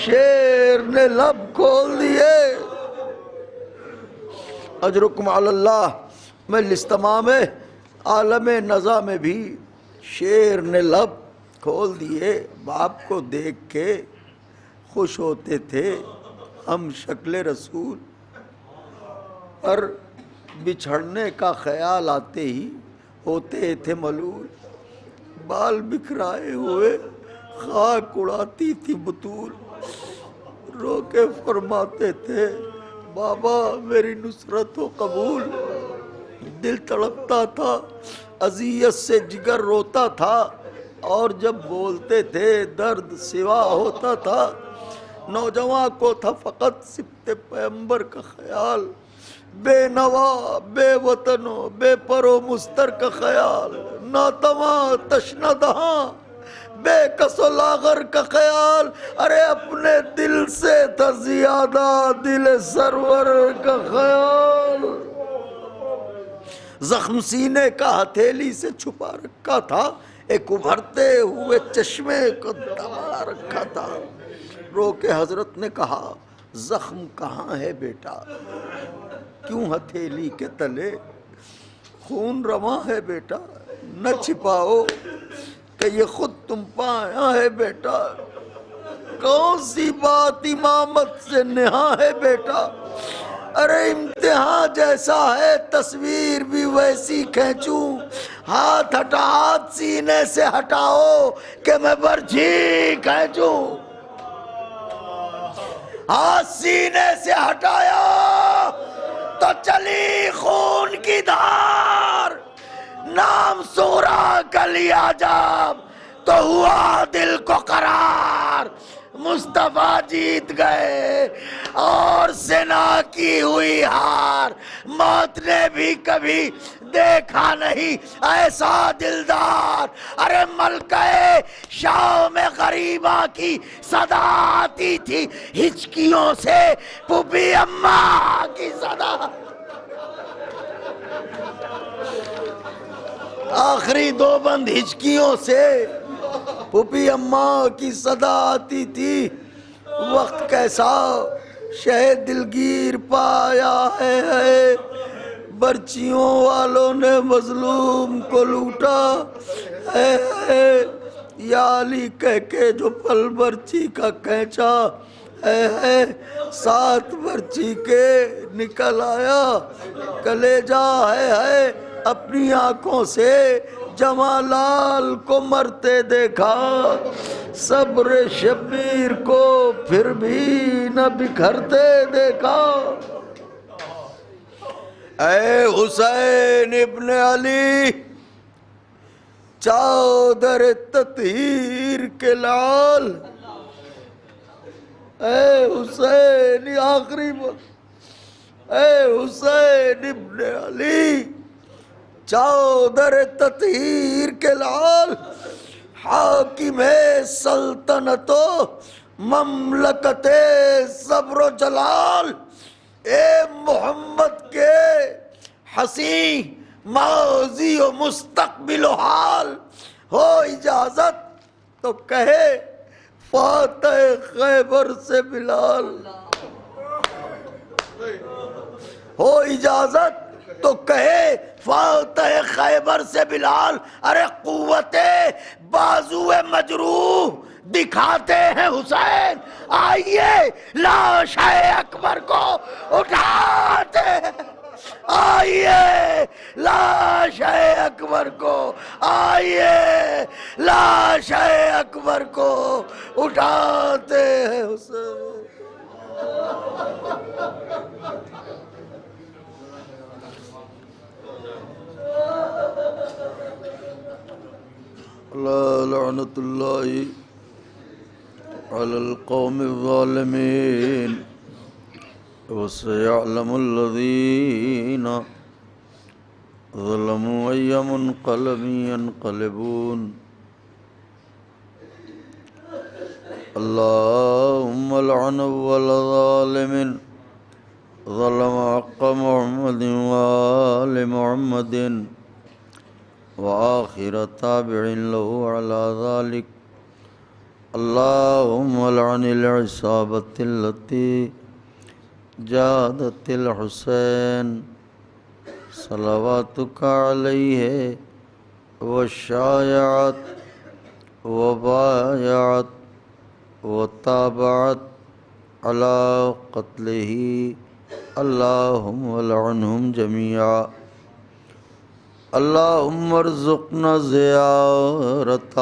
شیر نے لب کھول دیے۔ اجرکم علی اللہ میں الاستمام ہے، عالم نزا میں بھی شیر نے لب کھول دیے، باپ کو دیکھ کے خوش ہوتے تھے ہم شکل رسول، پر بچھڑنے کا خیال آتے ہی ہوتے تھے ملول، بال بکھرائے ہوئے خاک اڑاتی تھی بطول، رو کے فرماتے تھے بابا میری نصرت و قبول، دل تڑپتا تھا اذیت سے جگر روتا تھا، اور جب بولتے تھے درد سوا ہوتا تھا، نوجوان کو تھا فقط سبت پیغمبر کا خیال، بے نوا بے وطن و بے پر و مستر کا خیال، ناتواں تشنہ دہاں بے کس و لاغر کا خیال، ارے اپنے دل سے تھا زیادہ دل سرور کا خیال، زخم سینے کا ہتھیلی سے چھپا رکھا تھا، ایک ابھرتے ہوئے چشمے کو دبا رکھا تھا، رو کے حضرت نے کہا زخم کہاں ہے بیٹا، کیوں ہتھیلی کے تلے خون رواں ہے بیٹا، نہ چھپاؤ کہ یہ خود تم پایا ہے بیٹا، کون سی بات امامت سے نہا ہے بیٹا، ارے امتحان جیسا ہے تصویر بھی ویسی کھینچوں، ہاتھ ہٹا ہاتھ سینے سے ہٹاؤ کہ میں برچھی کھینچوں، ہاتھ سینے سے ہٹایا تو چلی خون کی دھار، نام سورا کا لیا جب تو ہوا دل کو قرار، مصطفیٰ جیت گئے اور سنا کی ہوئی ہار، موت نے بھی کبھی دیکھا نہیں ایسا دلدار، ارے ملکہ شام غریبہ کی صدا آتی تھی ہچکیوں سے، پھوپھی اماں کی صدا، آخری دو بند ہچکیوں سے پھوپھی اماں کی صدا آتی تھی، وقت کیسا شہد دلگیر پایا ہے، برچیوں والوں نے مظلوم کو لوٹا ہے، یا علی کہہ کے جو پل برچی کا کھینچا ہے، ساتھ برچی کے نکل آیا کلیجہ ہے، اپنی آنکھوں سے جمالال کو مرتے دیکھا، صبر شبیر کو پھر بھی نہ بکھرتے دیکھا، اے حسین ابن علی چادر تطہیر کے لال، اے حسین آخری بات، اے حسین ابن علی چادر تطہیر کے لال، حاکم سلطنت و مملکت صبر و جلال، اے محمد کے حسین ماضی و مستقبل و حال، ہو اجازت تو کہے فاتح خیبر سے بلال ہو اجازت تو کہے فاتح خیبر سے بلال. ارے قوت بازو مجروح دکھاتے ہیں حسین, آئیے لاش اکبر کو اٹھاتے ہیں, آئیے لاش اکبر کو, آئیے لاش اکبر کو اٹھاتے ہیں حسین. لعنت اللہ علی القوم الظالمین وسيعلم الذين ظلموا أي منقلب ينقلبون. اللهم لعن أول ظالم ظلم حق محمد وآل محمد وآخر تابع له على ذلك. اللهم لعن العصابة التي جادت الحسین صلواتک علیہ وشایعت وبایعت وتابعت علی قتلہ. اللہم لعنہم جمیعا. اللہم ارزقنا زیارت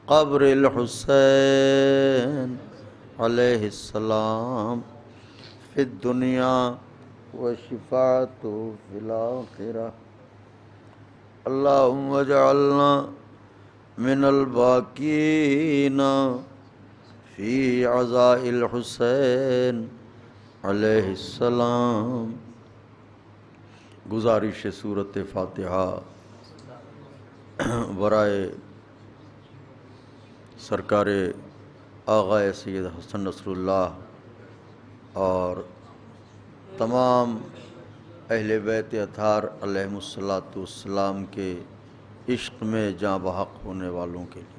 قبر الحسین علیہ السلام فی الدنیا وشفاعتہ فی الآخرہ. اللہم اجعلنا من الباکین فی عزاء الحسین علیہ السلام. گزارش سورۃ فاتحہ برائے سرکار آغا سید حسن نصر اللہ اور تمام اہل بیت اطہار علیہم الصلاۃ والسلام کے عشق میں جاں بحق ہونے والوں کے لیے.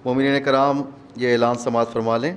مومنین کرام یہ اعلان سماعت فرما لیں.